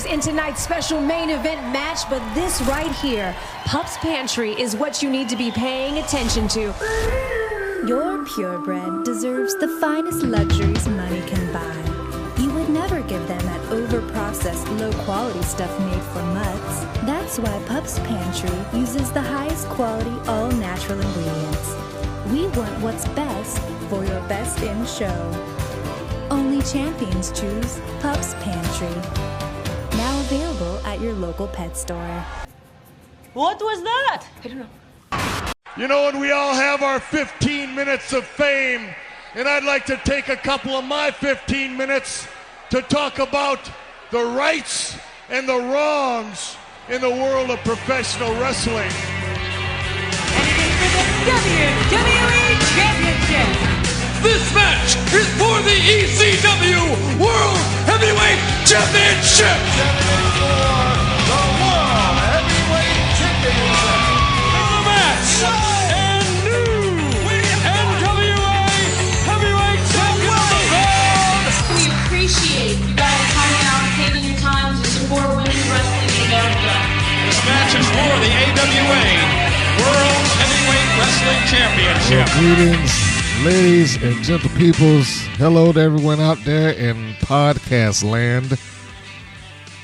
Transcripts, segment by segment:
in tonight's special main event match, but this right here, Pup's Pantry, is what you need to be paying attention to. Your purebred deserves the finest luxuries money can buy. You would never give them that over-processed, low-quality stuff made from mutts. That's why Pup's Pantry uses the highest quality, all-natural ingredients. We want what's best for your best in show. Only champions choose Pup's Pantry. Now available at your local pet store. What was that? I don't know. You know, and we all have our 15 minutes of fame, and I'd like to take a couple of my 15 minutes to talk about the rights and the wrongs in the world of professional wrestling. And it is for the WWE Championship. This match is for the ECW World Heavyweight Championship. The World Heavyweight Championship. The match and new NWA Heavyweight Champion of the world. We appreciate you guys coming out and taking your time to support women's wrestling in America. This match is for the AWA World Heavyweight Wrestling Championship. Greetings, ladies and gentle peoples. Hello to everyone out there in podcast land.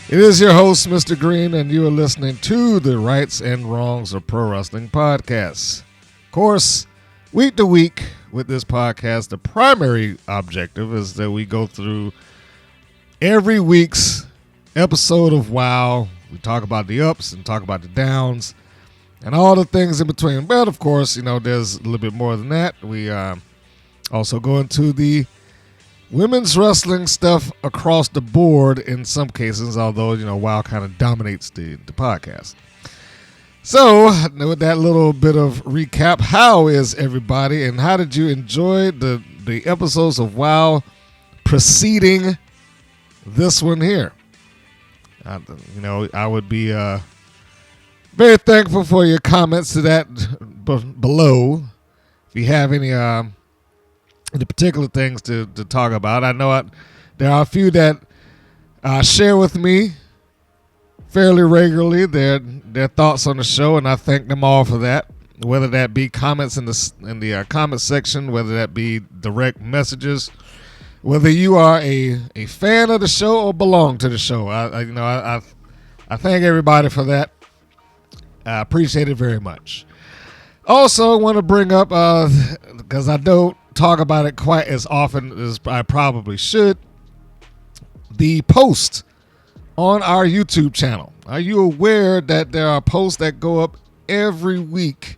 It is your host, Mr. Green, and you are listening to the Rights and Wrongs of Pro Wrestling podcast. Of course, week to week with this podcast, the primary objective is that we go through every week's episode of WOW. We talk about the ups and talk about the downs and all the things in between. But, of course, you know, there's a little bit more than that. We also go into the women's wrestling stuff across the board in some cases, although, you know, WOW kind of dominates the podcast. So, with that little bit of recap, how is everybody, and how did you enjoy the episodes of WOW preceding this one here? You know, I would be very thankful for your comments to that below. If you have any particular things to talk about, I know there are a few that share with me fairly regularly their thoughts on the show, and I thank them all for that. Whether that be comments in the comment section, whether that be direct messages, whether you are a fan of the show or belong to the show, I thank everybody for that. I appreciate it very much. Also, I want to bring up, because I don't talk about it quite as often as I probably should, the post on our YouTube channel. Are you aware that there are posts that go up every week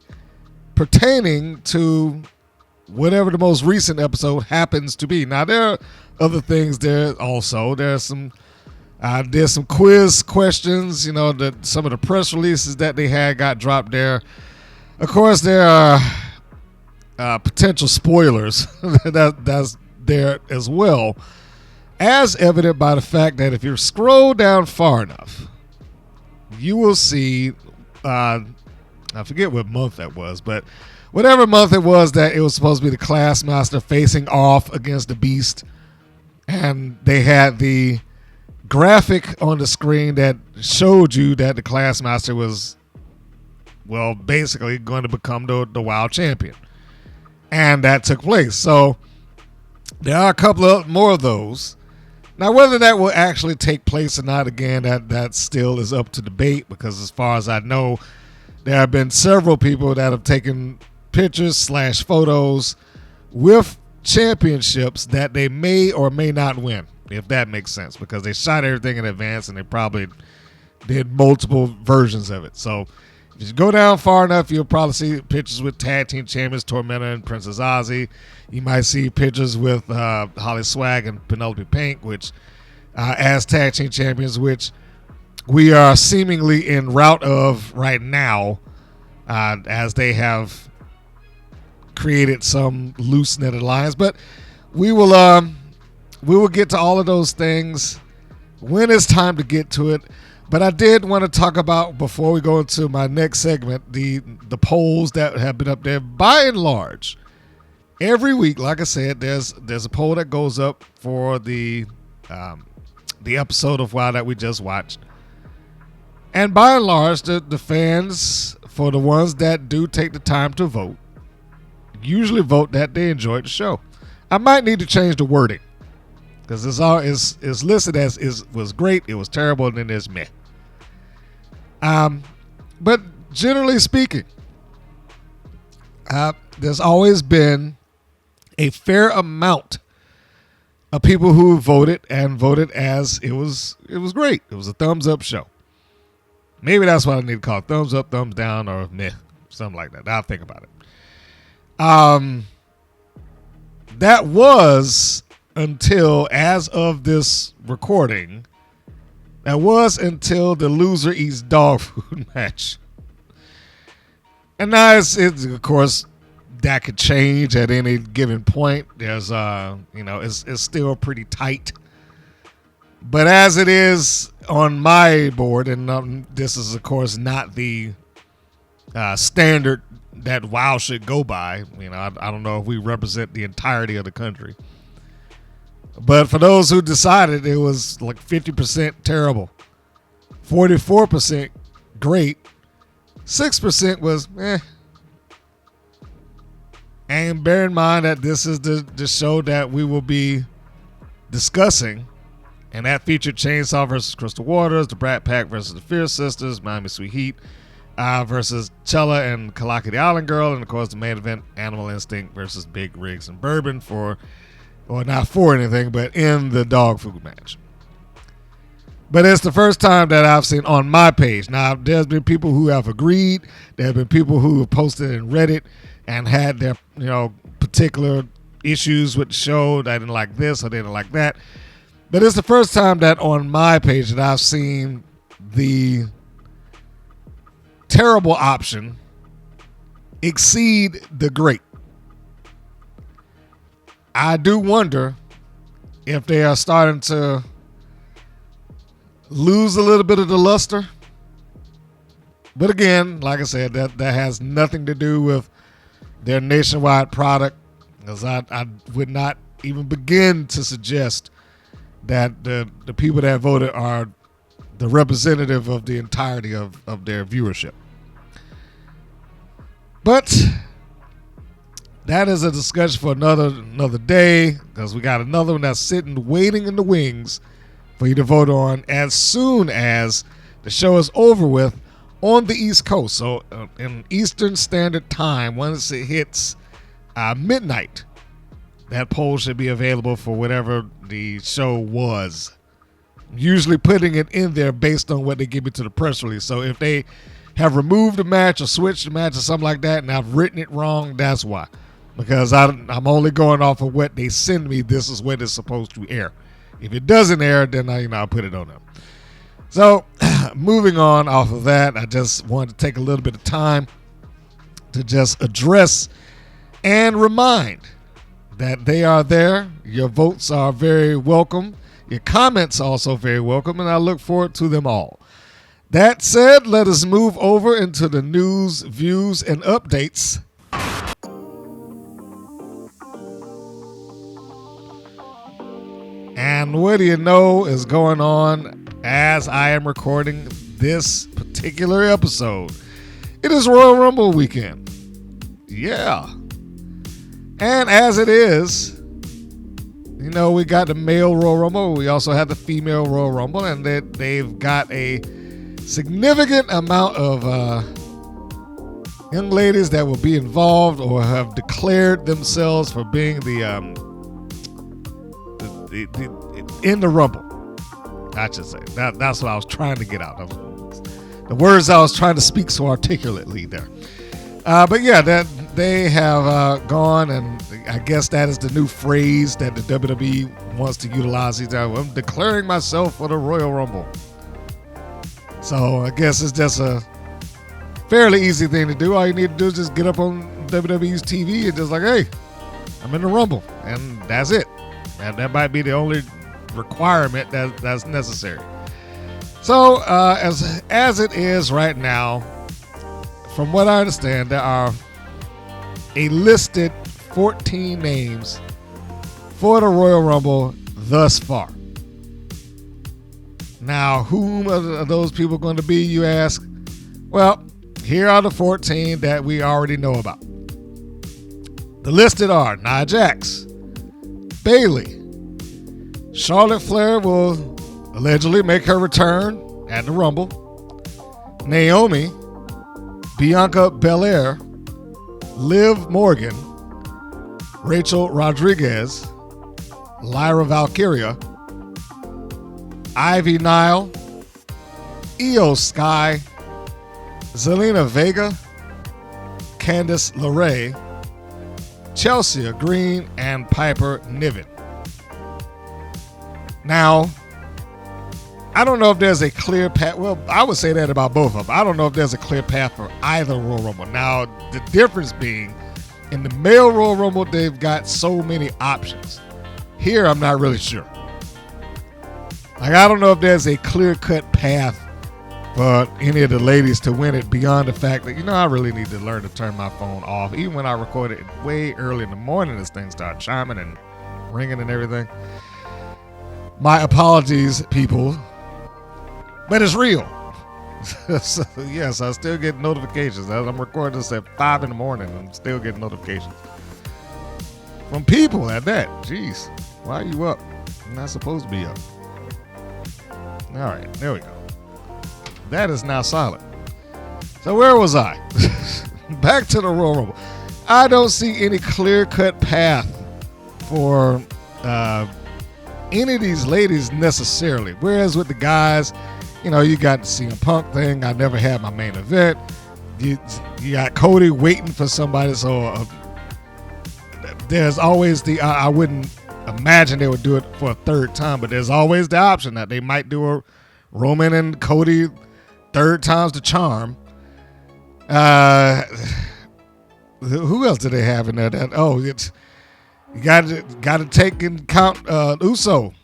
pertaining to whatever the most recent episode happens to be? Now, there are other things there also. There's some quiz questions, you know, that some of the press releases that they had got dropped there. Of course, there are potential spoilers that's there as well, as evident by the fact that if you scroll down far enough, you will see, I forget what month that was, but whatever month it was that it was supposed to be the Classmaster facing off against the Beast, and they had the graphic on the screen that showed you that the Classmaster was, well, basically going to become the WOW champion. And that took place. So there are a couple of more of those. Now, whether that will actually take place or not, again, that still is up to debate, because as far as I know, there have been several people that have taken pictures / photos with championships that they may or may not win, if that makes sense, because they shot everything in advance and they probably did multiple versions of it. So if you go down far enough, you'll probably see pictures with tag team champions Tormenta and Princess Aussie. You might see pictures with Holly Swag and Penelope Pink, which as tag team champions, which we are seemingly en route of right now, as they have created some loose knit alliance. But we will get to all of those things when it's time to get to it. But I did want to talk about, before we go into my next segment, the polls that have been up there. By and large, every week, like I said, there's a poll that goes up for the the episode of WoW that we just watched. And by and large, the fans, for the ones that do take the time to vote, usually vote that they enjoyed the show. I might need to change the wording because it's listed as was great, it was terrible, and then there's meh. But generally speaking, there's always been a fair amount of people who voted as it was great. It was a thumbs up show. Maybe that's what I need to call it. Thumbs up, thumbs down, or meh, something like that. I'll think about it. That was until, as of this recording, that was until the loser eats dog food match. And now it's of course, that could change at any given point. There's it's still pretty tight. But as it is on my board, and this is of course not the standard that WoW should go by. I don't know if we represent the entirety of the country. But for those who decided, it was like 50% terrible, 44% great, 6% was eh. And bear in mind that this is the show that we will be discussing. And that featured Chainsaw versus Crystal Waters, the Brat Pack versus the Fierce Sisters, Miami Sweet Heat versus Chella and Kalaki the Island Girl, and of course the main event, Animal Instinct versus Big Rigs and Bourbon not for anything, but in the dog food match. But it's the first time that I've seen on my page. Now, there's been people who have agreed. There have been people who have posted in Reddit and had their particular issues with the show. They didn't like this or they didn't like that. But it's the first time that on my page that I've seen the terrible option exceed the great. I do wonder if they are starting to lose a little bit of the luster. But again, like I said, that has nothing to do with their nationwide product, because I would not even begin to suggest that the people that voted are the representative of the entirety of their viewership. But that is a discussion for another day, because we got another one that's sitting waiting in the wings for you to vote on as soon as the show is over with on the East Coast. So in Eastern Standard Time, once it hits midnight, that poll should be available for whatever the show was. Usually putting it in there based on what they give me to the press release. So if they have removed the match or switched the match or something like that and I've written it wrong, that's why. Because I'm only going off of what they send me. This is when it's supposed to air. If it doesn't air, then I'll put it on them. So moving on off of that, I just wanted to take a little bit of time to just address and remind that they are there. Your votes are very welcome. Your comments are also very welcome, and I look forward to them all. That said, let us move over into the news, views, and updates. And what do you know is going on as I am recording this particular episode? It is Royal Rumble weekend. Yeah. And as it is, we got the male Royal Rumble. We also have the female Royal Rumble, and they've got a significant amount of young ladies that will be involved or have declared themselves for being in the Rumble. I should say that's what I was trying to get out of. The words I was trying to speak so articulately there. But yeah, that they have gone, and I guess that is the new phrase that the WWE wants to utilize. I'm declaring myself for the Royal Rumble. So I guess it's just a fairly easy thing to do. All you need to do is just get up on WWE's TV and just like, hey, I'm in the Rumble, and that's it. And that might be the only requirement that's necessary. So as it is right now, from what I understand, there are a listed 14 names for the Royal Rumble thus far. Now, whom are those people going to be, you ask? Well, here are the 14 that we already know about. The listed are Nia Jax, Bayley. Charlotte Flair will allegedly make her return at the Rumble. Naomi, Bianca Belair, Liv Morgan, Rachel Rodriguez, Lyra Valkyria, Ivy Nile, Io Sky, Zelina Vega, Candice LeRae, Chelsea Green, and Piper Niven. Now, I don't know if there's a clear path. Well, I would say that about both of them. I don't know if there's a clear path for either Royal Rumble. Now, the difference being, in the male Royal Rumble, they've got so many options. Here, I'm not really sure. Like, I don't know if there's a clear-cut path for any of the ladies to win it beyond the fact that, I really need to learn to turn my phone off. Even when I record it way early in the morning, this thing starts chiming and ringing and everything. My apologies, people. But it's real. So, yes, I still get notifications. I'm recording this at 5 in the morning. I'm still getting notifications. From people at that. Jeez. Why are you up? You're not supposed to be up. All right, there we go. That is now silent. So where was I? Back to the Royal Rumble. I don't see any clear-cut path for any of these ladies necessarily. Whereas with the guys, you got the CM Punk thing. I never had my main event. You got Cody waiting for somebody. So there's always I wouldn't imagine they would do it for a third time, but there's always the option that they might do a Roman and Cody third time's the charm. Who else do they have in there? You got to take into count Uso,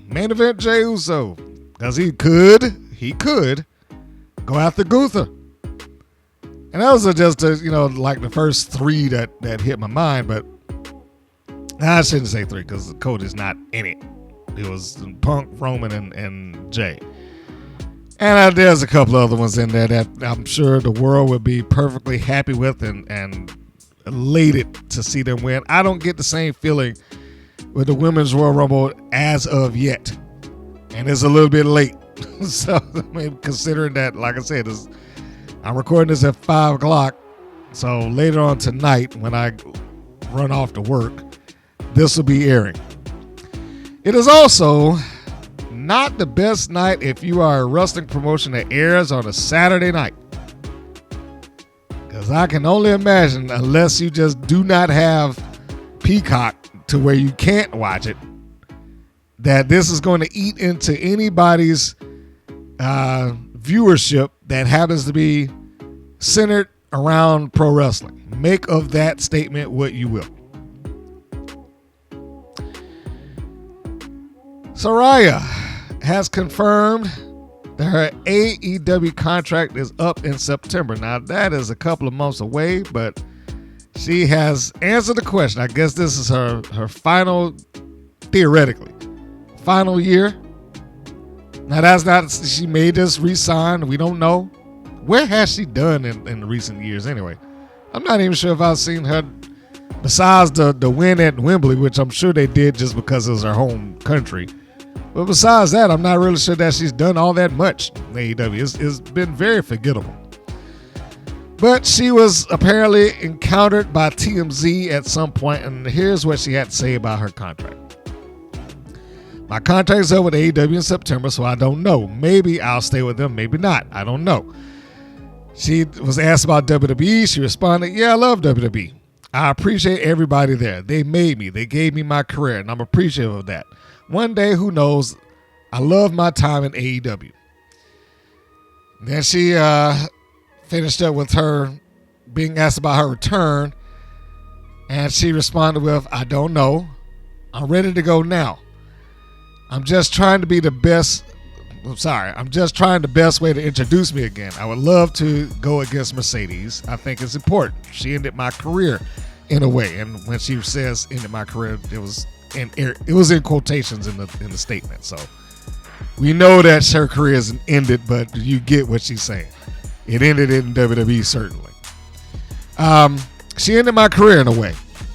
main event Jey Uso, because he could go after Gunther. And those are just like the first three that hit my mind, but I shouldn't say three because Cody's not in it. It was Punk, Roman, and Jey. And there's a couple other ones in there that I'm sure the world would be perfectly happy with and elated to see them win. I don't get the same feeling with the Women's Royal Rumble as of yet. And it's a little bit late. So, considering that, like I said, I'm recording this at 5 o'clock. So later on tonight, when I run off to work, this will be airing. It is also not the best night if you are a wrestling promotion that airs on a Saturday night. Because I can only imagine, unless you just do not have Peacock to where you can't watch it, that this is going to eat into anybody's viewership that happens to be centered around pro wrestling. Make of that statement what you will. Saraya has confirmed that her AEW contract is up in September. Now, that is a couple of months away, but she has answered the question. I guess this is her final, theoretically, final year. Now, that's not, she may just resign. We don't know. Where has she done in recent years anyway? I'm not even sure if I've seen her, besides the win at Wembley, which I'm sure they did just because it was her home country. But besides that, I'm not really sure that she's done all that much in AEW. It's been very forgettable. But she was apparently encountered by TMZ at some point, and here's what she had to say about her contract. My contract is up with AEW in September, so I don't know. Maybe I'll stay with them, maybe not. I don't know. She was asked about WWE. She responded, yeah, I love WWE. I appreciate everybody there. They made me. They gave me my career, and I'm appreciative of that. One day, who knows? I love my time in AEW. Then she finished up with her being asked about her return, and she responded with, I don't know. I'm ready to go now. I'm just trying the best way to introduce me again. I would love to go against Mercedes. I think it's important. She ended my career in a way, and when she says ended my career, it was in quotations in the statement. So We know that her career isn't ended, but you get what she's saying. It ended in WWE, certainly. She ended my career in a way.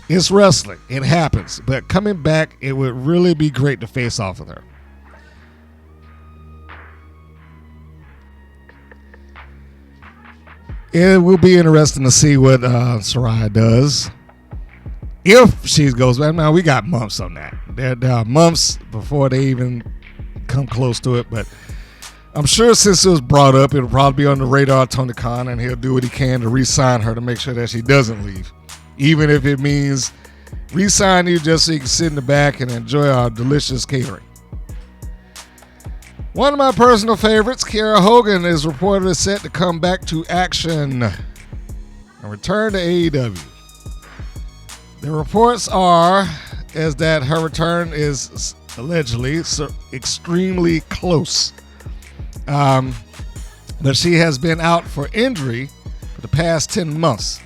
It's wrestling. It happens. But coming back, it would really be great to face off with her. It will be interesting to see what Saraya does. If she goes back, now we got months on that. There are months before they even come close to it. But I'm sure since it was brought up, it'll probably be on the radar of Tony Khan, and he'll do what he can to re-sign her to make sure that she doesn't leave. Even if it means re-sign you just so you can sit in the back and enjoy our delicious catering. One of my personal favorites, Kiera Hogan, is reportedly set to come back to action and return to AEW. The reports is that her return is allegedly extremely close. But she has been out for injury for the past 10 months.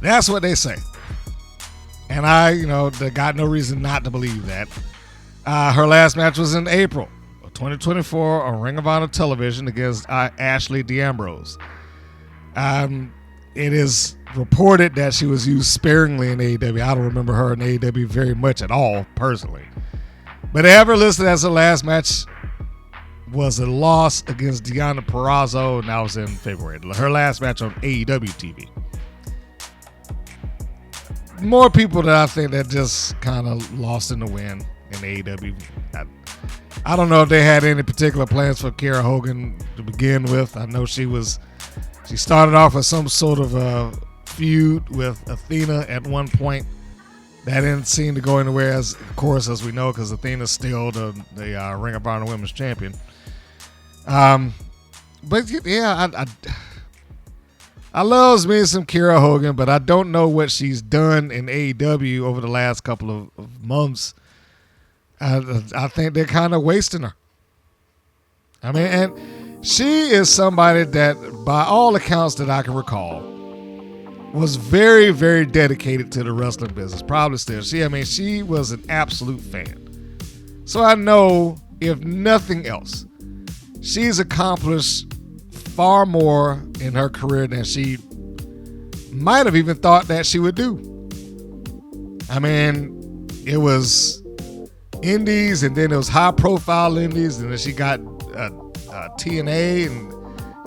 That's what they say. And I got no reason not to believe that. Her last match was in April of 2024 on Ring of Honor television against Ashley D'Ambrose. It is reported that she was used sparingly in AEW. I don't remember her in AEW very much at all, personally. But ever listed as her last match was a loss against Deonna Purrazzo, and that was in February. Her last match on AEW TV. More people that I think that just kind of lost in the wind in AEW. I don't know if they had any particular plans for Kiera Hogan to begin with. I know she started off with some sort of a feud with Athena at one point. That didn't seem to go anywhere, as we know, because Athena's still the Ring of Honor Women's Champion. But yeah, I love me some Kiera Hogan, but I don't know what she's done in AEW over the last couple of months. I think they're kind of wasting her. I mean, and she is somebody that, by all accounts that I can recall, was very, very dedicated to the wrestling business. Probably still. She was an absolute fan. So I know, if nothing else, she's accomplished far more in her career than she might have even thought that she would do. I mean, it was indies, and then it was high-profile indies, and then she got TNA,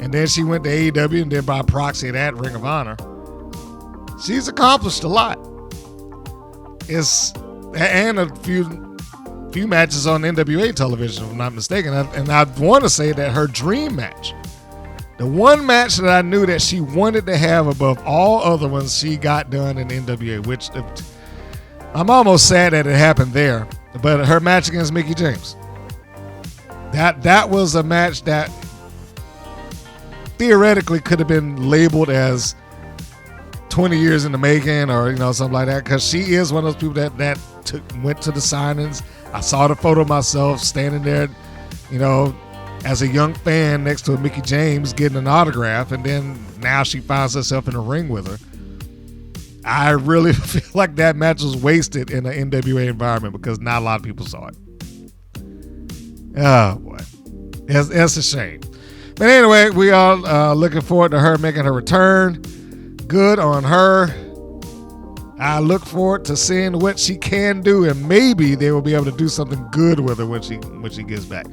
and then she went to AEW, and then by proxy of that, Ring of Honor. She's accomplished a lot. And a few matches on NWA television, if I'm not mistaken. And I want to say that her dream match, the one match that I knew that she wanted to have above all other ones, she got done in NWA, which I'm almost sad that it happened there. But her match against Mickie James, that was a match that theoretically could have been labeled as 20 years in the making, or something like that, because she is one of those people that went to the signings. I saw the photo myself, standing there, as a young fan next to Mickie James getting an autograph, and then now she finds herself in the ring with her. I really feel like that match was wasted in an NWA environment because not a lot of people saw it. Oh boy, it's a shame. But anyway, we are looking forward to her making her return. Good on her. I look forward to seeing what she can do, and maybe they will be able to do something good with her when she gets back.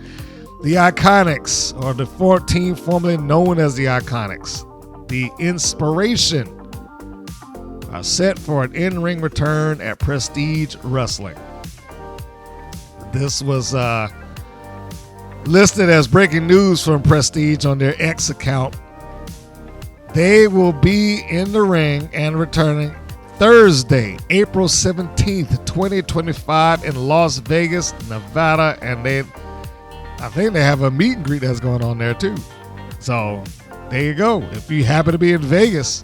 The Iconics, or the team formerly known as the Iconics, the Inspiration, are set for an in-ring return at Prestige Wrestling. This was listed as breaking news from Prestige on their X account. They will be in the ring and returning Thursday, April 17th, 2025 in Las Vegas, Nevada. And I think they have a meet and greet that's going on there too. So there you go. If you happen to be in Vegas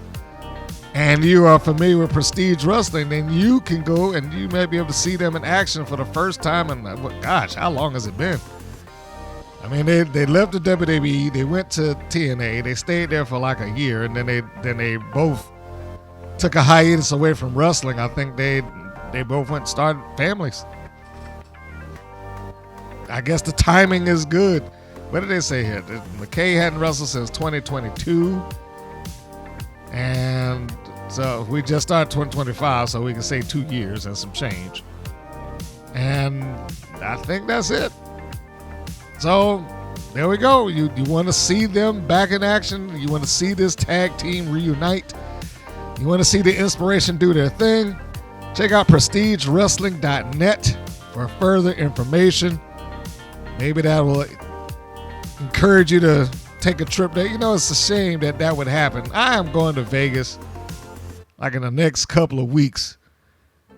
and you are familiar with Prestige Wrestling, then you can go and you may be able to see them in action for the first time. And gosh, how long has it been? I mean, they left the WWE, they went to TNA, they stayed there for like a year, and then they both took a hiatus away from wrestling. I think they both went and started families. I guess the timing is good. What did they say here? McKay hadn't wrestled since 2022. And so we just started 2025, so we can say 2 years and some change. And I think that's it. So there we go. You want to see them back in action. You want to see this tag team reunite. You want to see the Inspiration do their thing. Check out prestigewrestling.net for further information. Maybe that will encourage you to take a trip there. You know, it's a shame that would happen. I am going to Vegas like in the next couple of weeks.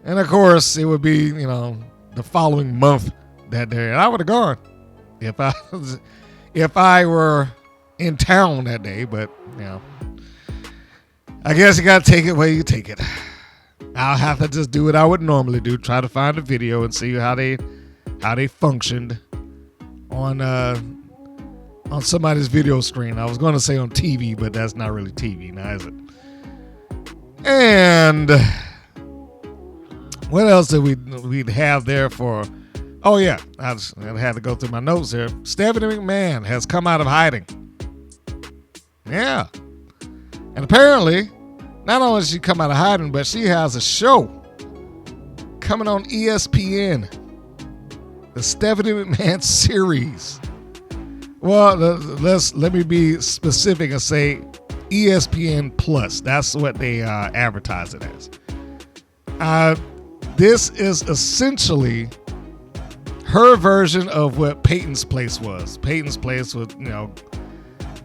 And of course, it would be, the following month that day. And I would have gone if I were in town that day. But, I guess you got to take it where you take it. I'll have to just do what I would normally do. Try to find a video and see how they functioned on somebody's video screen. I was going to say on TV, but that's not really TV now, is it? And what else did we'd have there for? Oh yeah, I had to go through my notes here. Stephanie McMahon has come out of hiding. Yeah, and apparently, not only did she come out of hiding, but she has a show coming on ESPN, the Stephanie McMahon series. Well, let me be specific and say ESPN Plus. That's what they advertise it as. This is essentially her version of what Peyton's Place was. Peyton's Place was,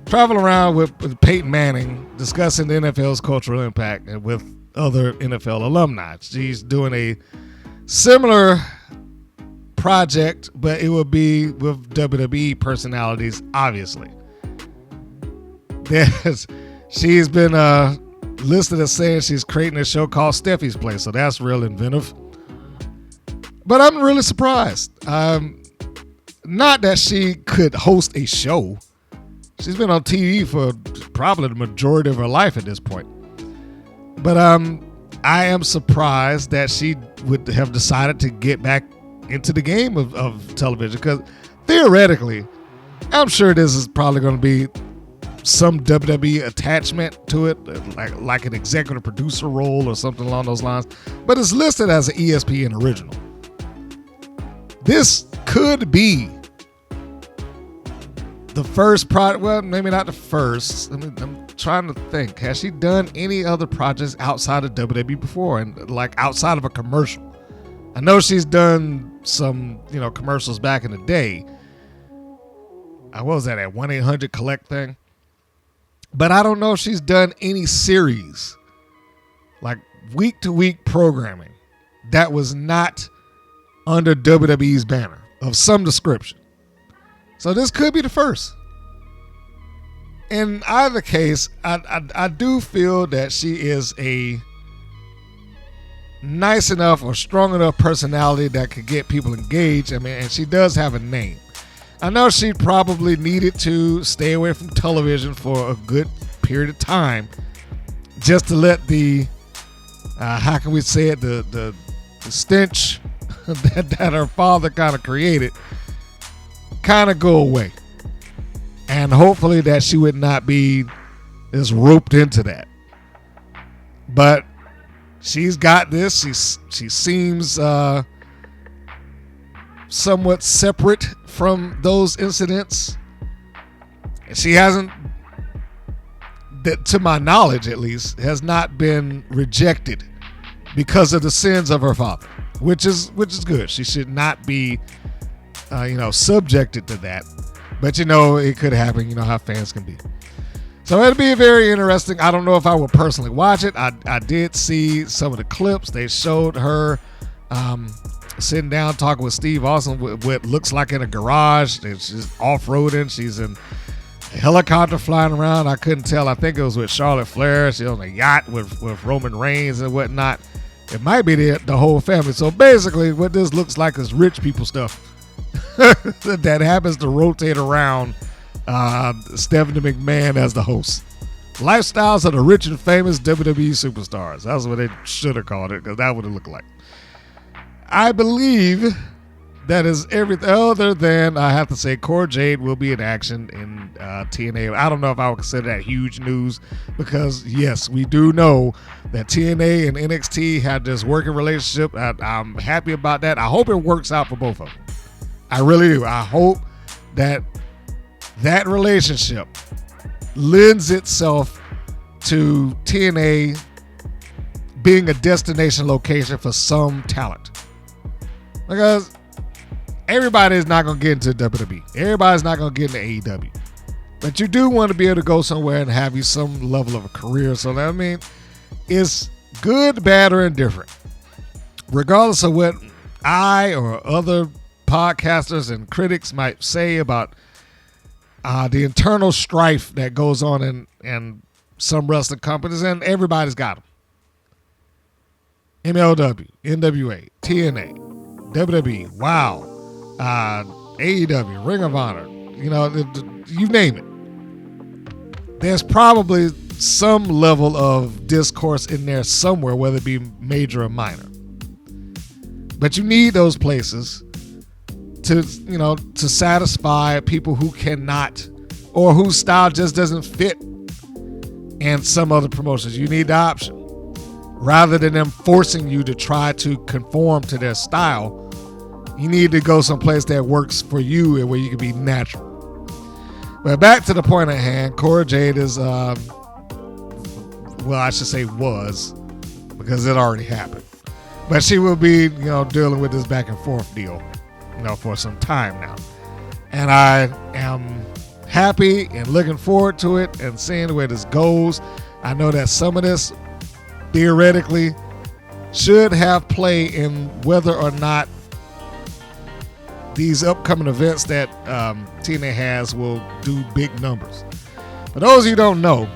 travel around with Peyton Manning discussing the NFL's cultural impact and with other NFL alumni. She's doing a similar project, but it will be with WWE personalities, obviously. She's been listed as saying she's creating a show called Steffi's Place, so that's real inventive. But I'm really surprised. Not that she could host a show. She's been on TV for probably the majority of her life at this point. But I am surprised that she would have decided to get back into the game of television, because theoretically, I'm sure this is probably going to be some WWE attachment to it, like an executive producer role or something along those lines. But it's listed as an ESPN original. This could be the first project. Well, maybe not the first. I'm trying to think. Has she done any other projects outside of WWE before, and like outside of a commercial? I know she's done some, commercials back in the day. What was that 1-800-COLLECT thing? But I don't know if she's done any series, like week-to-week programming, that was not under WWE's banner of some description. So this could be the first. In either case, I do feel that she is a nice enough or strong enough personality that could get people engaged. And she does have a name. I know she probably needed to stay away from television for a good period of time just to let the, how can we say it, the stench that her father kind of created kind of go away. And hopefully that she would not be as roped into that. But she's got this. She seems somewhat separate from those incidents. And she hasn't, to my knowledge at least, has not been rejected because of the sins of her father, which is good. She should not be, subjected to that. But it could happen. You know how fans can be. So it'll be very interesting. I don't know if I will personally watch it. I did see some of the clips. They showed her sitting down talking with Steve Austin with what looks like in a garage. She's off-roading. She's in a helicopter flying around. I couldn't tell. I think it was with Charlotte Flair. She's on a yacht with Roman Reigns and whatnot. It might be the whole family. So basically what this looks like is rich people stuff that happens to rotate around Stephanie McMahon as the host. Lifestyles of the rich and famous WWE superstars. That's what they should have called it, because that would have looked like. I believe That is everything other than, I have to say, Cora Jade will be in action in TNA. I don't know if I would consider that huge news because, yes, we do know that TNA and NXT had this working relationship. I'm happy about that. I hope it works out for both of them. I really do. I hope that that relationship lends itself to TNA being a destination location for some talent. Because everybody is not going to get into WWE. Everybody's not going to get into AEW. But you do want to be able to go somewhere and have you some level of a career. So, I mean, it's good, bad, or indifferent. Regardless of what I or other podcasters and critics might say about the internal strife that goes on in some wrestling companies, and everybody's got them. MLW, NWA, TNA, WWE, WOW, AEW, Ring of Honor, you name it. There's probably some level of discourse in there somewhere, whether it be major or minor. But you need those places to satisfy people who cannot, or whose style just doesn't fit in some other promotions. You need the option. Rather than them forcing you to try to conform to their style, you need to go someplace that works for you and where you can be natural. But back to the point at hand, Cora Jade is, I should say was, because it already happened. But she will be, dealing with this back and forth deal, for some time now. And I am happy and looking forward to it and seeing where this goes. I know that some of this theoretically should have play in whether or not these upcoming events that TNA has will do big numbers. For those of you who don't know,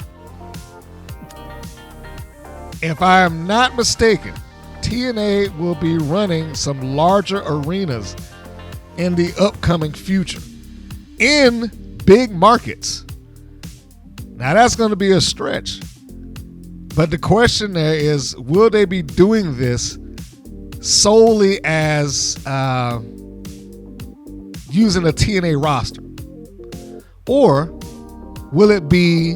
if I am not mistaken, TNA will be running some larger arenas in the upcoming future in big markets. Now that's going to be a stretch. But the question there is, will they be doing this solely as using a TNA roster? Or will it be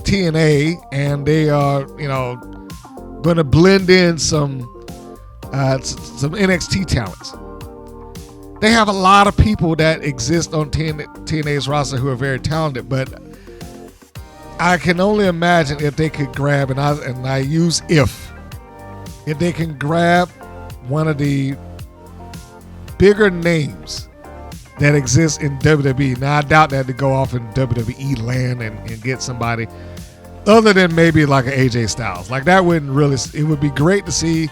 TNA and they are, going to blend in some NXT talents? They have a lot of people that exist on TNA's roster who are very talented, but I can only imagine if they could grab, and I use if they can grab one of the bigger names that exists in WWE. Now, I doubt that to go off in WWE land and get somebody other than maybe like an AJ Styles. Like that wouldn't really, it would be great to see,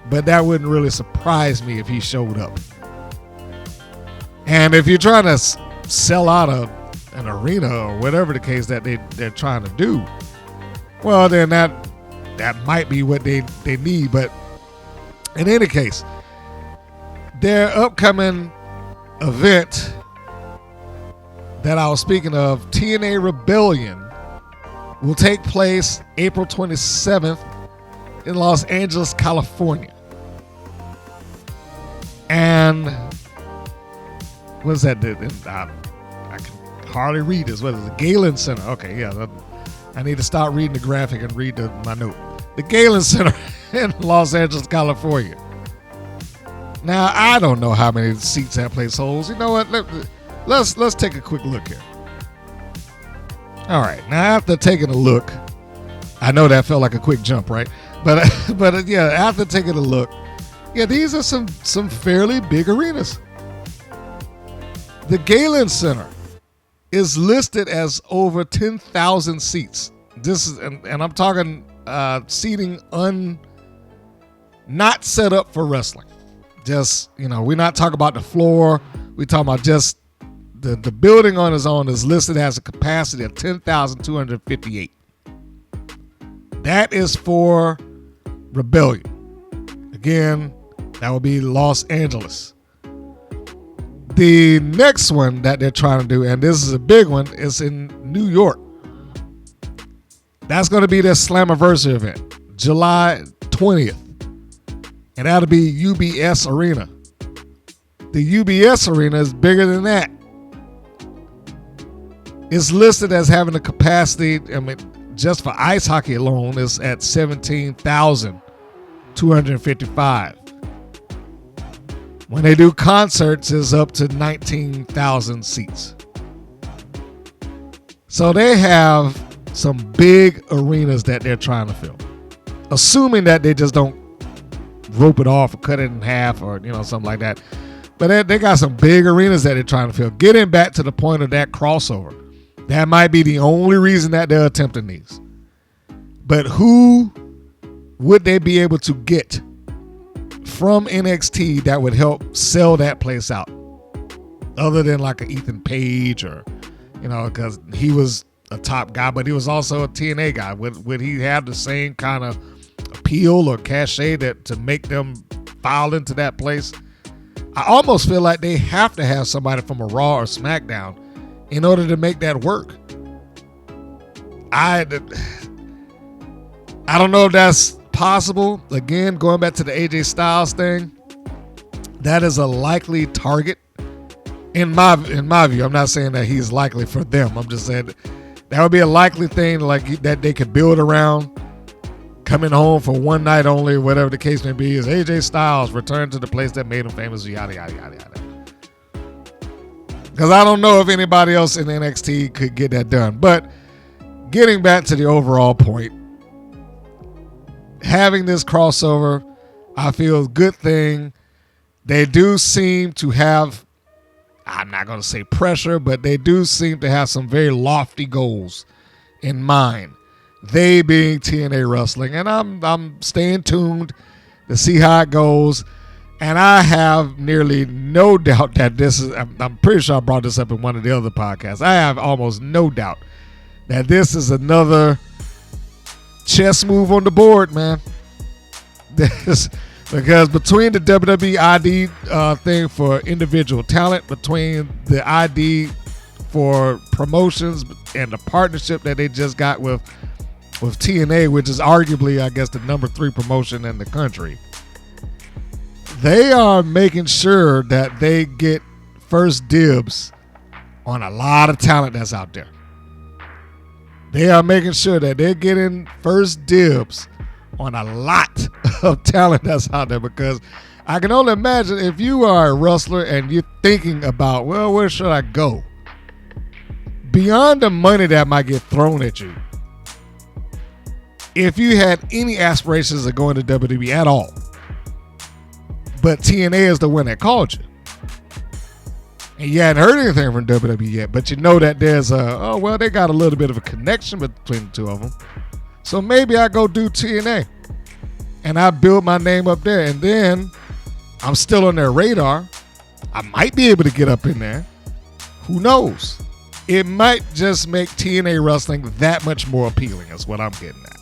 but that wouldn't really surprise me if he showed up. And if you're trying to sell out an arena or whatever the case that they're trying to do, well, then that might be what they need. But in any case, their upcoming event that I was speaking of, TNA Rebellion, will take place April 27th in Los Angeles, California. And what's that? I can hardly read this. What is it? Galen Center. Okay, yeah. I need to stop reading the graphic and read my note. The Galen Center in Los Angeles, California. Now, I don't know how many seats that place holds. You know what? Let's take a quick look here. All right. Now, after taking a look, I know that felt like a quick jump, right? But yeah, after taking a look, yeah, these are some fairly big arenas. The Galen Center is listed as over 10,000 seats. This is, and I'm talking seating not set up for wrestling. Just, we're not talking about the floor. We're talking about just the building on its own is listed as a capacity of 10,258. That is for Rebellion. Again, that will be Los Angeles. The next one that they're trying to do, and this is a big one, is in New York. That's going to be their Slammiversary event, July 20th. And that'll be UBS Arena. The UBS Arena is bigger than that. It's listed as having a capacity, just for ice hockey alone, is at 17,255. When they do concerts, it's up to 19,000 seats. So they have some big arenas that they're trying to fill. Assuming that they just don't rope it off or cut it in half or, something like that. But they got some big arenas that they're trying to fill. Getting back to the point of that crossover, that might be the only reason that they're attempting these. But who would they be able to get from NXT that would help sell that place out? Other than like an Ethan Page or, because he was a top guy, but he was also a TNA guy. Would he have the same kind of appeal or cachet to make them file into that place? I almost feel like they have to have somebody from a Raw or SmackDown in order to make that work. I don't know if that's possible. Again, going back to the AJ Styles thing, that is a likely target in my view. I'm not saying that he's likely for them. I'm just saying that would be a likely thing like that they could build around. Coming home for one night only, whatever the case may be, is AJ Styles return to the place that made him famous, yada, yada, yada, yada. Because I don't know if anybody else in NXT could get that done. But getting back to the overall point, having this crossover, I feel is a good thing. They do seem to have, I'm not going to say pressure, but they do seem to have some very lofty goals in mind. They being TNA Wrestling, and I'm staying tuned to see how it goes. And I have nearly no doubt that this is, I'm pretty sure I brought this up in one of the other podcasts. I have almost no doubt that this is another chess move on the board, man. Because between the WWE ID thing for individual talent, between the ID for promotions and the partnership that they just got with TNA, which is arguably, I guess, the number 3 promotion in the country, they are making sure that they get first dibs on a lot of talent that's out there. They are making sure that they're getting first dibs on a lot of talent that's out there, because I can only imagine if you are a wrestler and you're thinking about, well, where should I go? Beyond the money that might get thrown at you, if you had any aspirations of going to WWE at all, but TNA is the one that called you, and you hadn't heard anything from WWE yet, but you know that there's they got a little bit of a connection between the two of them, so maybe I go do TNA, and I build my name up there, and then I'm still on their radar. I might be able to get up in there. Who knows? It might just make TNA wrestling that much more appealing, is what I'm getting at.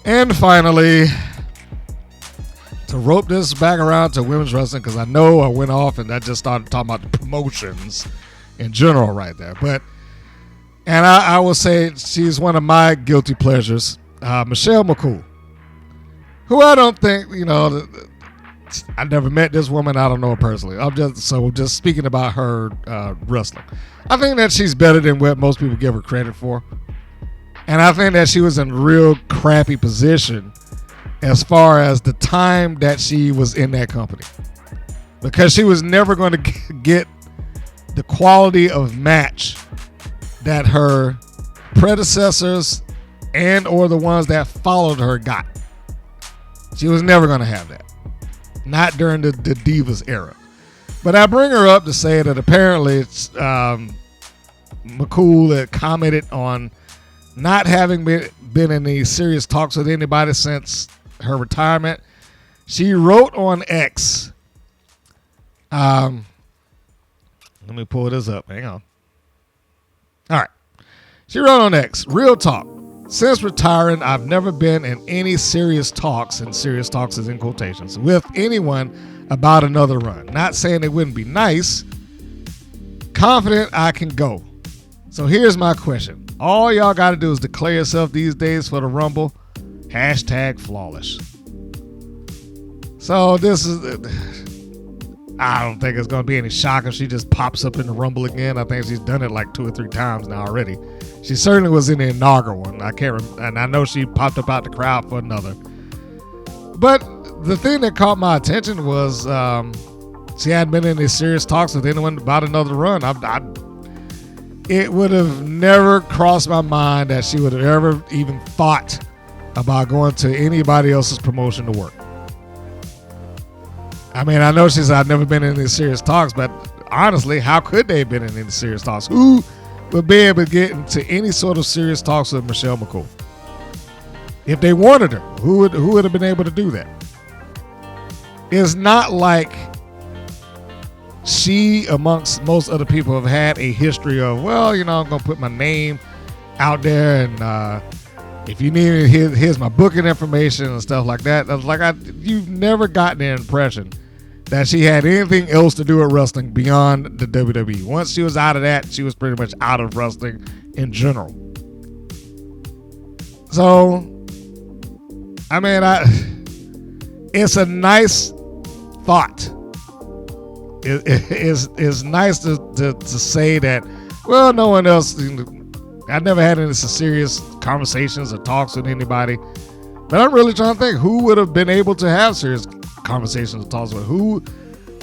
And finally, to rope this back around to women's wrestling, because I know I went off and I just started talking about the promotions in general right there. And I will say she's one of my guilty pleasures, Michelle McCool, who I don't think, I never met this woman. I don't know her personally. I'm just speaking about her wrestling. I think that she's better than what most people give her credit for. And I think that she was in a real crappy position as far as the time that she was in that company, because she was never going to get the quality of match that her predecessors and or the ones that followed her got. She was never going to have that. Not during the Divas era. But I bring her up to say that apparently McCool had commented on not having been in any serious talks with anybody since her retirement. She wrote on X. Let me pull this up. Hang on. All right. She wrote on X, real talk. Since retiring, I've never been in any serious talks, and serious talks is in quotations, with anyone about another run. Not saying it wouldn't be nice. Confident I can go. So here's my question. All y'all got to do is declare yourself these days for the Rumble. #flawless. So this is, I don't think it's going to be any shock if she just pops up in the Rumble again. I think she's done it like 2 or 3 times now already. She certainly was in the inaugural one. I can't remember, and I know she popped up out the crowd for another. But the thing that caught my attention was she hadn't been in any serious talks with anyone about another run. It would have never crossed my mind that she would have ever even thought about going to anybody else's promotion to work. I mean, I know she said I've never been in any serious talks, but honestly, how could they have been in any serious talks? Who would be able to get into any sort of serious talks with Michelle McCool? If they wanted her, who would have been able to do that? It's not like she, amongst most other people, have had a history of, well, I'm going to put my name out there, and if you need it, here's my booking information and stuff like that. You've never gotten the impression that she had anything else to do with wrestling beyond the WWE. Once she was out of that, she was pretty much out of wrestling in general. So, I mean, it's a nice thought. It's nice to say that, well, no one else, I never had any serious conversations or talks with anybody. But I'm really trying to think who would have been able to have serious conversations or talks with who,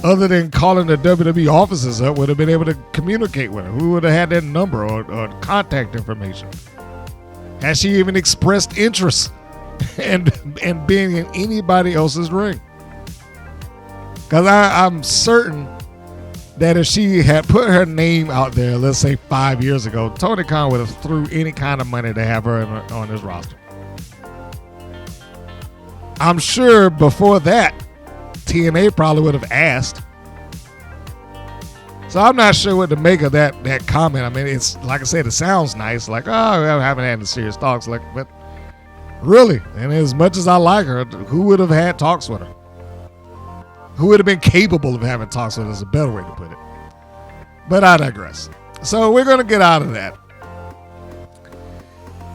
other than calling the WWE offices up, would have been able to communicate with her. Who would have had their number or contact information? Has she even expressed interest in being in anybody else's ring? Because I'm certain that if she had put her name out there, let's say 5 years ago, Tony Khan would have threw any kind of money to have her on his roster. I'm sure before that, TNA probably would have asked. So I'm not sure what to make of that comment. I mean, it's like I said, it sounds nice, like, oh, I haven't had any serious talks, but really, and as much as I like her, who would have had talks with her? Who would have been capable of having talks with her is a better way to put it. But I digress. So we're going to get out of that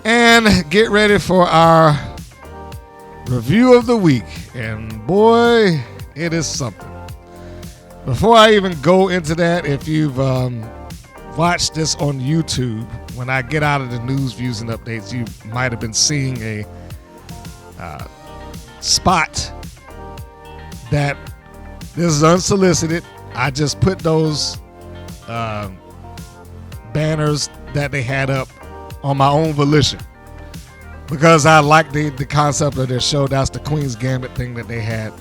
and get ready for our review of the week. And boy, it is something. Before I even go into that, if you've watched this on YouTube, when I get out of the news, views, and updates, you might have been seeing a spot that this is unsolicited. I just put those banners that they had up on my own volition because I like the concept of their show. That's the Queen's Gambit thing that they had.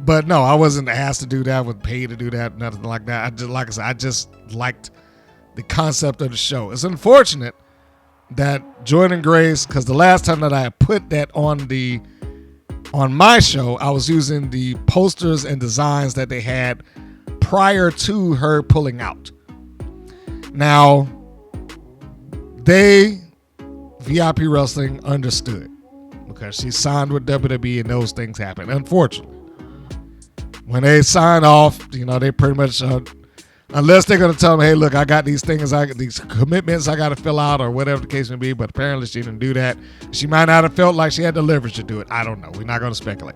But no, I wasn't asked to do that, I was paid to do that, nothing like that. I just liked the concept of the show. It's unfortunate that Jordan Grace, because the last time that I put that on my show, I was using the posters and designs that they had prior to her pulling out. Now, VIP Wrestling understood because she signed with WWE and those things happen. Unfortunately, when they sign off, they pretty much, unless they're going to tell them, hey, look, I got these things, these commitments I got to fill out or whatever the case may be, but apparently she didn't do that. She might not have felt like she had the leverage to do it. I don't know. We're not going to speculate.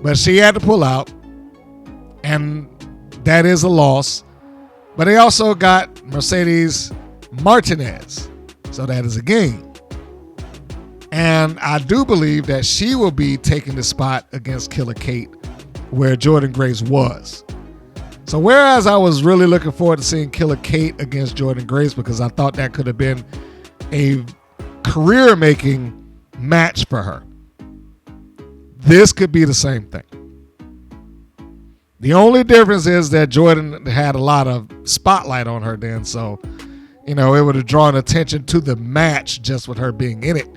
But she had to pull out, and that is a loss. But they also got Mercedes Martinez, so that is a gain. And I do believe that she will be taking the spot against Killer Kate where Jordan Grace was. So whereas I was really looking forward to seeing Killer Kate against Jordan Grace because I thought that could have been a career-making match for her, this could be the same thing. The only difference is that Jordan had a lot of spotlight on her then, so it would have drawn attention to the match just with her being in it.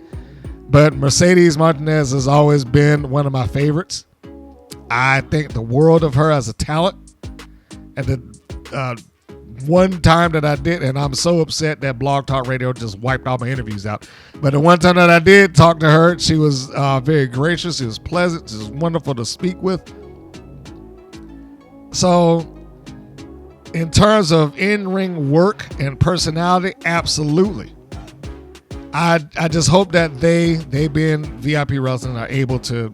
But Mercedes Martinez has always been one of my favorites. I think the world of her as a talent. And the one time that I did, and I'm so upset that Blog Talk Radio just wiped all my interviews out. But the one time that I did talk to her, she was very gracious. She was pleasant. She was wonderful to speak with. So in terms of in-ring work and personality, absolutely. I just hope that they being VIP Wrestling are able to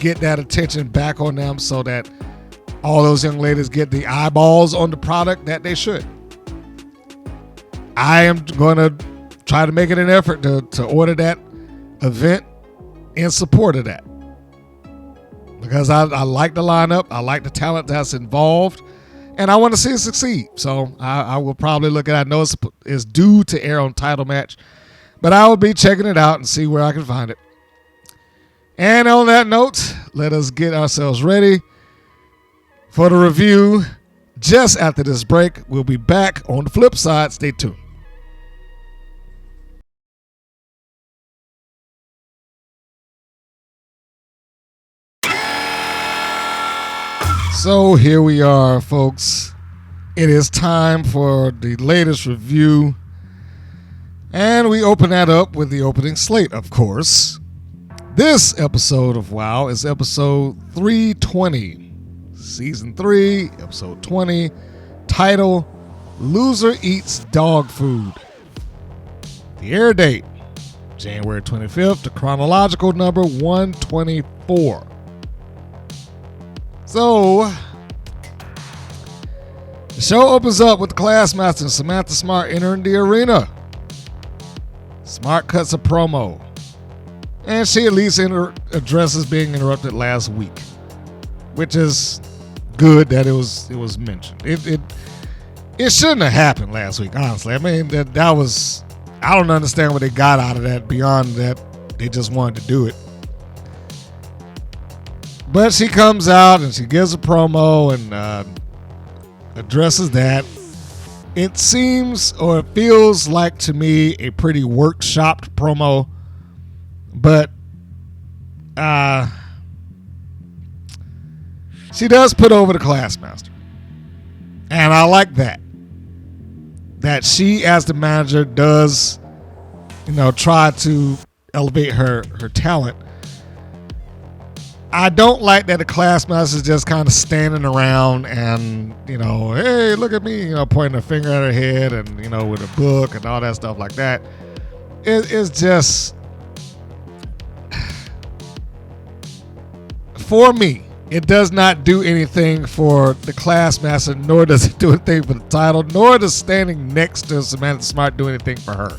get that attention back on them so that all those young ladies get the eyeballs on the product that they should. I am going to try to make it an effort to order that event in support of that. Because I like the lineup, I like the talent that's involved, and I want to see it succeed. So I will probably look at it. I know it's due to air on Title Match, but I will be checking it out and see where I can find it. And on that note, let us get ourselves ready for the review just after this break. We'll be back on the flip side. Stay tuned. So here we are, folks. It is time for the latest review. And we open that up with the opening slate, of course. This episode of WoW is episode 320. Season 3, episode 20. Title, Loser Eats Dog Food. The air date, January 25th. The chronological number, 124. So, the show opens up with the Classmaster Samantha Smart entering the arena. Smart cuts a promo, and she at least addresses being interrupted last week, which is good that it was mentioned. It shouldn't have happened last week, honestly. I mean, that was, I don't understand what they got out of that beyond that they just wanted to do it. But she comes out and she gives a promo and addresses that. It seems, or it feels like to me, a pretty workshopped promo. But she does put over the Classmaster. And I like that. That she, as the manager, does, try to elevate her talent. I don't like that the Classmaster is just kind of standing around and, hey, look at me, pointing a finger at her head and, with a book and all that stuff like that. It's just, for me, it does not do anything for the Classmaster, nor does it do anything for the title, nor does standing next to Samantha Smart do anything for her.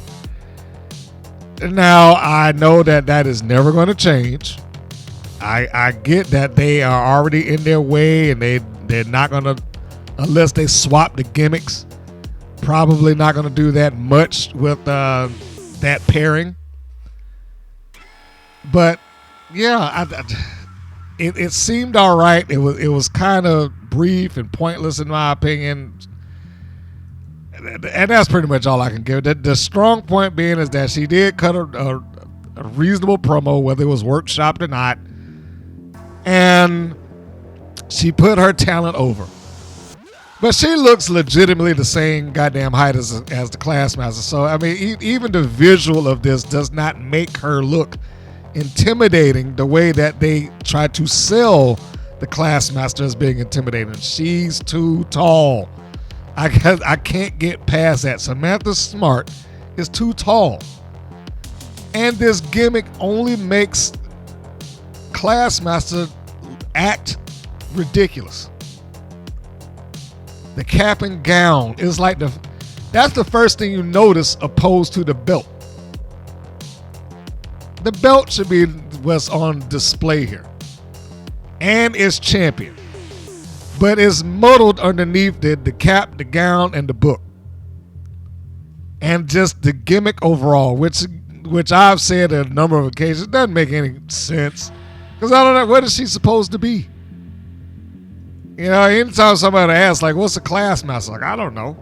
Now, I know that is never going to change. I get that they are already in their way and they're not going to, unless they swap the gimmicks, probably not going to do that much with that pairing. But yeah, it seemed all right. It was kind of brief and pointless in my opinion. And that's pretty much all I can give. The strong point being is that she did cut a reasonable promo, whether it was workshopped or not. And she put her talent over. But she looks legitimately the same goddamn height as the Classmaster. So, I mean, even the visual of this does not make her look intimidating the way that they try to sell the Classmaster as being intimidating. She's too tall. I can't get past that. Samantha Smart is too tall. And this gimmick only makes Classmaster act ridiculous. The cap and gown is like that's the first thing you notice opposed to the belt. The belt should be what's on display here. And it's champion. But it's muddled underneath the cap, the gown, and the book. And just the gimmick overall, which I've said on a number of occasions, doesn't make any sense. Because I don't know, what is she supposed to be? Anytime somebody asks, like, what's a Classmaster? Like, I don't know.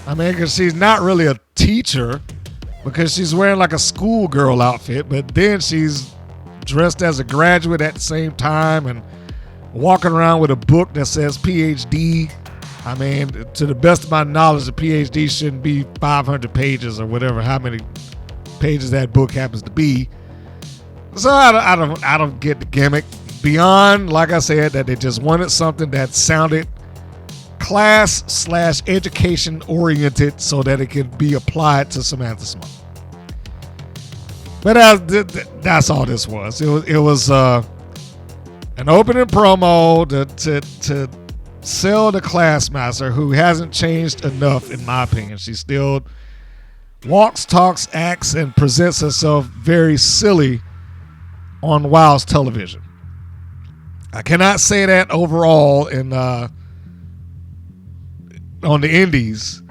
I mean, because she's not really a teacher, because she's wearing like a schoolgirl outfit, but then she's dressed as a graduate at the same time and walking around with a book that says PhD. I mean, to the best of my knowledge, the PhD shouldn't be 500 pages or whatever, how many pages that book happens to be. So I don't get the gimmick beyond, like I said, that they just wanted something that sounded class/education oriented so that it could be applied to Samantha Smart. But that's all this was. It was an opening promo to sell the Classmaster, who hasn't changed enough, in my opinion. She still walks, talks, acts, and presents herself very silly on WOW's television. I cannot say that overall on the indies.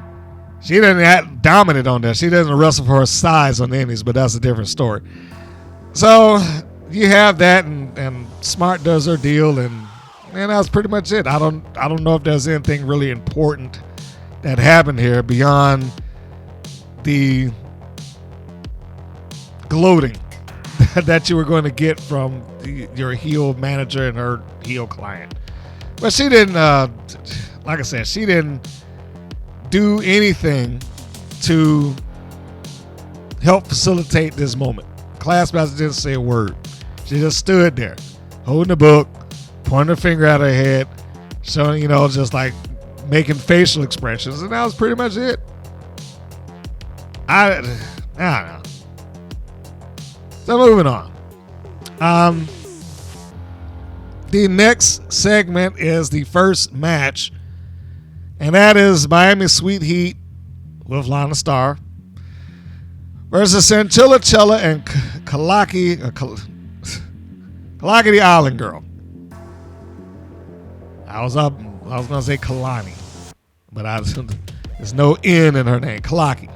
She doesn't act dominant on that. She doesn't wrestle for her size on the indies, but that's a different story. So you have that, and Smart does her deal, and that's pretty much it. I don't know if there's anything really important that happened here beyond the gloating that you were going to get from your heel manager and her heel client. But she didn't, like I said, she didn't do anything to help facilitate this moment. Classmaster didn't say a word. She just stood there, holding the book, pointing her finger at her head, showing, just like making facial expressions, and that was pretty much it. I don't know. So moving on. The next segment is the first match, and that is Miami Sweet Heat with Lana Star versus Chantilly, Chella, and Kalaki, Kalaki the Island Girl. I was going to say Kalani, but there's no N in her name. Kalaki.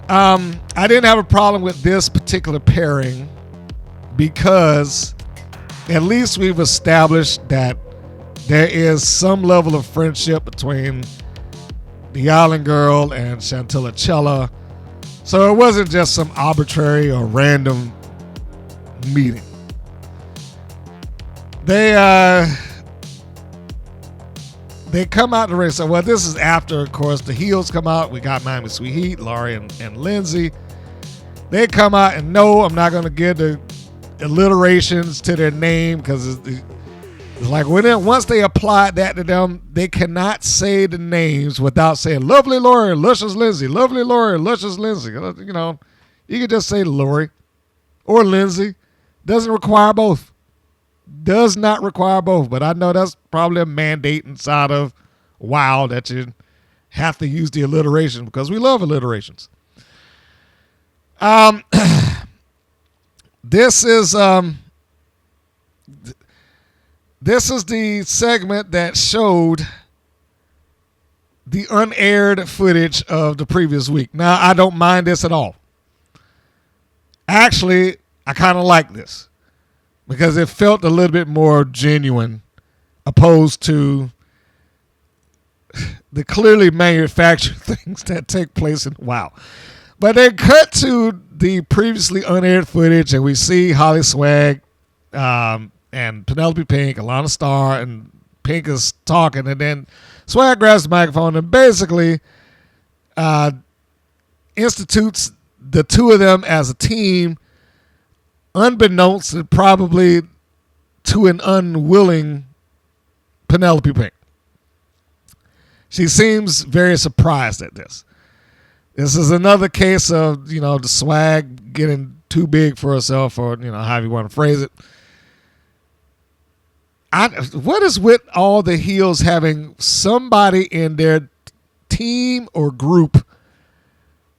I didn't have a problem with this particular pairing because at least we've established that there is some level of friendship between the Island Girl and Chantilly Chella. So it wasn't just some arbitrary or random meeting. They come out the ring. So, this is after, of course, the heels come out. We got Miami Sweet Heat, Laurie and Lindsay. They come out, and no, I'm not going to give the alliterations to their name because it's like once they applied that to them, they cannot say the names without saying Lovely Laurie, Luscious Lindsay, Lovely Laurie, Luscious Lindsay. You can just say Laurie or Lindsay. Doesn't require both. Does not require both, but I know that's probably a mandate inside of WOW that you have to use the alliteration because we love alliterations. This is the segment that showed the unaired footage of the previous week. Now, I don't mind this at all. Actually, I kind of like this because it felt a little bit more genuine opposed to the clearly manufactured things that take place in WOW. But they cut to the previously unaired footage, and we see Holly Swag and Penelope Pink, Alana Starr, and Pink is talking, and then Swag grabs the microphone and basically institutes the two of them as a team, unbeknownst and probably to an unwilling Penelope Pink. She seems very surprised at this. This is another case of, the Swag getting too big for herself, or, however you want to phrase it. What is with all the heels having somebody in their team or group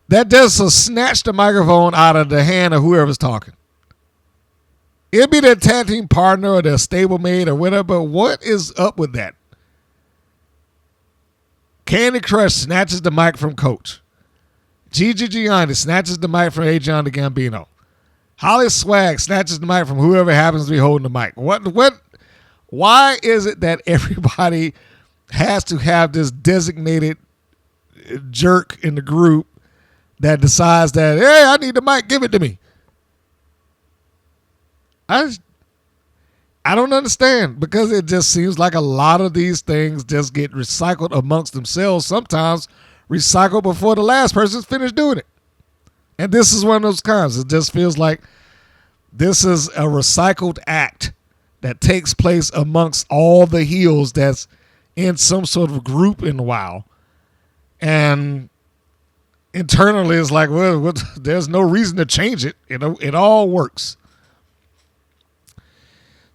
that does snatch the microphone out of the hand of whoever's talking? It'd be their tag team partner or their stablemate or whatever, but what is up with that? Candy Crush snatches the mic from Coach. Gigi Gianni snatches the mic from Adrian the Gambino. Holly Swag snatches the mic from whoever happens to be holding the mic. Why is it that everybody has to have this designated jerk in the group that decides that, hey, I need the mic, give it to me? I don't understand, because it just seems like a lot of these things just get recycled amongst themselves, sometimes recycled before the last person's finished doing it. And this is one of those times. It just feels like this is a recycled act that takes place amongst all the heels that's in some sort of group in WOW. And internally it's like, well, there's no reason to change it. It all works.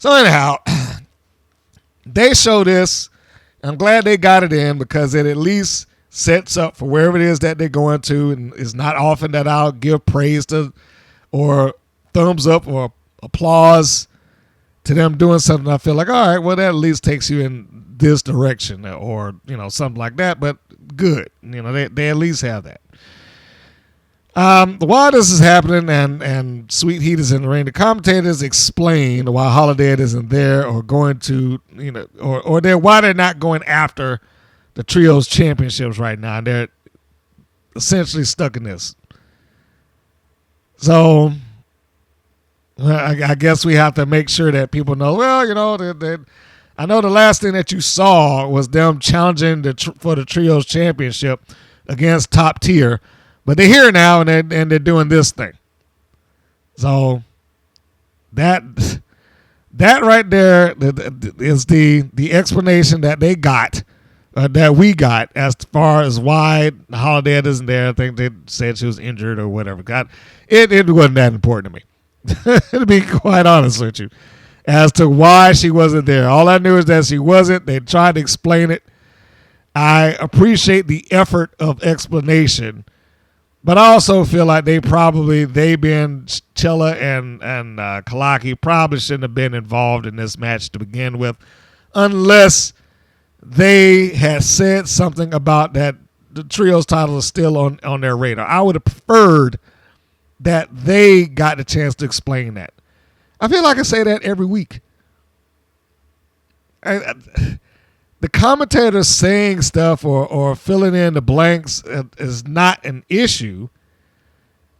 So anyhow, they show this. I'm glad they got it in because it at least sets up for wherever it is that they're going to. And it's not often that I'll give praise to or thumbs up or applause to them doing something. I feel like, all right, well, that at least takes you in this direction or, something like that. But good. They at least have that. While this is happening and Sweet Heat is in the ring, the commentators explain why Holiday isn't there or going to, or why they're not going after the Trios championships right now. And they're essentially stuck in this. So I guess we have to make sure that people know, well, I know the last thing that you saw was them challenging for the Trios championship against Top Tier. But they're here now, and they're doing this thing. So that right there is the explanation that they got, that we got, as far as why the Holiday isn't there. I think they said she was injured or whatever. God, it wasn't that important to me, to be quite honest with you, as to why she wasn't there. All I knew is that she wasn't. They tried to explain it. I appreciate the effort of explanation. But I also feel like they being Chella and Kalaki probably shouldn't have been involved in this match to begin with, unless they had said something about that the Trios title is still on their radar. I would have preferred that they got the chance to explain that. I feel like I say that every week. The commentators saying stuff or filling in the blanks is not an issue.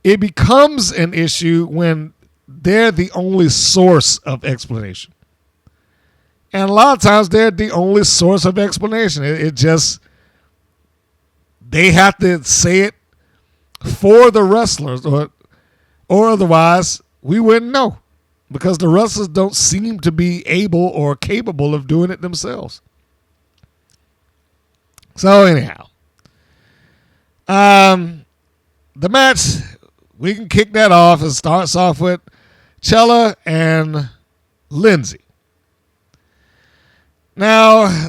It becomes an issue when they're the only source of explanation. And a lot of times they're the only source of explanation. It just, they have to say it for the wrestlers or otherwise we wouldn't know, because the wrestlers don't seem to be able or capable of doing it themselves. So anyhow, the match, we can kick that off. It starts off with Chella and Lindsay. Now,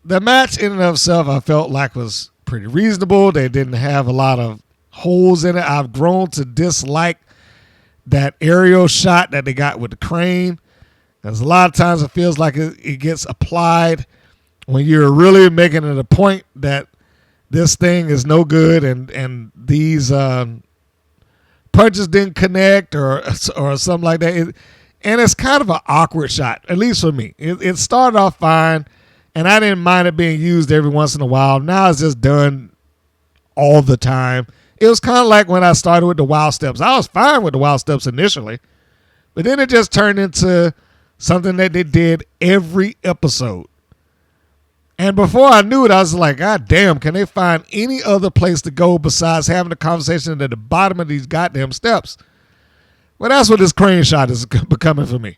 the match in and of itself, I felt like was pretty reasonable. They didn't have a lot of holes in it. I've grown to dislike that aerial shot that they got with the crane, because a lot of times it feels like it gets applied when you're really making it a point that this thing is no good and these punches didn't connect or something like that. And it's kind of an awkward shot, at least for me. It started off fine, and I didn't mind it being used every once in a while. Now it's just done all the time. It was kind of like when I started with the Wild Steps. I was fine with the Wild Steps initially, but then it just turned into something that they did every episode. And before I knew it, I was like, God damn, can they find any other place to go besides having a conversation at the bottom of these goddamn steps? Well, that's what this crane shot is becoming for me.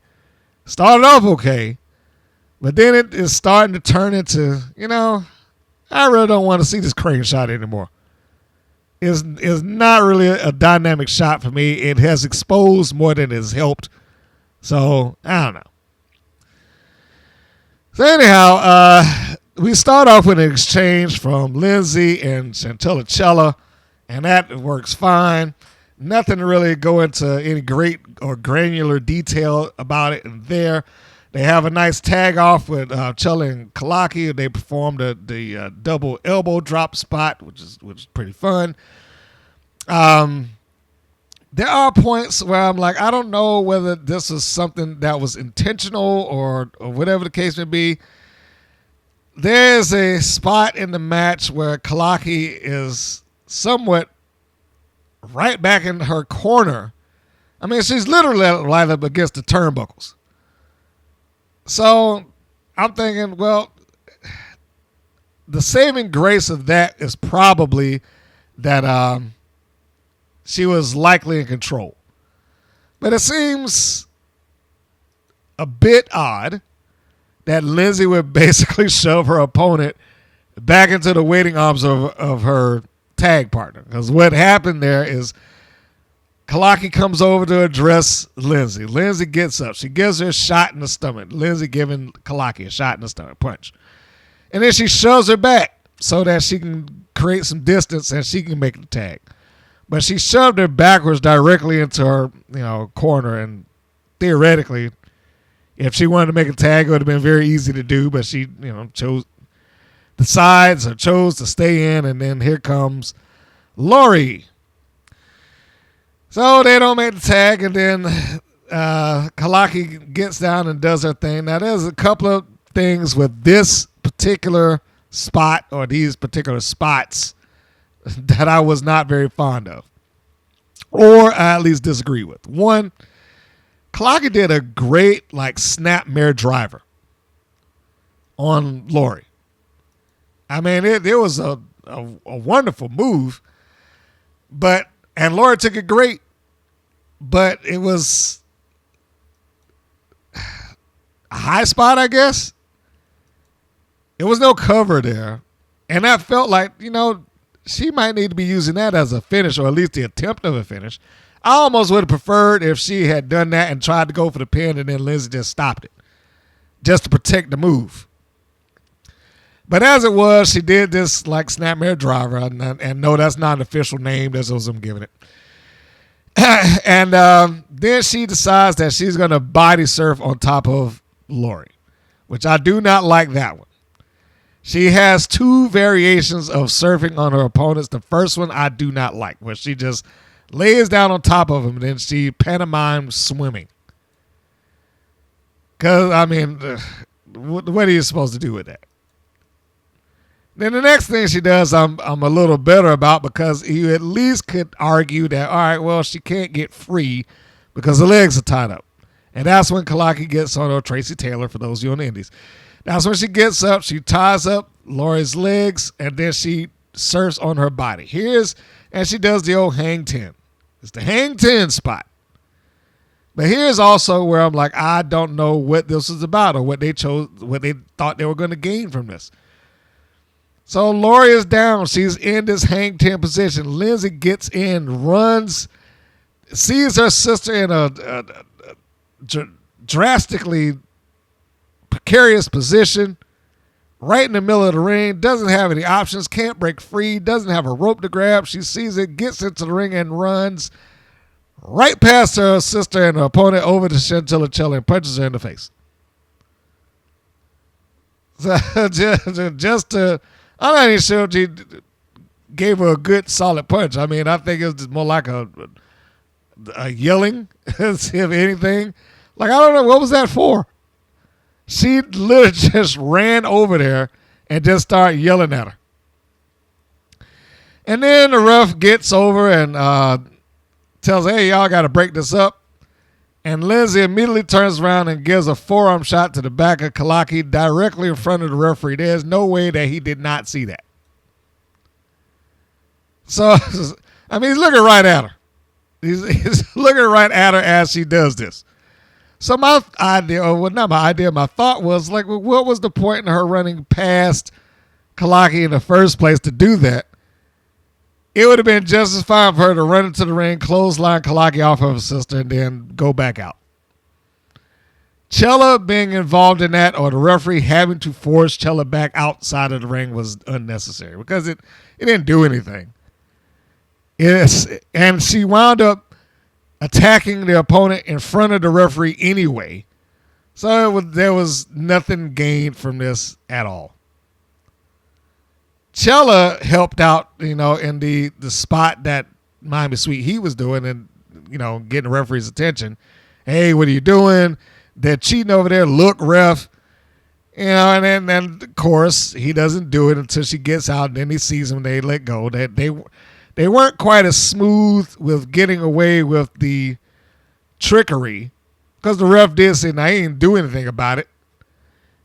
Started off okay, but then it is starting to turn into, I really don't want to see this crane shot anymore. It's not really a dynamic shot for me. It has exposed more than it has helped. So, I don't know. So anyhow, we start off with an exchange from Lindsay and Chantilly Chella, and that works fine. Nothing to really go into any great or granular detail about it in there. They have a nice tag off with Chella and Kalaki. They performed the double elbow drop spot, which is pretty fun. There are points where I'm like, I don't know whether this is something that was intentional or whatever the case may be. There's a spot in the match where Kalaki is somewhat right back in her corner. I mean, she's literally right up against the turnbuckles. So I'm thinking, well, the saving grace of that is probably that she was likely in control. But it seems a bit odd that Lindsay would basically shove her opponent back into the waiting arms of her tag partner. Because what happened there is Kalaki comes over to address Lindsay. Lindsay gets up. She gives her a shot in the stomach. Lindsay giving Kalaki a shot in the stomach, punch. And then she shoves her back so that she can create some distance and she can make the tag. But she shoved her backwards directly into her, corner. And theoretically, if she wanted to make a tag, it would have been very easy to do. But she, chose the sides or chose to stay in. And then here comes Lori. So they don't make the tag, and then Kalaki gets down and does her thing. Now, there's a couple of things with this particular spot or these particular spots that I was not very fond of, or I at least disagree with. One, Kalaki did a great snapmare driver on Lori. I mean, it was a wonderful move, and Lori took it great, but it was a high spot, I guess. There was no cover there. And that felt like, she might need to be using that as a finish, or at least the attempt of a finish. I almost would have preferred if she had done that and tried to go for the pin and then Lindsay just stopped it, just to protect the move. But as it was, she did this snapmare driver, and no, that's not an official name. That's what I'm giving it. And then she decides that she's going to body surf on top of Lori, which I do not like that one. She has two variations of surfing on her opponents. The first one I do not like, where she just lays down on top of him and then she pantomimes swimming. Because, what are you supposed to do with that? Then the next thing she does, I'm a little better about, because you at least could argue that, all right, well, she can't get free because the legs are tied up. And that's when Kalaki gets on, or Tracy Taylor, for those of you on the Indies. That's when she gets up, she ties up Lori's legs, and then she surfs on her body. And she does the old hang 10. It's the hang 10 spot. But here's also where I'm like, I don't know what this is about or what they thought they were going to gain from this. So Lori is down. She's in this hang 10 position. Lindsay gets in, runs, sees her sister in a drastically precarious position, right in the middle of the ring, doesn't have any options, can't break free, doesn't have a rope to grab. She sees it, gets into the ring, and runs right past her sister and her opponent over to Chantilly Chella and punches her in the face. So I'm not even sure she gave her a good, solid punch. I think it was more like a yelling, if anything. I don't know, what was that for? She literally just ran over there and just started yelling at her. And then the ref gets over and tells her, hey, y'all got to break this up. And Lindsay immediately turns around and gives a forearm shot to the back of Kalaki directly in front of the referee. There's no way that he did not see that. So, he's looking right at her. He's looking right at her as she does this. So my thought was, what was the point in her running past Kalaki in the first place to do that? It would have been just as fine for her to run into the ring, clothesline Kalaki off of her sister, and then go back out. Chella being involved in that, or the referee having to force Chella back outside of the ring, was unnecessary because it didn't do anything. And she wound up attacking the opponent in front of the referee anyway. So there was nothing gained from this at all. Chella helped out, in the spot that Miami Sweet Heat was doing and, getting the referee's attention. Hey, what are you doing? They're cheating over there. Look, ref. And then of course, he doesn't do it until she gets out, and then he sees them, they let go. They weren't quite as smooth with getting away with the trickery, because the ref did say, I ain't do anything about it.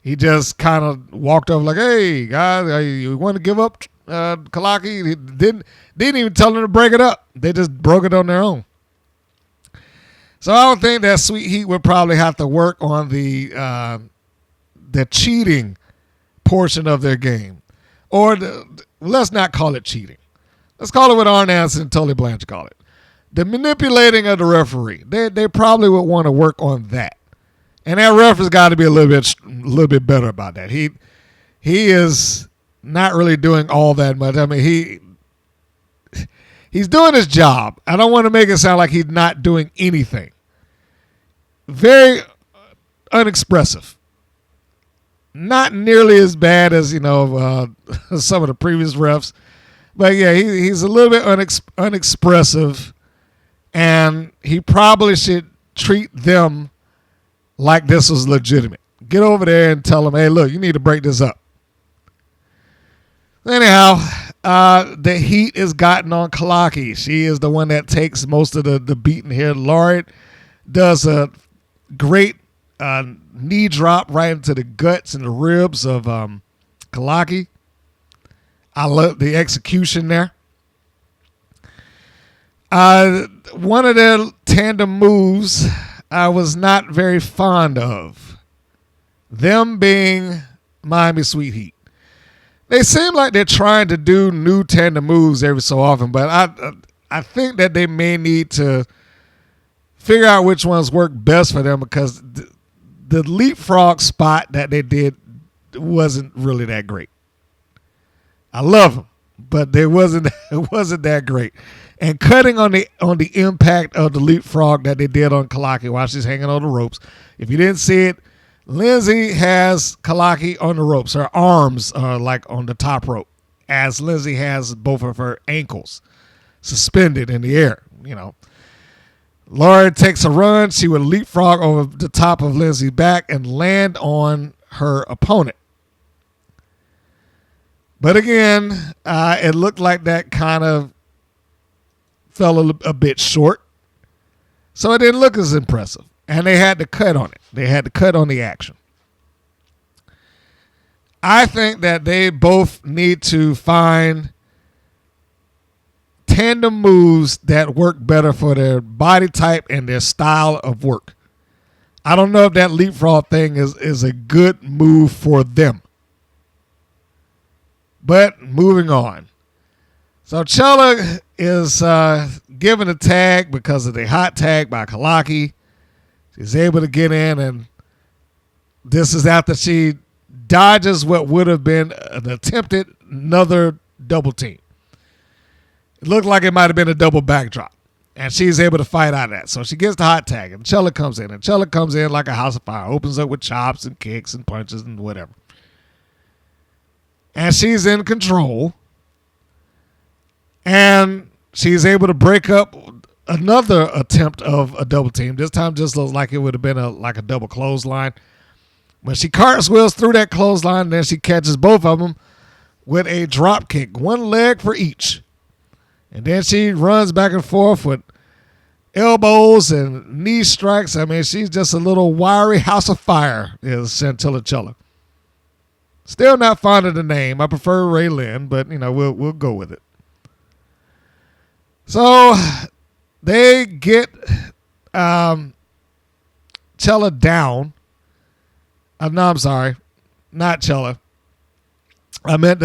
He just kind of walked over like, hey, guys, you want to give up Kalaki? He didn't even tell them to break it up. They just broke it on their own. So I would think that Sweet Heat would probably have to work on the cheating portion of their game. Or let's not call it cheating. Let's call it what Arn Anderson and Tully Blanchard call it. The manipulating of the referee, they probably would want to work on that. And that ref has got to be a little bit better about that. He is not really doing all that much. I mean, he's doing his job. I don't want to make it sound like he's not doing anything. Very unexpressive. Not nearly as bad as, some of the previous refs. But, yeah, he's a little bit unexpressive, and he probably should treat them like this was legitimate. Get over there and tell them, hey, look, you need to break this up. Anyhow, the heat is gotten on Kalaki. She is the one that takes most of the beating here. Laurie does a great knee drop right into the guts and the ribs of Kalaki. I love the execution there. One of their tandem moves I was not very fond of. Them being Miami Sweet Heat. They seem like they're trying to do new tandem moves every so often, but I think that they may need to figure out which ones work best for them, because the leapfrog spot that they did wasn't really that great. I love them, but it wasn't that great. And cutting on the impact of the leapfrog that they did on Kalaki while she's hanging on the ropes. If you didn't see it, Lindsay has Kalaki on the ropes. Her arms are like on the top rope, as Lindsay has both of her ankles suspended in the air. Laurie takes a run. She would leapfrog over the top of Lindsay's back and land on her opponent. But again, it looked like that kind of fell a bit short. So it didn't look as impressive. And they had to cut on it. They had to cut on the action. I think that they both need to find tandem moves that work better for their body type and their style of work. I don't know if that leapfrog thing is a good move for them. But moving on. So Chella is given a tag because of the hot tag by Kalaki. She's able to get in, and this is after she dodges what would have been an attempted another double team. It looked like it might have been a double backdrop, and she's able to fight out of that. So she gets the hot tag, and Chella comes in. And Chella comes in like a house of fire, opens up with chops and kicks and punches and whatever. And she's in control. And she's able to break up another attempt of a double team. This time just looks like it would have been like a double clothesline. But she cartwheels through that clothesline, and then she catches both of them with a drop kick. One leg for each. And then she runs back and forth with elbows and knee strikes. I mean, she's just a little wiry house of fire, is Chantilly Chella. Still not fond of the name. I prefer Ray Lynn, but, we'll go with it. So they get Chella down. No, I'm sorry. Not Chella. I meant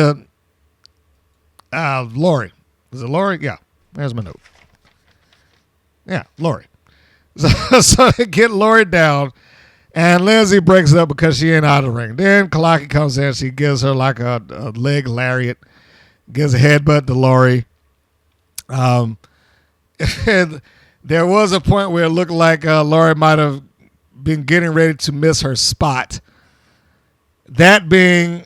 Laurie. Is it Laurie? Yeah. There's my note. Yeah, Laurie. So they get Laurie down, and Lindsay breaks it up because she ain't out of the ring. Then Kalaki comes in. She gives her like a leg lariat, gives a headbutt to Laurie. And there was a point where it looked like Laurie might have been getting ready to miss her spot. That being,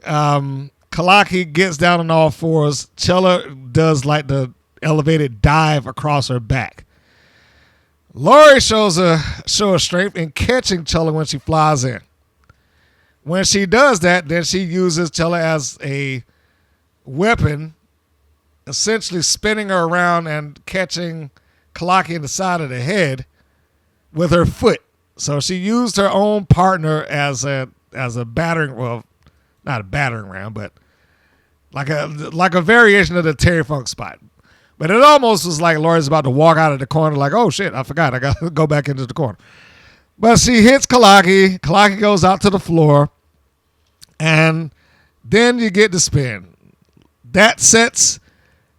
Kalaki gets down on all fours. Chella does like the elevated dive across her back. Laurie shows a show of strength in catching Chella when she flies in. When she does that, then she uses Chella as a weapon, essentially spinning her around and catching Kalaki in the side of the head with her foot. So she used her own partner as a battering, well, not a battering ram, but like a variation of the Terry Funk spot. But it almost was like Laurie's about to walk out of the corner like, oh, shit, I forgot. I got to go back into the corner. But she hits Kalaki. Kalaki goes out to the floor. And then you get the spin. That sets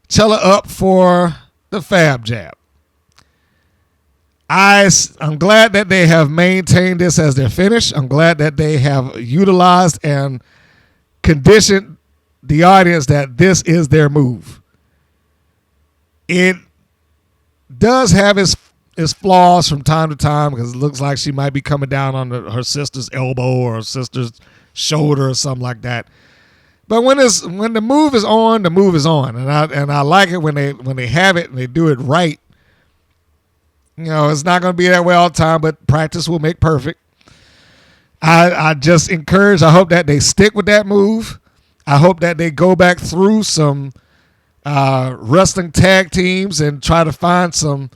Chella up for the Fab Jab. I'm glad that they have maintained this as their finish. I'm glad that they have utilized and conditioned the audience that this is their move. It does have its flaws from time to time because it looks like she might be coming down on her sister's elbow or her sister's shoulder or something like that. But when the move is on, the move is on, and I like it when they have it and they do it right. You know, it's not going to be that way all the time, but practice will make perfect. I just encourage. I hope that they stick with that move. I hope that they go back through some wrestling tag teams and try to find some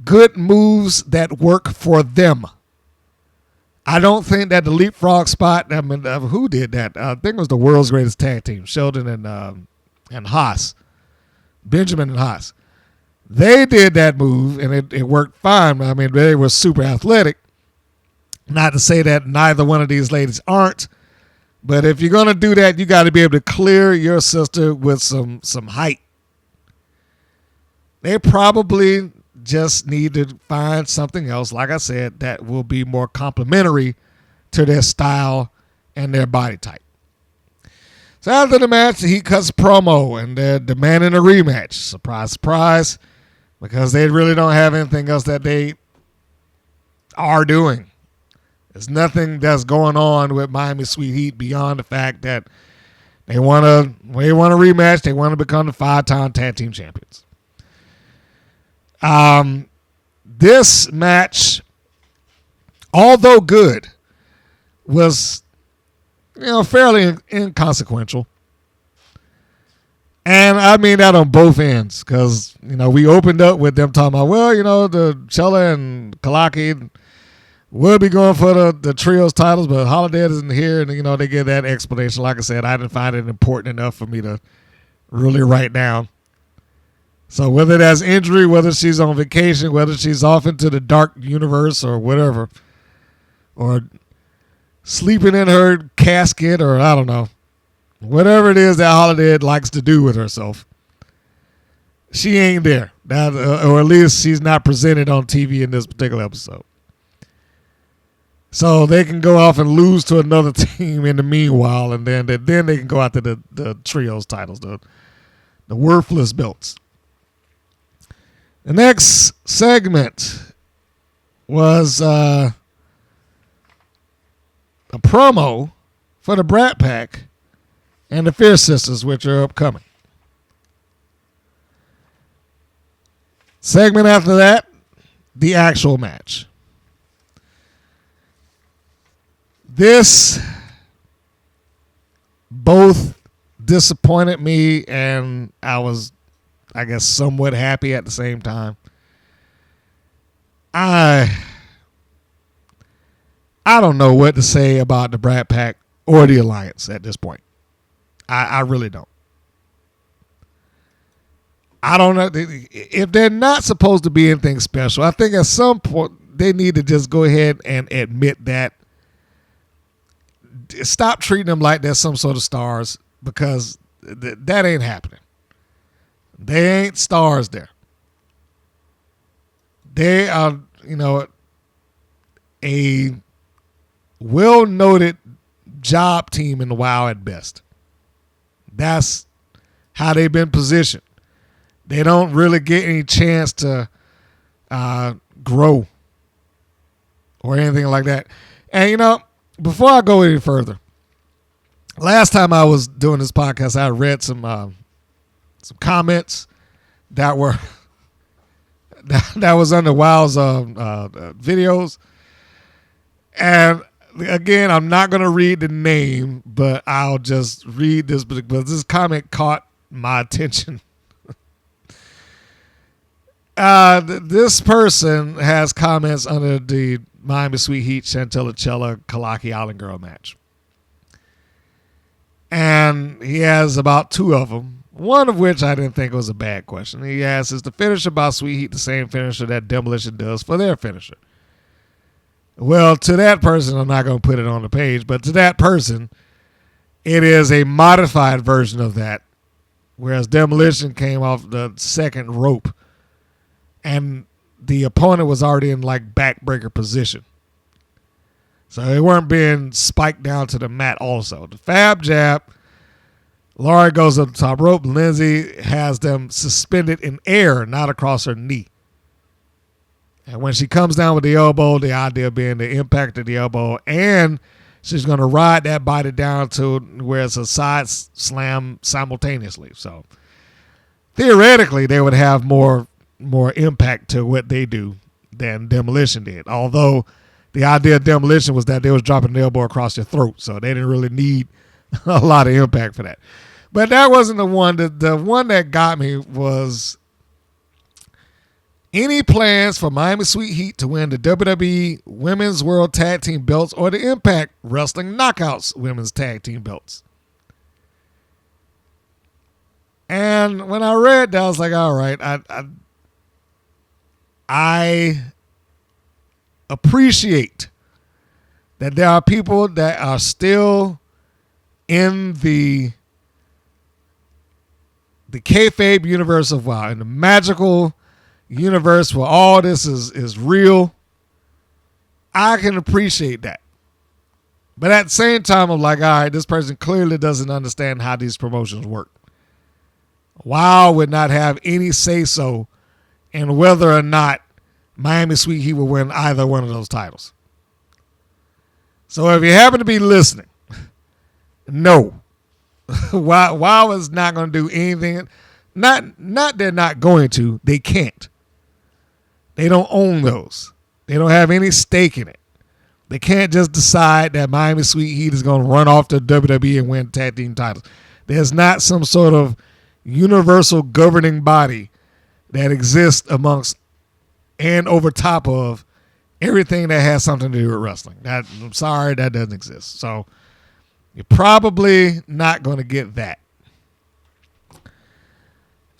good moves that work for them. I don't think that the leapfrog spot, I mean, who did that? I think it was the world's greatest tag team, Sheldon and Haas, Benjamin and Haas. They did that move, and it worked fine. I mean, they were super athletic. Not to say that neither one of these ladies aren't, but if you're going to do that, you got to be able to clear your sister with some height. They probably just need to find something else, like I said, that will be more complementary to their style and their body type. So after the match, he cuts promo, and they're demanding a rematch. Surprise, surprise, because they really don't have anything else that they are doing. There's nothing that's going on with Miami Sweet Heat beyond the fact that they want a rematch. They want to become the 5-time tag team champions. This match, although good, was fairly inconsequential. And I mean that on both ends, because we opened up with them talking about, the Chella and Kalaki will be going for the trios titles, but Holiday isn't here, and they give that explanation. Like I said, I didn't find it important enough for me to really write down. So whether that's injury, whether she's on vacation, whether she's off into the dark universe or whatever, or sleeping in her casket, or I don't know, whatever it is that Holiday likes to do with herself, she ain't there. Or at least she's not presented on TV in this particular episode. So they can go off and lose to another team in the meanwhile, and then they can go after the trios titles, the worthless belts. The next segment was a promo for the Brat Pack and the Fierce Sisters, which are upcoming. Segment after that, the actual match. This both disappointed me, and I was, I guess, somewhat happy at the same time. I don't know what to say about the Brat Pack or the Alliance at this point. I really don't. I don't know if they're not supposed to be anything special. I think at some point they need to just go ahead and admit that. Stop treating them like they're some sort of stars, because that ain't happening. They ain't stars there. They are, a well-noted job team in the WoW at best. That's how they've been positioned. They don't really get any chance to grow or anything like that. And, before I go any further, last time I was doing this podcast, I read some comments that were that was under WoW's videos, and again, I'm not going to read the name, but I'll just read this because this comment caught my attention. This person has comments under the Miami Sweet Heat, Chantilly, Chella, Kalaki Island Girl match. And he has about 2 of them, one of which I didn't think was a bad question. He asks, is the finisher by Sweet Heat the same finisher that Demolition does for their finisher? Well, to that person, I'm not going to put it on the page, but to that person, it is a modified version of that, whereas Demolition came off the second rope. And the opponent was already in like backbreaker position. So they weren't being spiked down to the mat also. The Fab jab, Laurie goes up the top rope. Lindsay has them suspended in air, not across her knee. And when she comes down with the elbow, the idea being the impact of the elbow, and she's going to ride that body down to where it's a side slam simultaneously. So theoretically, they would have more impact to what they do than Demolition did. Although the idea of Demolition was that they was dropping the elbow across your throat, so they didn't really need a lot of impact for that. But that wasn't the one. The one that got me was any plans for Miami Sweet Heat to win the WWE Women's World Tag Team belts or the Impact Wrestling Knockouts Women's Tag Team belts. And when I read that, I was like, all right, I appreciate that there are people that are still in the kayfabe universe of WoW, in the magical universe where all this is real. I can appreciate that. But at the same time, I'm like, all right, this person clearly doesn't understand how these promotions work. WoW would not have any say-so in whether or not Miami Sweet Heat will win either one of those titles. So if you happen to be listening, no. WoW is not going to do anything. Not they're not going to. They can't. They don't own those. They don't have any stake in it. They can't just decide that Miami Sweet Heat is going to run off to WWE and win tag team titles. There's not some sort of universal governing body that exists amongst and over top of everything that has something to do with wrestling. I'm sorry, that doesn't exist. So you're probably not going to get that.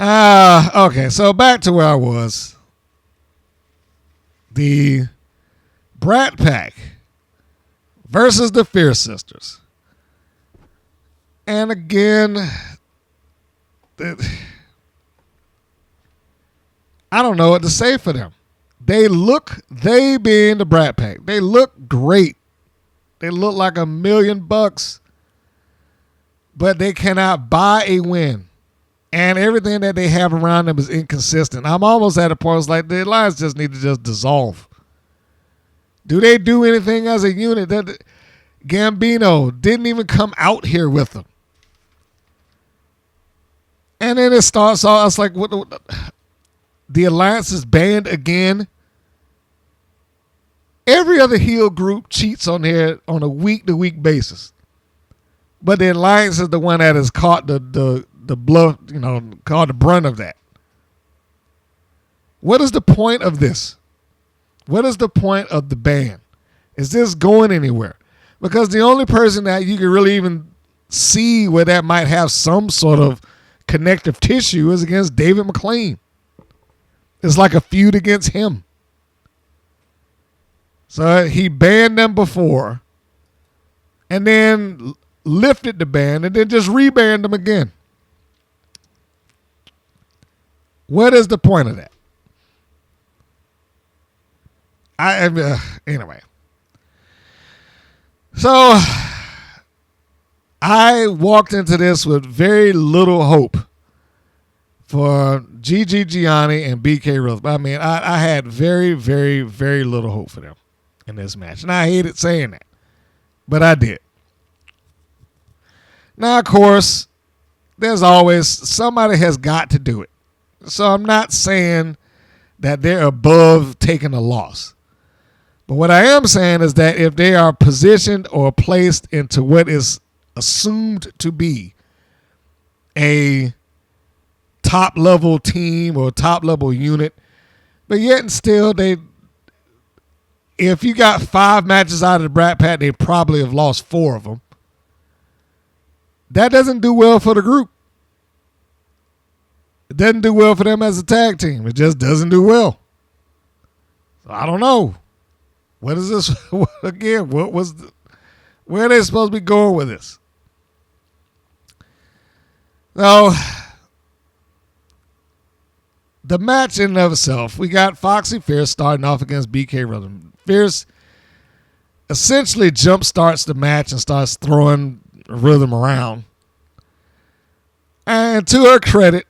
Okay, so back to where I was. The Brat Pack versus the Fierce Sisters. And again, I don't know what to say for them. They being the Brat Pack, they look great. They look like $1 million, but they cannot buy a win. And everything that they have around them is inconsistent. I'm almost at a point, it's like the alliance just need to just dissolve. Do they do anything as a unit? That Gambino didn't even come out here with them. And then it starts off, it's like, what the alliance is banned again. Every other heel group cheats on here on a week-to-week basis. But the alliance is the one that has caught the bluff, caught the brunt of that. What is the point of this? What is the point of the ban? Is this going anywhere? Because the only person that you can really even see where that might have some sort of connective tissue is against David McLean. It's like a feud against him. So he banned them before and then lifted the ban and then just rebanned them again. What is the point of that? Anyway. So I walked into this with very little hope for Gigi Gianni and BK Rose. I mean, I had very, very, very little hope for them in this match. And I hated saying that, but I did. Now, of course, there's always somebody has got to do it. So I'm not saying that they're above taking a loss. But what I am saying is that if they are positioned or placed into what is assumed to be a top-level team or top-level unit, but yet and still, if you got 5 matches out of the Brat Pack, they probably have lost 4 of them. That doesn't do well for the group. It doesn't do well for them as a tag team. It just doesn't do well. So I don't know. What is this? Again, where are they supposed to be going with this? So the match in and of itself, we got Foxy Fierce starting off against BK Rhythm. Fierce essentially jump starts the match and starts throwing Rhythm around. And to her credit,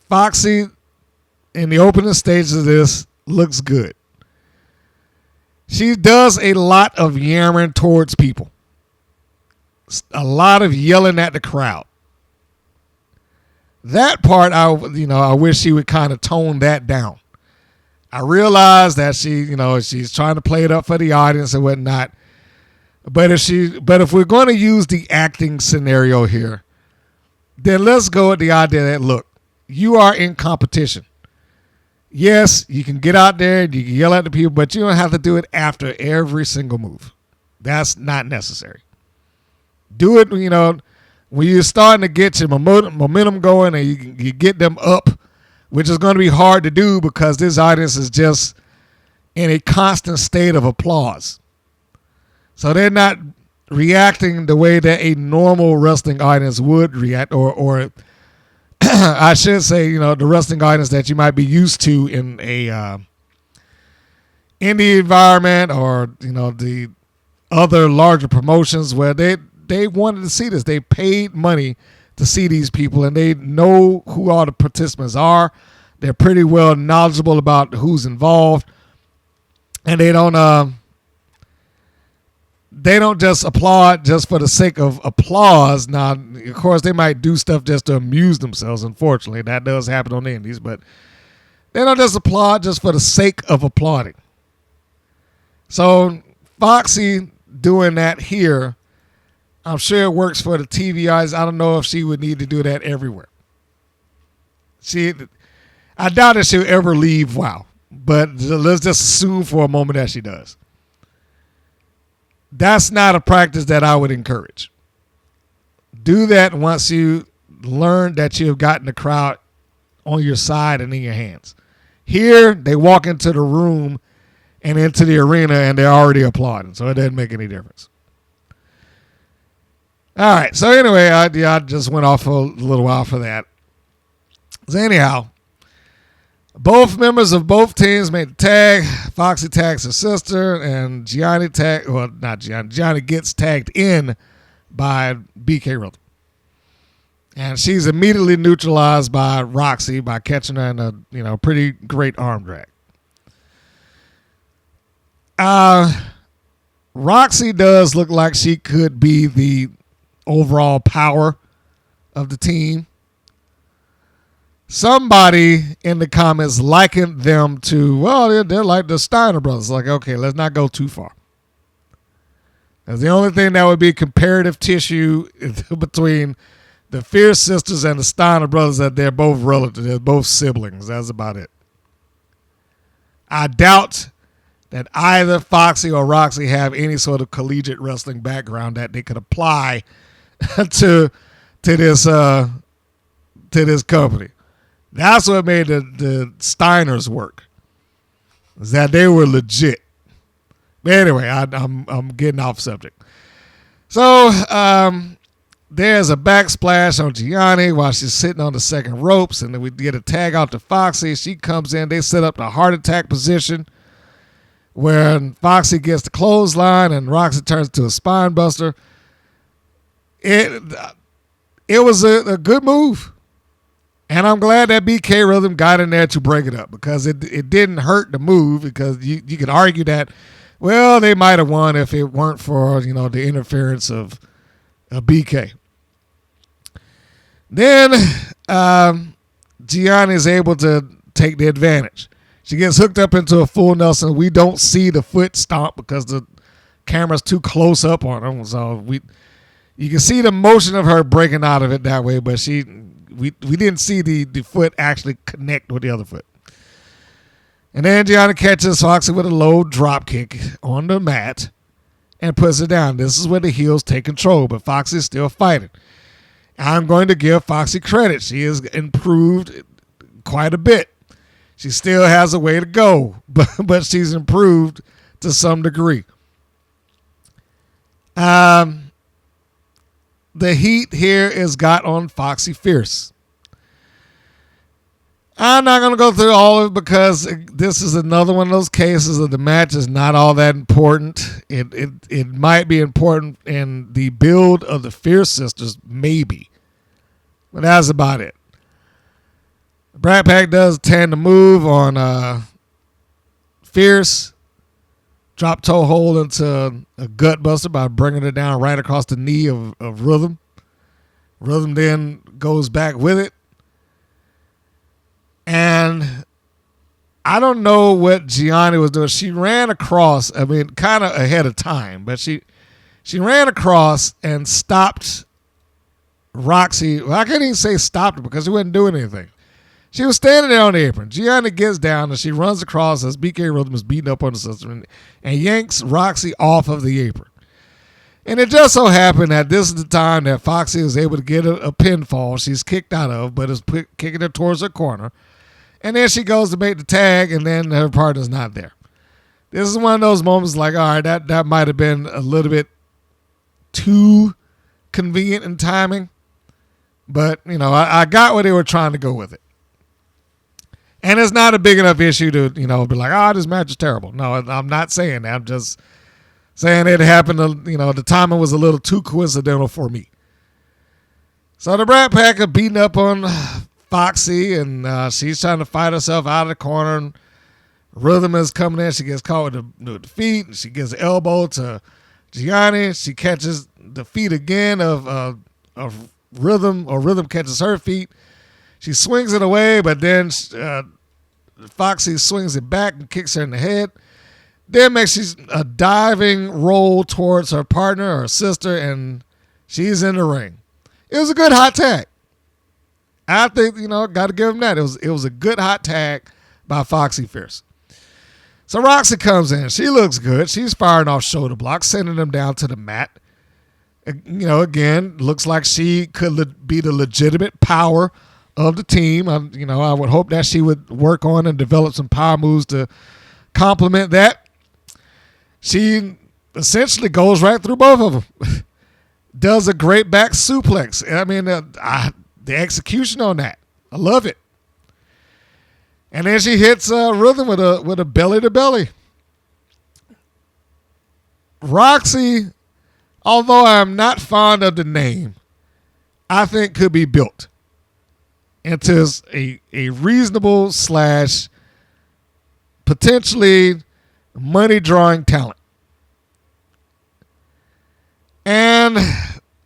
Foxy in the opening stages of this looks good. She does a lot of yammering towards people. A lot of yelling at the crowd. That part, I wish she would kind of tone that down. I realize that she's trying to play it up for the audience and whatnot. But if we're going to use the acting scenario here, then let's go with the idea that, look, you are in competition. Yes, you can get out there and you can yell at the people, but you don't have to do it after every single move. That's not necessary. Do it, when you're starting to get your momentum going and you get them up, which is going to be hard to do because this audience is just in a constant state of applause. So they're not reacting the way that a normal wrestling audience would react, or I should say, the wrestling audience that you might be used to in a indie environment, or the other larger promotions where they wanted to see this. They paid money to see these people, and they know who all the participants are. They're pretty well knowledgeable about who's involved, and they don't just applaud just for the sake of applause. Now, of course, they might do stuff just to amuse themselves. Unfortunately, that does happen on the indies, but they don't just applaud just for the sake of applauding. So Foxy doing that here, I'm sure it works for the TV eyes. I don't know if she would need to do that everywhere. I doubt if she'll ever leave WoW, but let's just assume for a moment that she does. That's not a practice that I would encourage. Do that once you learn that you have gotten the crowd on your side and in your hands. Here, they walk into the room and into the arena and they're already applauding, so it doesn't make any difference. All right, so anyway, I just went off for a little while for that. So anyhow, both members of both teams made the tag. Foxy tags her sister, and Gianni gets tagged in by BK Rhythm. And she's immediately neutralized by Roxy by catching her in a pretty great arm drag. Roxy does look like she could be the overall power of the team. Somebody in the comments likened them to, they're like the Steiner brothers. Like, okay, let's not go too far. Because the only thing that would be comparative tissue between the Fierce sisters and the Steiner brothers that they're both relatives, they're both siblings. That's about it. I doubt that either Foxy or Roxy have any sort of collegiate wrestling background that they could apply to this company. That's what made the Steiners work, is that they were legit. But anyway, I'm getting off subject. So there's a backsplash on Gianni while she's sitting on the second ropes, and then we get a tag out to Foxy. She comes in. They set up the heart attack position where Foxy gets the clothesline and Roxy turns to a spine buster. It was a good move. And I'm glad that BK Rhythm got in there to break it up, because it didn't hurt the move, because you could argue that, well, they might have won if it weren't for, the interference of BK. Then Gianni is able to take the advantage. She gets hooked up into a full Nelson. We don't see the foot stomp because the camera's too close up on her. So you can see the motion of her breaking out of it that way, but we didn't see the foot actually connect with the other foot. And then Gianni catches Foxy with a low drop kick on the mat and puts it down. This is where the heels take control, but Foxy is still fighting. I'm going to give Foxy credit. She has improved quite a bit. She still has a way to go, but she's improved to some degree. The heat here is got on Foxy Fierce. I'm not going to go through all of it because this is another one of those cases of the match is not all that important. It might be important in the build of the Fierce Sisters, maybe. But that's about it. Brat Pack does tend to move on Fierce. Drop toe hold into a gut buster by bringing it down right across the knee of Rhythm. Rhythm then goes back with it. And I don't know what Gianni was doing. She ran across, I mean, kind of ahead of time, but she ran across and stopped Roxy. Well, I can't even say stopped her because she wasn't doing anything. She was standing there on the apron. Gianni gets down and she runs across as BK Rhythm is beating up on the sister and yanks Roxy off of the apron. And it just so happened that this is the time that Foxy is able to get a pinfall she's kicked out of, but is kicking her towards her corner. And then she goes to make the tag, and then her partner's not there. This is one of those moments like, all right, that might have been a little bit too convenient in timing. But, you know, I got where they were trying to go with it. And it's not a big enough issue to, you know, be like, this match is terrible. No, I'm not saying that. I'm just saying it happened, the timing was a little too coincidental for me. So the Brat Pack are beating up on Foxy, and she's trying to fight herself out of the corner. And Rhythm is coming in. She gets caught with the feet. And she gives the elbow to Gianni. She catches the feet again of Rhythm, or Rhythm catches her feet. She swings it away, but then Foxy swings it back and kicks her in the head. Then makes a diving roll towards her partner, her sister, and she's in the ring. It was a good hot tag. I think, got to give him that. It was a good hot tag by Foxy Fierce. So Roxy comes in. She looks good. She's firing off shoulder blocks, sending them down to the mat. Again, looks like she could be the legitimate power of the team. I would hope that she would work on and develop some power moves to complement that. She essentially goes right through both of them. Does a great back suplex. I mean, the execution on that, I love it. And then she hits Rhythm with a belly to belly. Roxy, although I'm not fond of the name, I think could be built into a reasonable / potentially money drawing talent. And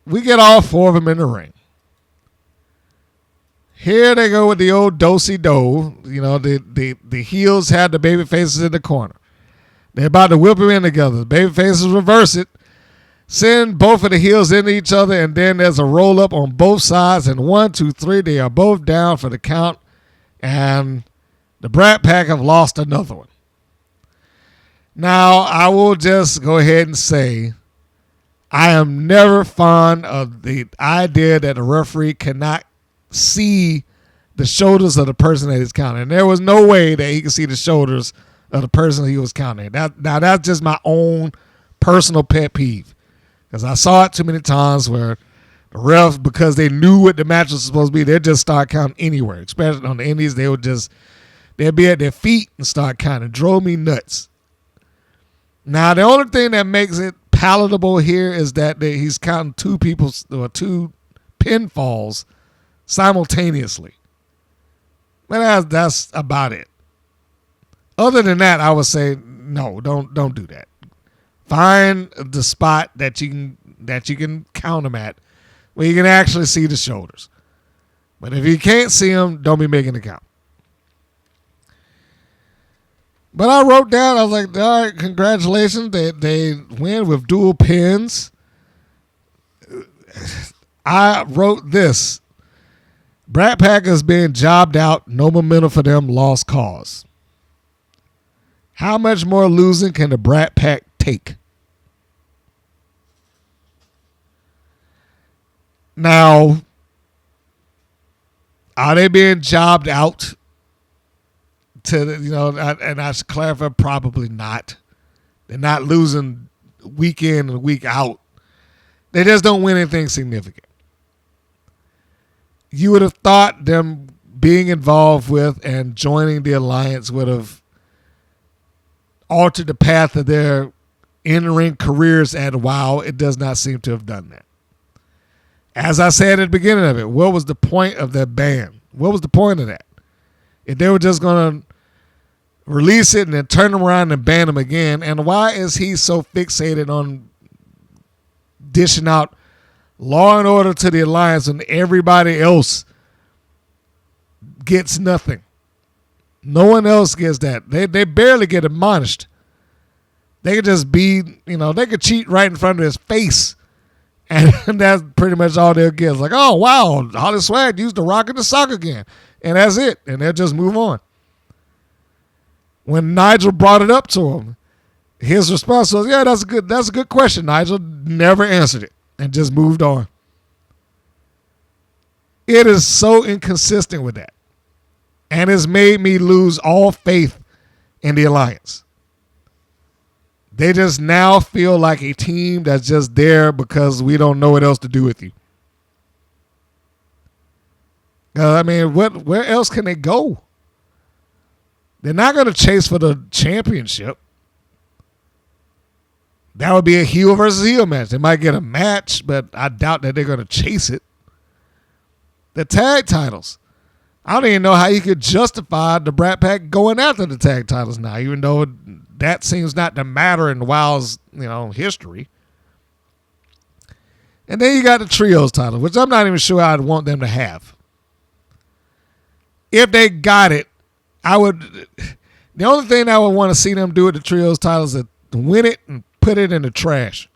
we get all four of them in the ring. Here they go with the old do-si-do. The heels had the baby faces in the corner. They're about to whip them in together. The baby faces reverse it, send both of the heels into each other, and then there's a roll-up on both sides. And 1, 2, 3, they are both down for the count. And the Brat Pack have lost another one. Now, I will just go ahead and say, I am never fond of the idea that the referee cannot see the shoulders of the person that he's counting. And there was no way that he could see the shoulders of the person he was counting. Now, that's just my own personal pet peeve. Because I saw it too many times where the refs, because they knew what the match was supposed to be, they'd just start counting anywhere. Especially on the indies, they'd be at their feet and start counting. It drove me nuts. Now, the only thing that makes it palatable here is that he's counting two pinfalls simultaneously. But that's about it. Other than that, I would say no, don't do that. Find the spot that you can count them at where you can actually see the shoulders. But if you can't see them, don't be making the count. But I wrote down, I was like, all right, congratulations. They win with dual pins. I wrote this. Brat Pack is being jobbed out. No momentum for them. Lost cause. How much more losing can the Brat Pack take? Now, are they being jobbed out? And I should clarify, probably not. They're not losing week in and week out. They just don't win anything significant. You would have thought them being involved with and joining the alliance would have altered the path of their in-ring careers at WoW. It does not seem to have done that. As I said at the beginning of it, what was the point of that ban? What was the point of that? If they were just going to release it and then turn them around and ban them again, and why is he so fixated on dishing out Law and Order to the Alliance and everybody else gets nothing? No one else gets that. They barely get admonished. They could just be, they could cheat right in front of his face. And that's pretty much all they'll get. It's like, oh, wow, Holly Swag used the rock in the sock again. And that's it. And they'll just move on. When Nigel brought it up to him, his response was, yeah, that's a good question, Nigel. Never answered it and just moved on. It is so inconsistent with that. And it's made me lose all faith in the alliance. They just now feel like a team that's just there because we don't know what else to do with you. Where else can they go? They're not going to chase for the championship. That would be a heel versus heel match. They might get a match, but I doubt that they're going to chase it. The tag titles. I don't even know how you could justify the Brat Pack going after the tag titles now, even though that seems not to matter in WoW's, history. And then you got the trios title, which I'm not even sure I'd want them to have. If they got it, the only thing I would want to see them do with the trios titles is to win it and put it in the trash.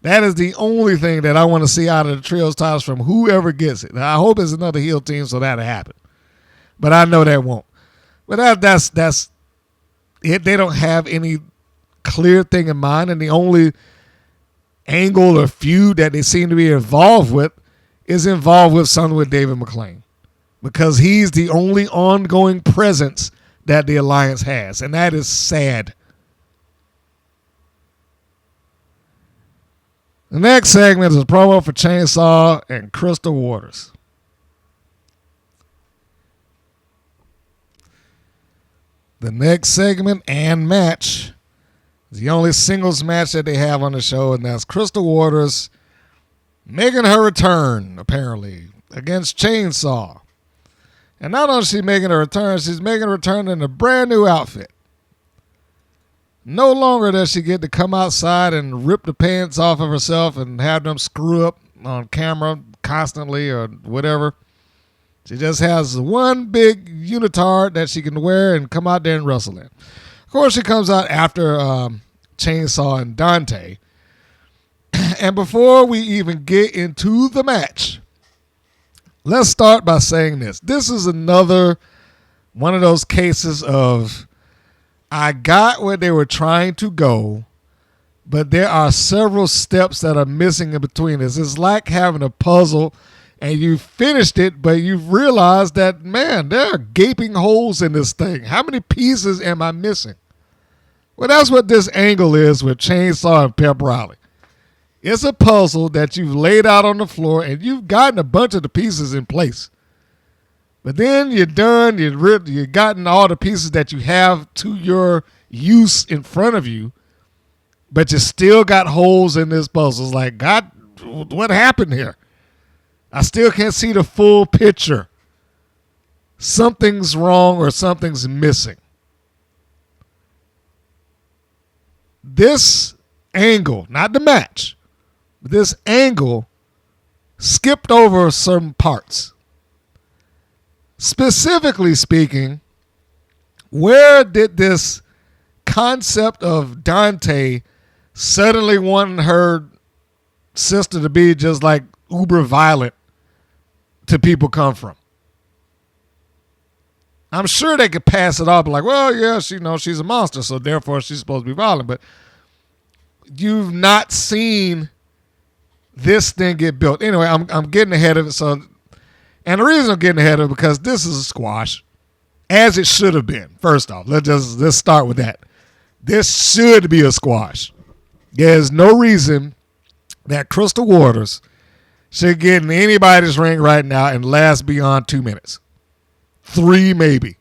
That is the only thing that I want to see out of the trios titles from whoever gets it. Now, I hope it's another heel team so that'll happen. But I know that won't. But that's it. They don't have any clear thing in mind, and the only angle or feud that they seem to be involved with is involved with something with David McClain, because he's the only ongoing presence that the alliance has, and that is sad. The next segment is a promo for Chainsaw and Crystal Waters. The next segment and match is the only singles match that they have on the show, and that's Crystal Waters making her return, apparently, against Chainsaw. And not only is she making a return, she's making a return in a brand new outfit. No longer does she get to come outside and rip the pants off of herself and have them screw up on camera constantly or whatever. She just has one big unitard that she can wear and come out there and wrestle in. Of course, she comes out after Chainsaw and Dante. And before we even get into the match, let's start by saying this. This is another one of those cases of I got where they were trying to go, but there are several steps that are missing in between this. It's like having a puzzle and you finished it, but you've realized that, man, there are gaping holes in this thing. How many pieces am I missing? Well, that's what this angle is with Chainsaw and Pep Riley. It's a puzzle that you've laid out on the floor and you've gotten a bunch of the pieces in place. But then you're done, you've gotten all the pieces that you have to your use in front of you, but you still got holes in this puzzle. It's like, God, what happened here? I still can't see the full picture. Something's wrong or something's missing. This angle, not the match, but this angle skipped over certain parts. Specifically speaking, where did this concept of Dante suddenly wanting her sister to be just like uber violent to people come from? I'm sure they could pass it off like, well, yeah, she's a monster, so therefore she's supposed to be violent. But you've not seen this thing get built. Anyway, I'm getting ahead of it. So, and the reason I'm getting ahead of it because this is a squash, as it should have been. First off, let's start with that. This should be a squash. There's no reason that Crystal Waters should get in anybody's ring right now and last beyond 2 minutes. 3 maybe.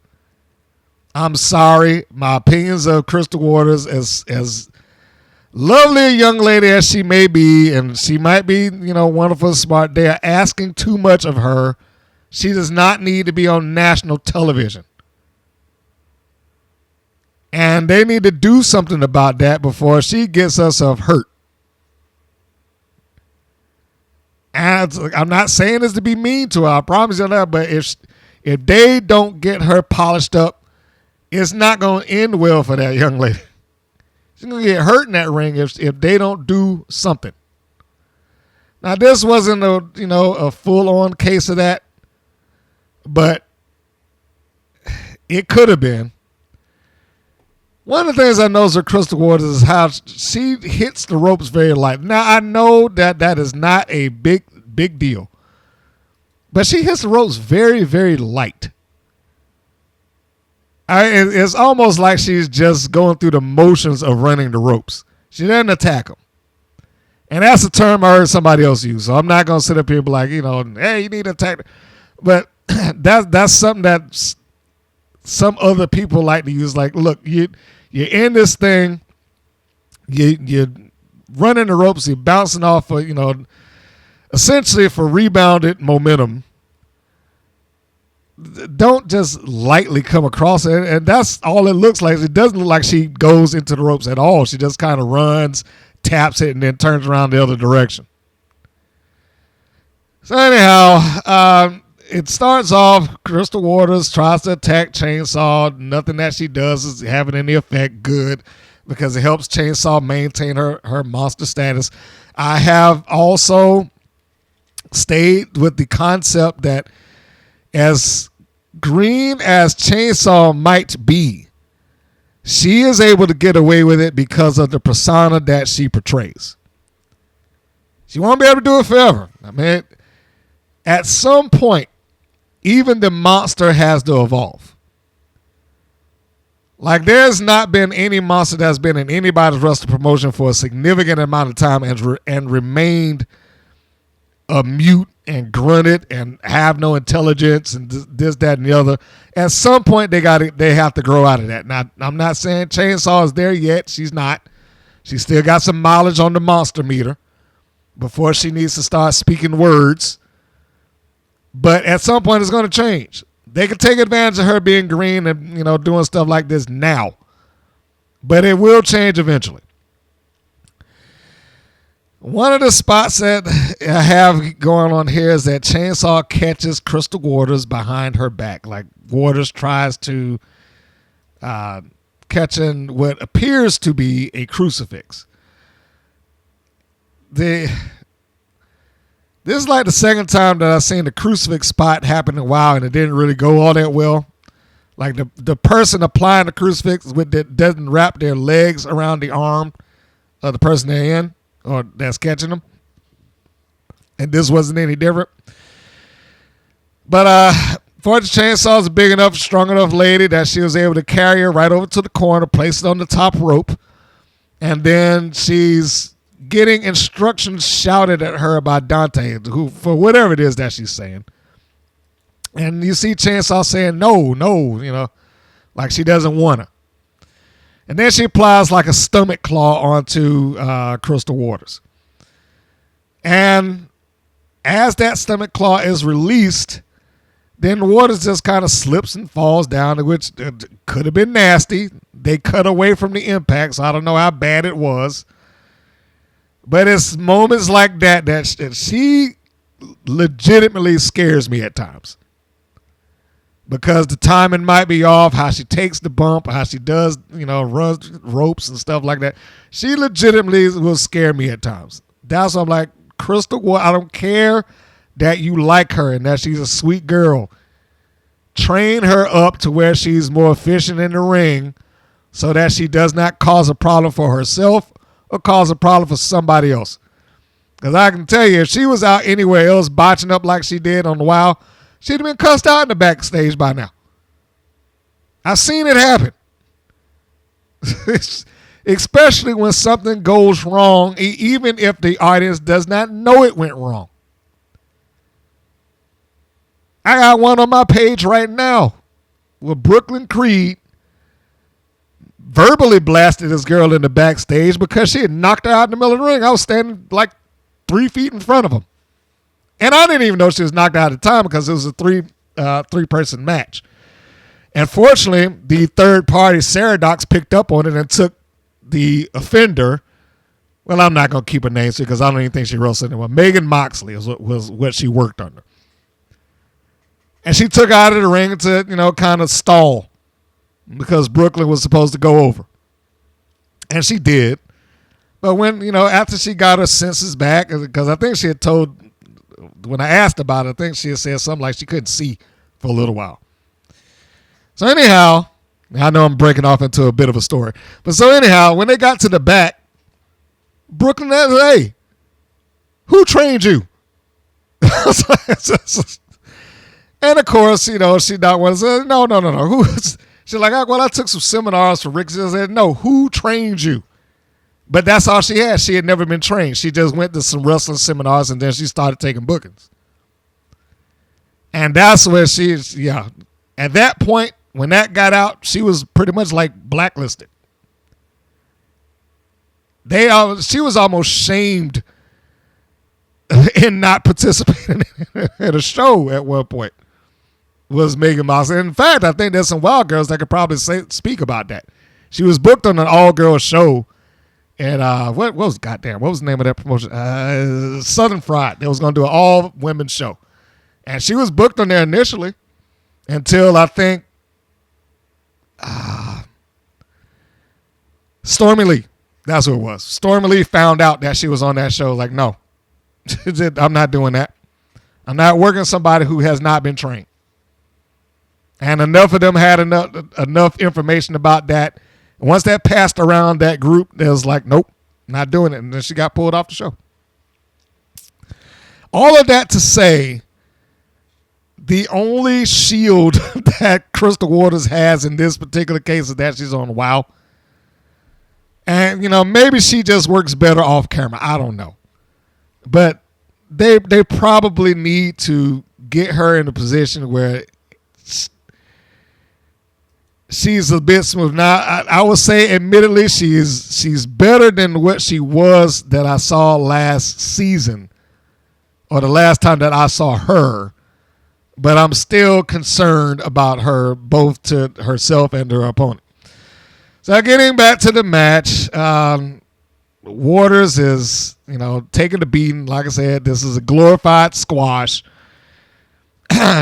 I'm sorry. My opinions of Crystal Waters, as lovely a young lady as she may be, and she might be, wonderful, smart, they are asking too much of her. She does not need to be on national television. And they need to do something about that before she gets herself hurt. And I'm not saying this to be mean to her, I promise you that, but if they don't get her polished up, it's not going to end well for that young lady. She's going to get hurt in that ring if they don't do something. Now, this wasn't a full-on case of that, but it could have been. One of the things I noticed with Crystal Waters is how she hits the ropes very light. Now, I know that is not a big deal, but she hits the ropes very, very light. It's almost like she's just going through the motions of running the ropes. She doesn't attack them. And that's a term I heard somebody else use, so I'm not going to sit up here and be like, hey, you need to attack. But that's something that some other people like to use. Like, look, you're in this thing, you're running the ropes, you're bouncing off of, essentially for rebounded momentum. Don't just lightly come across it, and that's all it looks like. It doesn't look like she goes into the ropes at all. She just kind of runs, taps it, and then turns around the other direction. So anyhow, it starts off, Crystal Waters tries to attack Chainsaw. Nothing that she does is having any effect. Good, because it helps Chainsaw maintain her monster status. I have also stayed with the concept that as green as Chainsaw might be, she is able to get away with it because of the persona that she portrays. She won't be able to do it forever. I mean, at some point, even the monster has to evolve. Like, there's not been any monster that's been in anybody's wrestling promotion for a significant amount of time and remained a mute and grunted and have no intelligence and this, that, and the other. At some point, they have to grow out of that. Now, I'm not saying Chainsaw is there yet. She's not. She still got some mileage on the monster meter before she needs to start speaking words. But at some point, it's going to change. They can take advantage of her being green and, doing stuff like this now. But it will change eventually. One of the spots that I have going on here is that Chainsaw catches Crystal Waters behind her back. Like, Waters tries to catch in what appears to be a crucifix. This is like the second time that I've seen the crucifix spot happen in a while, and it didn't really go all that well. Like, the person applying the crucifix doesn't wrap their legs around the arm of the person they're in, or that's catching them. And this wasn't any different. But fortunately, Chainsaw's a big enough, strong enough lady that she was able to carry her right over to the corner, place it on the top rope, and then she's getting instructions shouted at her by Dante, who, for whatever it is that she's saying. And you see Chainsaw saying no, like she doesn't want to. And then she applies like a stomach claw onto Crystal Waters. And as that stomach claw is released, then Waters just kind of slips and falls down, which could have been nasty. They cut away from the impact, so I don't know how bad it was. But it's moments like that she legitimately scares me at times. Because the timing might be off, how she takes the bump, how she does, runs ropes and stuff like that. She legitimately will scare me at times. That's why I'm like, Crystal, I don't care that you like her and that she's a sweet girl. Train her up to where she's more efficient in the ring so that she does not cause a problem for herself or cause a problem for somebody else. Because I can tell you, if she was out anywhere else botching up like she did on the Wild, she'd have been cussed out in the backstage by now. I've seen it happen. Especially when something goes wrong, even if the audience does not know it went wrong. I got one on my page right now with Brooklyn Creed verbally blasted this girl in the backstage because she had knocked her out in the middle of the ring. I was standing like 3 feet in front of him. And I didn't even know she was knocked out at the time because it was a three-person match. And fortunately, the third party, Saradox, picked up on it and took the offender. Well, I'm not going to keep her name because I don't even think she wrestled anyone. Megan Moxley was what she worked under. And she took her out of the ring to, kind of stall because Brooklyn was supposed to go over. And she did. But when, after she got her senses back, because I think she had told, when I asked about it, I think she had said something like she couldn't see for a little while. So anyhow, I know I'm breaking off into a bit of a story. But so anyhow, when they got to the back, Brooklyn asked, hey, who trained you? And of course, she not want to say, no. Who? She's like, well, I took some seminars from Rick. She said, no, who trained you? But that's all she had. She had never been trained. She just went to some wrestling seminars and then she started taking bookings. And that's where at that point, when that got out, she was pretty much like blacklisted. She was almost shamed in not participating in a show at one point. Was Megan Moxley. In fact, I think there's some wild girls that could probably speak about that. She was booked on an all-girl show, and what was the name of that promotion? Southern Fried. They was going to do an all-women show, and she was booked on there initially until I think Stormy Lee. That's who it was. Stormy Lee found out that she was on that show. Like, no, I'm not doing that. I'm not working with somebody who has not been trained. And enough of them had enough information about that. And once that passed around that group, they was like, nope, not doing it. And then she got pulled off the show. All of that to say, the only shield that Crystal Waters has in this particular case is that she's on WOW. And, maybe she just works better off camera. I don't know. But they probably need to get her in a position where she's a bit smooth. Now, I would say, admittedly, she's better than what she was that I saw last season or the last time that I saw her. But I'm still concerned about her, both to herself and her opponent. So getting back to the match, Waters is, taking the beating. Like I said, this is a glorified squash.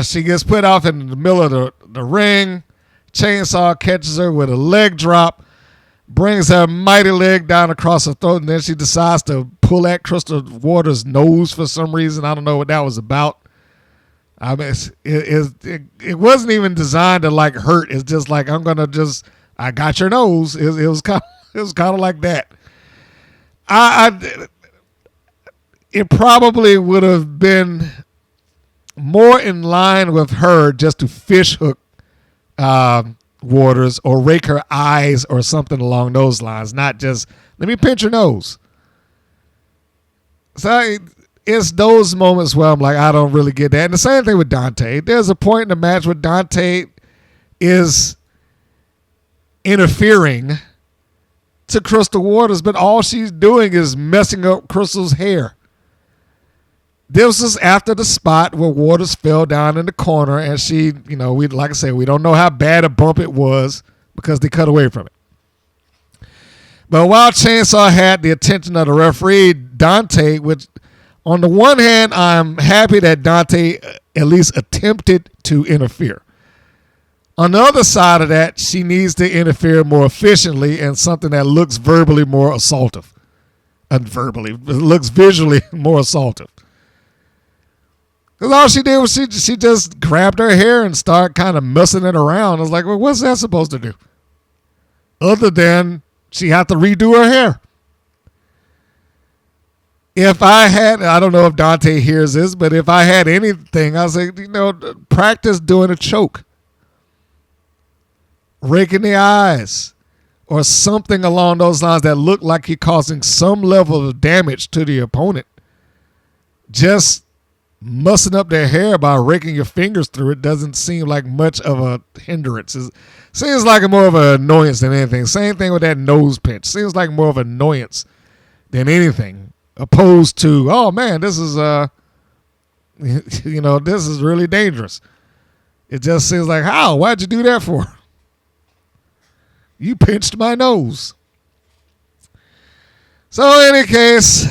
She gets put off in the middle of the ring. Chainsaw catches her with a leg drop, brings her mighty leg down across her throat, and then she decides to pull at Crystal Waters' nose for some reason. I don't know what that was about. I mean, it wasn't even designed to like hurt. It's just like, I got your nose. It was kind of like that. It probably would have been more in line with her just to fish hook Waters or rake her eyes or something along those lines, not just let me pinch your nose. So it's those moments where I'm like, I don't really get that. And the same thing with Dante. There's a point in the match where Dante is interfering to Crystal Waters, but all she's doing is messing up Crystal's hair. This was after the spot where Waters fell down in the corner, and she, like I said, we don't know how bad a bump it was because they cut away from it. But while Chainsaw had the attention of the referee, Dante, which on the one hand, I'm happy that Dante at least attempted to interfere. On the other side of that, she needs to interfere more efficiently and something that looks verbally more assaultive. It looks visually more assaultive. Because all she did was she just grabbed her hair and started kind of messing it around. I was like, well, what's that supposed to do? Other than she had to redo her hair. If I don't know if Dante hears this, but if I had anything, I was like, practice doing a choke. Raking the eyes. Or something along those lines that look like you're causing some level of damage to the opponent. Just mussing up their hair by raking your fingers through it doesn't seem like much of a hindrance. It seems like more of an annoyance than anything. Same thing with that nose pinch. Seems like more of an annoyance than anything, opposed to, oh man, this is this is really dangerous. It just seems like, how? Why'd you do that for? You pinched my nose. So in any case,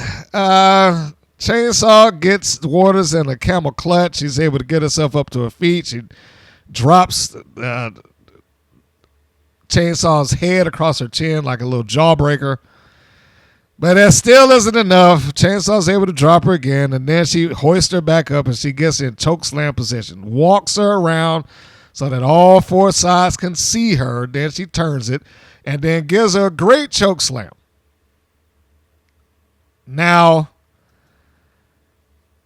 Chainsaw gets Waters in a camel clutch. She's able to get herself up to her feet. She drops Chainsaw's head across her chin like a little jawbreaker. But that still isn't enough. Chainsaw's able to drop her again, and then she hoists her back up, and she gets in chokeslam position. Walks her around so that all four sides can see her. Then she turns it, and then gives her a great chokeslam. Now,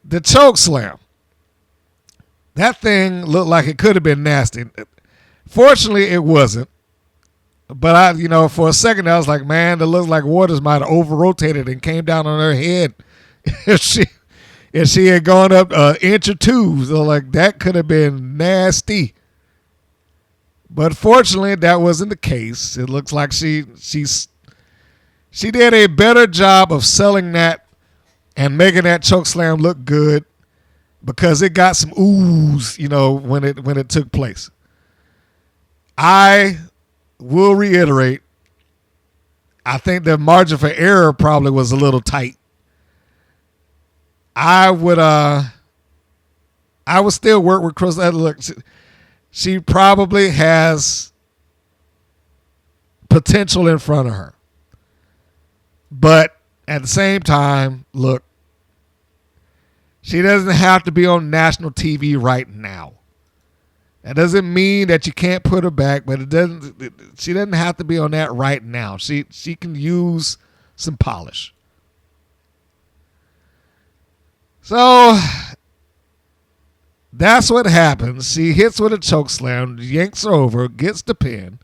the chokeslam, that thing looked like it could have been nasty. Fortunately, it wasn't. But for a second, I was like, man, it looks like Waters might have over-rotated and came down on her head if she had gone up an inch or two. So, like, that could have been nasty. But fortunately, that wasn't the case. It looks like she did a better job of selling that and making that chokeslam look good because it got some oohs, when it took place. I will reiterate, I think the margin for error probably was a little tight. I would still work with Chris. Look, she probably has potential in front of her. But at the same time, look, she doesn't have to be on national TV right now. That doesn't mean that you can't put her back, but she doesn't have to be on that right now. She can use some polish. So that's what happens. She hits with a chokeslam, yanks her over, gets the pin.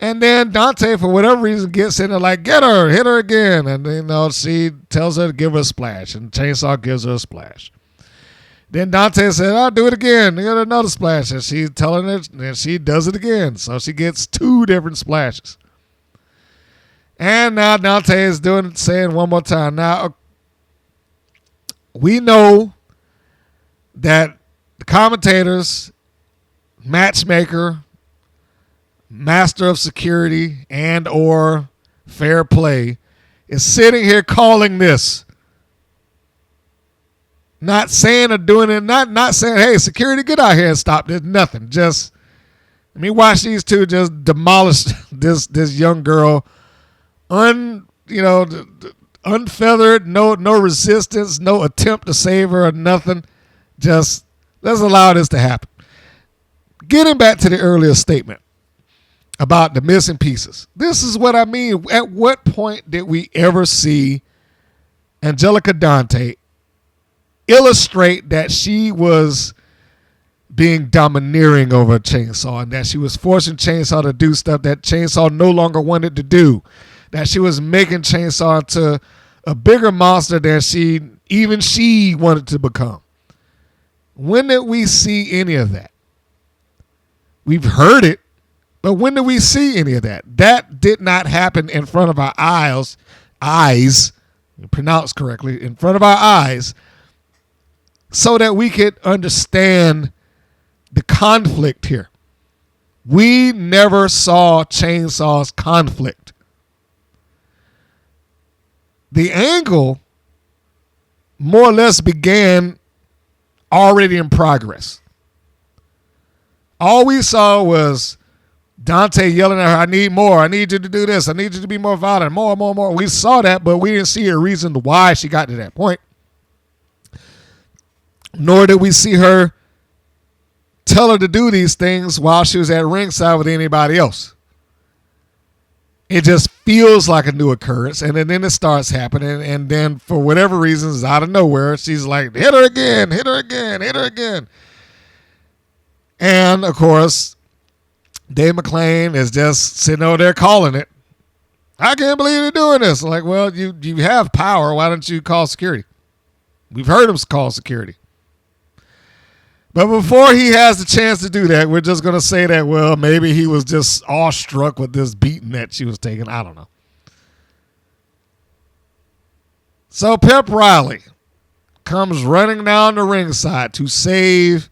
And then Dante, for whatever reason, gets in there like, get her, hit her again. And, she tells her to give her a splash. And Chainsaw gives her a splash. Then Dante said, I'll do it again. Get another splash. And she's telling her, and she does it again. So she gets 2 different splashes. And now Dante is saying one more time. Now, we know that the commentators, matchmaker, master of security, and or fair play is sitting here calling this. Not saying or doing it, not saying, hey, security, get out here and stop this. Nothing. Just, let me watch these two just demolish this young girl. Unfeathered, no resistance, no attempt to save her or nothing. Just, let's allow this to happen. Getting back to the earlier statement about the missing pieces. This is what I mean. At what point did we ever see Angelica Dante illustrate that she was being domineering over Chainsaw and that she was forcing Chainsaw to do stuff that Chainsaw no longer wanted to do, that she was making Chainsaw into a bigger monster than she wanted to become? When did we see any of that? We've heard it, but when did we see any of that? That did not happen in front of our eyes, pronounced correctly, in front of our eyes, so that we could understand the conflict here. We never saw Chainsaw's conflict. The angle more or less began already in progress. All we saw was Dante yelling at her, I need more. I need you to do this. I need you to be more violent. More. We saw that, but we didn't see a reason why she got to that point. Nor did we see her tell her to do these things while she was at ringside with anybody else. It just feels like a new occurrence, and then it starts happening, and then for whatever reasons, out of nowhere, she's like, hit her again. And, of course, Dave McClain is just sitting over there calling it. I can't believe you're doing this. I'm like, well, you have power. Why don't you call security? We've heard him call security. But before he has the chance to do that, we're just going to say that, well, maybe he was just awestruck with this beating that she was taking. I don't know. So Pep Riley comes running down the ringside to save.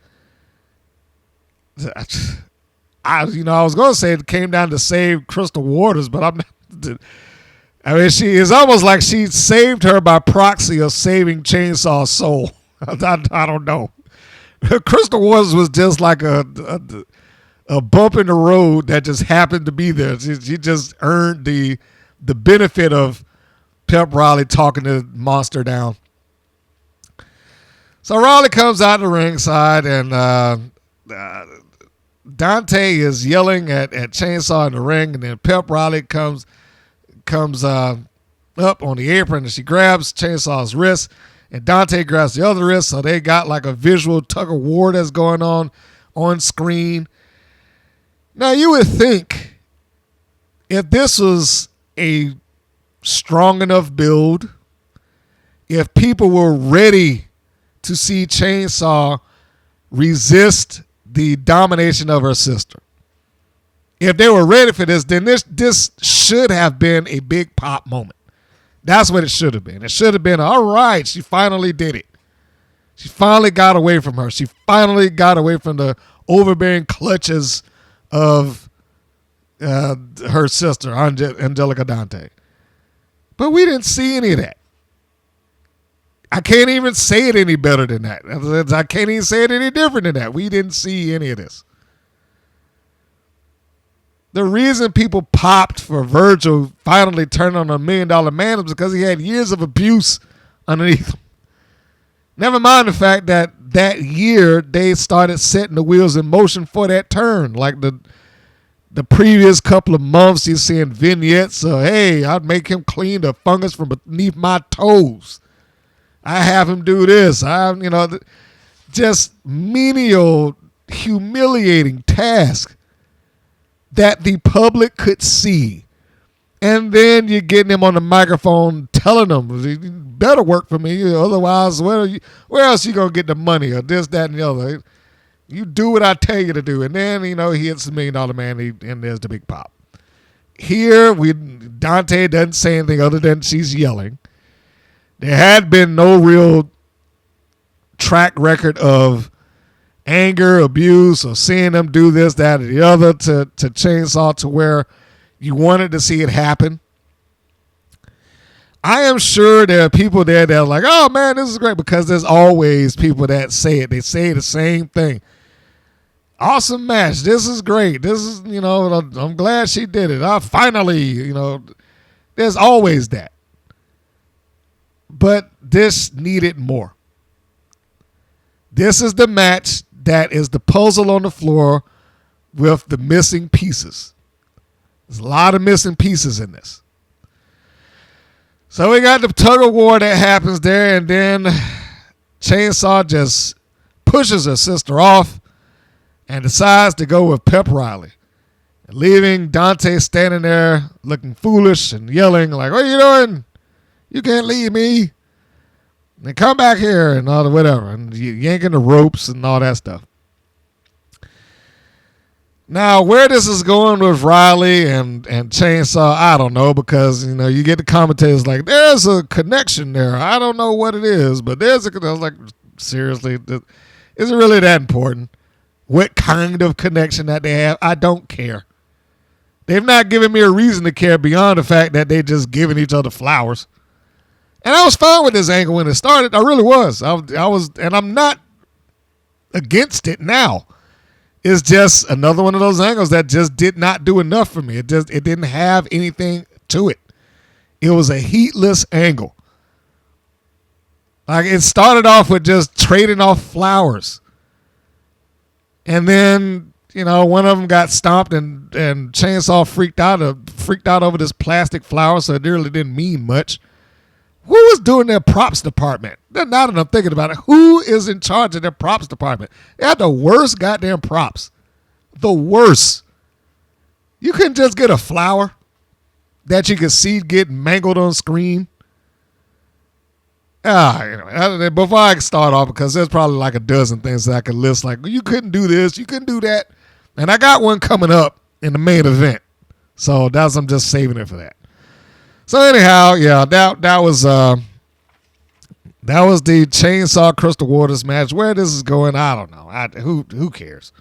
I was going to say it came down to save Crystal Waters, but I'm not. I mean, she is almost like she saved her by proxy of saving Chainsaw Soul. I don't know. Crystal Waters was just like a bump in the road that just happened to be there. She just earned the benefit of Pep Riley talking the monster down. So Riley comes out the ringside, and Dante is yelling at Chainsaw in the ring, and then Pep Riley comes up on the apron, and she grabs Chainsaw's wrist, and Dante grabs the other wrist, so they got like a visual tug-of-war that's going on screen. Now, you would think if this was a strong enough build, if people were ready to see Chainsaw resist the domination of her sister, if they were ready for this, then this should have been a big pop moment. That's what it should have been. It should have been, all right, she finally did it. She finally got away from her. She finally got away from the overbearing clutches of her sister, Angelica Dante. But we didn't see any of that. I can't even say it any better than that. I can't even say it any different than that. We didn't see any of this. The reason people popped for Virgil finally turning on $1 million man is because he had years of abuse underneath him. Never mind the fact that year they started setting the wheels in motion for that turn. Like the previous couple of months, you're seeing vignettes of, hey, I'd make him clean the fungus from beneath my toes. I have him do this. Just menial, humiliating task that the public could see. And then you're getting him on the microphone telling them, you better work for me, otherwise where else you going to get the money or this, that, and the other. You do what I tell you to do. And then, he hits the $1 million man and there's the big pop. Here, Dante doesn't say anything other than she's yelling. There had been no real track record of anger, abuse, or seeing them do this, that, or the other to Chainsaw to where you wanted to see it happen. I am sure there are people there that are like, oh, man, this is great, because there's always people that say it. They say the same thing. Awesome match. This is great. This is, I'm glad she did it. Finally, there's always that. But this needed more. This is the match that is the puzzle on the floor with the missing pieces. There's a lot of missing pieces in this. So we got the tug of war that happens there, and then Chainsaw just pushes her sister off and decides to go with Pep Riley, leaving Dante standing there looking foolish and yelling like, what are you doing? You can't leave me. And come back here and all the whatever. And yanking the ropes and all that stuff. Now, where this is going with Riley and Chainsaw, I don't know, because, you get the commentators like, there's a connection there. I don't know what it is, but there's a connection. I was like, seriously, is it really that important? What kind of connection that they have? I don't care. They've not given me a reason to care beyond the fact that they just giving each other flowers. And I was fine with this angle when it started. I really was. I was, and I'm not against it now. It's just another one of those angles that just did not do enough for me. It didn't have anything to it. It was a heatless angle. Like, it started off with just trading off flowers. And then, one of them got stomped and Chainsaw freaked out over this plastic flower, so it really didn't mean much. Who was doing their props department? Now that I'm thinking about it, who is in charge of their props department? They have the worst goddamn props. The worst. You couldn't just get a flower that you could see get mangled on screen. Anyway, before I start off, because there's probably like a dozen things that I could list, like, you couldn't do this, you couldn't do that. And I got one coming up in the main event. So I'm just saving it for that. So anyhow, yeah, that was the Chainsaw Crystal Waters match. Where this is going, I don't know. Who cares?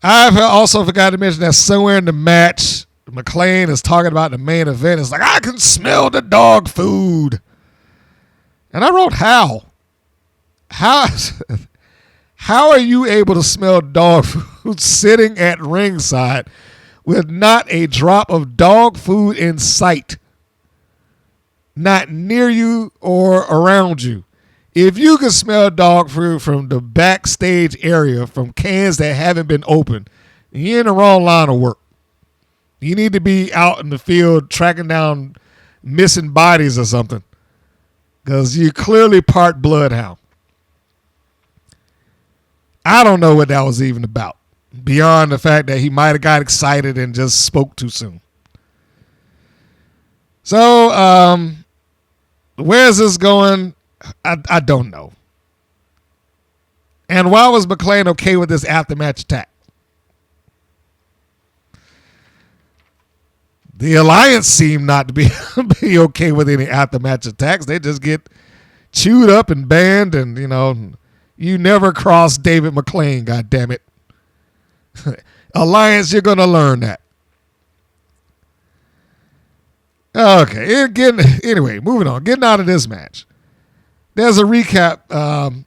I also forgot to mention that somewhere in the match, McLean is talking about the main event. It's like, I can smell the dog food. And I wrote, how? How are you able to smell dog food sitting at ringside with not a drop of dog food in sight? Not near you or around you. If you can smell dog food from the backstage area, from cans that haven't been opened, you're in the wrong line of work. You need to be out in the field tracking down missing bodies or something, because you clearly part bloodhound. I don't know what that was even about, beyond the fact that he might have got excited and just spoke too soon. So, where is this going? I don't know. And why was McLean okay with this after-match attack? The Alliance seemed not to be okay with any after-match attacks. They just get chewed up and banned, and, you never cross David McLean, goddammit. Alliance, you're going to learn that. Okay, anyway, moving on. Getting out of this match. There's a recap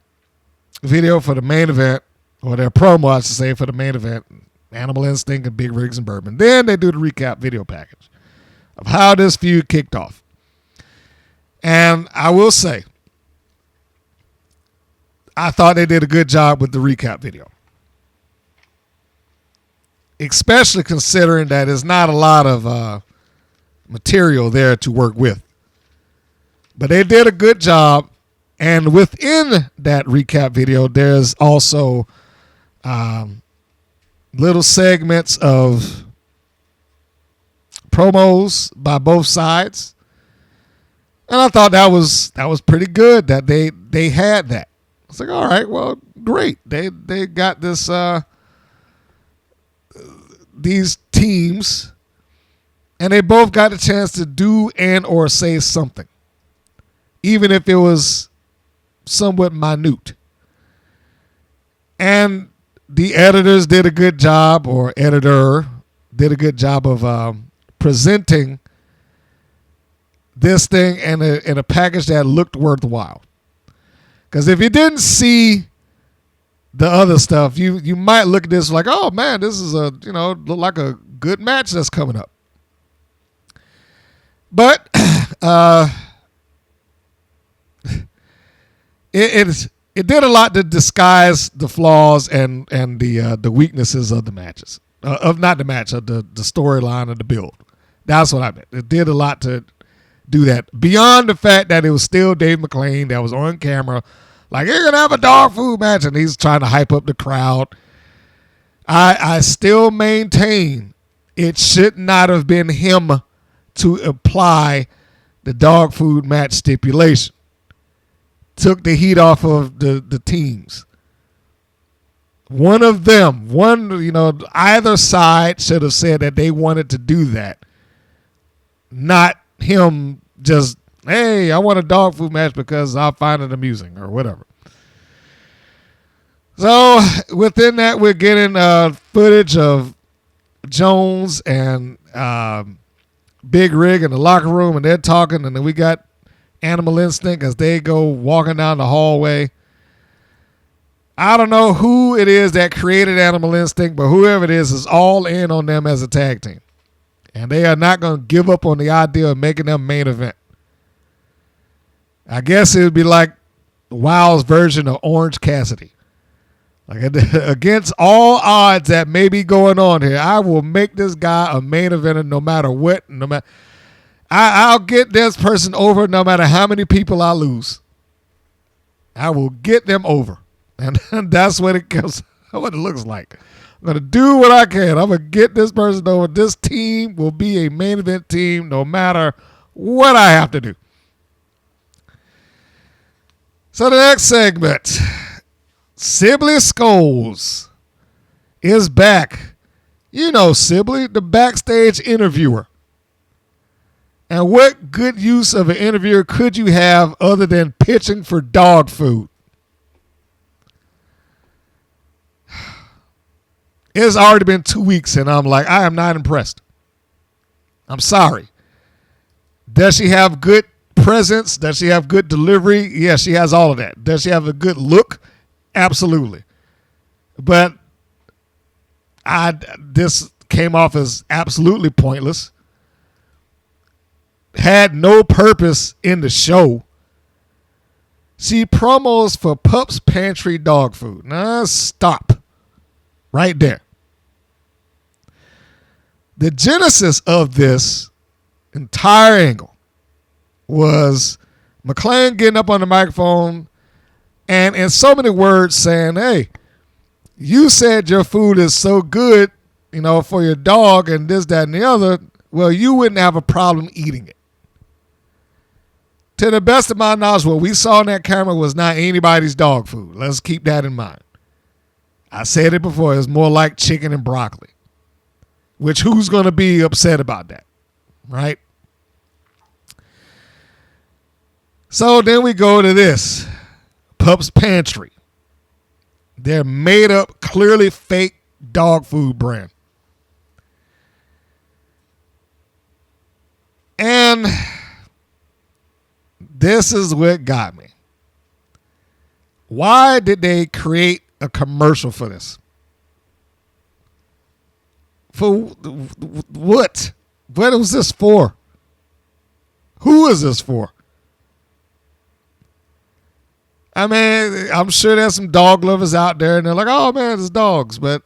video for the main event, or their promo, I should say, for the main event. Animal Instinct and Big Rigs and Bourbon. Then they do the recap video package of how this feud kicked off. And I will say, I thought they did a good job with the recap video. Especially considering that there's not a lot of material there to work with. But they did a good job. And within that recap video, there's also little segments of promos by both sides. And I thought that was pretty good that they had that. It's like, all right, well, great. They got this these teams, and they both got a chance to do and or say something, even if it was somewhat minute. And the editors did a good job, or editor did a good job of presenting this thing in a package that looked worthwhile. Because if you didn't see the other stuff, you might look at this like, oh man, this is look like a good match that's coming up. But it did a lot to disguise the flaws and the weaknesses of the matches, of not the match, of the storyline of the build. That's what I meant. It did a lot to do that, beyond the fact that it was still Dave McLean that was on camera, like, you're gonna have a dog food match, and he's trying to hype up the crowd. I still maintain it should not have been him to apply the dog food match stipulation. Took the heat off of the teams. One of them, either side should have said that they wanted to do that. Not him just, hey, I want a dog food match because I find it amusing or whatever. So within that, we're getting footage of Jones and Big Rig in the locker room, and they're talking, and then we got Animal Instinct as they go walking down the hallway. I don't know who it is that created Animal Instinct, but whoever it is all in on them as a tag team. And they are not going to give up on the idea of making them main event. I guess it would be like Wild's version of Orange Cassidy. Like, against all odds that may be going on here, I will make this guy a main eventer no matter what. I'll get this person over no matter how many people I lose. I will get them over. And that's what it looks like. I'm going to do what I can. I'm going to get this person over. This team will be a main event team no matter what I have to do. So the next segment, Sibley Scoles is back. You know Sibley, the backstage interviewer. And what good use of an interviewer could you have other than pitching for dog food? It's already been 2 weeks, and I'm like, I am not impressed. I'm sorry. Does she have good presence? Does she have good delivery? Yes, she has all of that. Does she have a good look? Absolutely. But this came off as absolutely pointless. Had no purpose in the show. She promos for Pups Pantry dog food. Now stop. Right there. The genesis of this entire angle was McClain getting up on the microphone and in so many words saying, hey, you said your food is so good, you know, for your dog and this, that, and the other. Well, you wouldn't have a problem eating it. To the best of my knowledge, what we saw on that camera was not anybody's dog food. Let's keep that in mind. I said it before. It's more like chicken and broccoli. Which who's going to be upset about that? Right? So then we go to this. Pups Pantry. They're made up, clearly fake dog food brand. And this is what got me. Why did they create a commercial for this? For what? What was this for? Who is this for? I mean, I'm sure there's some dog lovers out there and they're like, oh man, it's dogs. But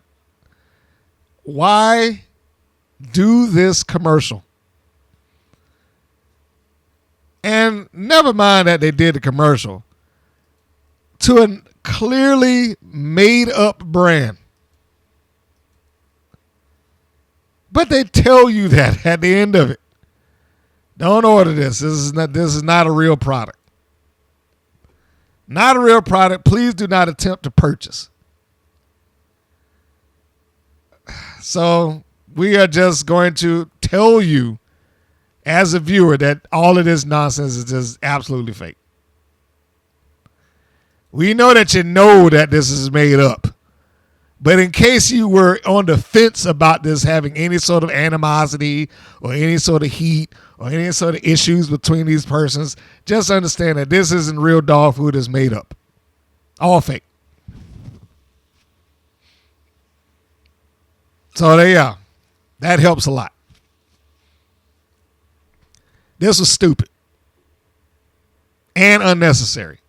why do this commercial? And never mind that they did the commercial to a clearly made up brand. But they tell you that at the end of it. Don't order this. This is not a real product. Not a real product. Please do not attempt to purchase. So we are just going to tell you as a viewer that all of this nonsense is just absolutely fake. We know that you know that this is made up. But in case you were on the fence about this having any sort of animosity or any sort of heat or any sort of issues between these persons, just understand that this isn't real dog food. It's made up. All fake. So there you are. That helps a lot. This was stupid and unnecessary.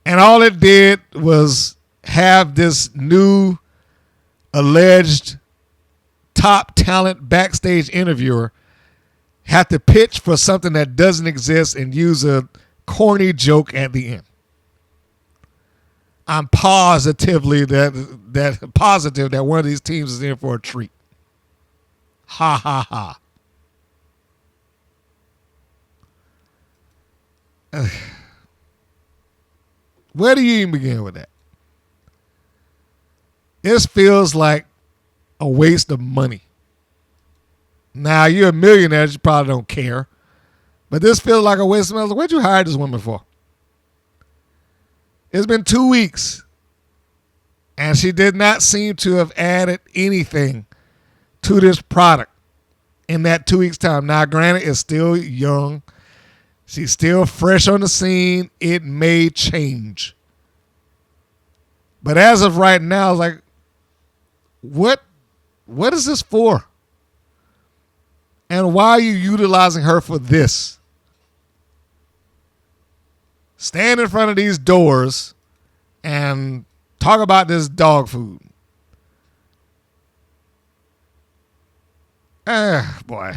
And all it did was have this new alleged top talent backstage interviewer have to pitch for something that doesn't exist and use a corny joke at the end. I'm positive that one of these teams is in for a treat. Ha ha ha. Where do you even begin with that? This feels like a waste of money. Now, you're a millionaire, you probably don't care. But this feels like a waste of money. What'd you hire this woman for? It's been 2 weeks. And she did not seem to have added anything to this product in that 2 weeks' time. Now, granted, it's still young. She's still fresh on the scene. It may change. But as of right now, like, what is this for? And why are you utilizing her for this? Stand in front of these doors and talk about this dog food. Boy.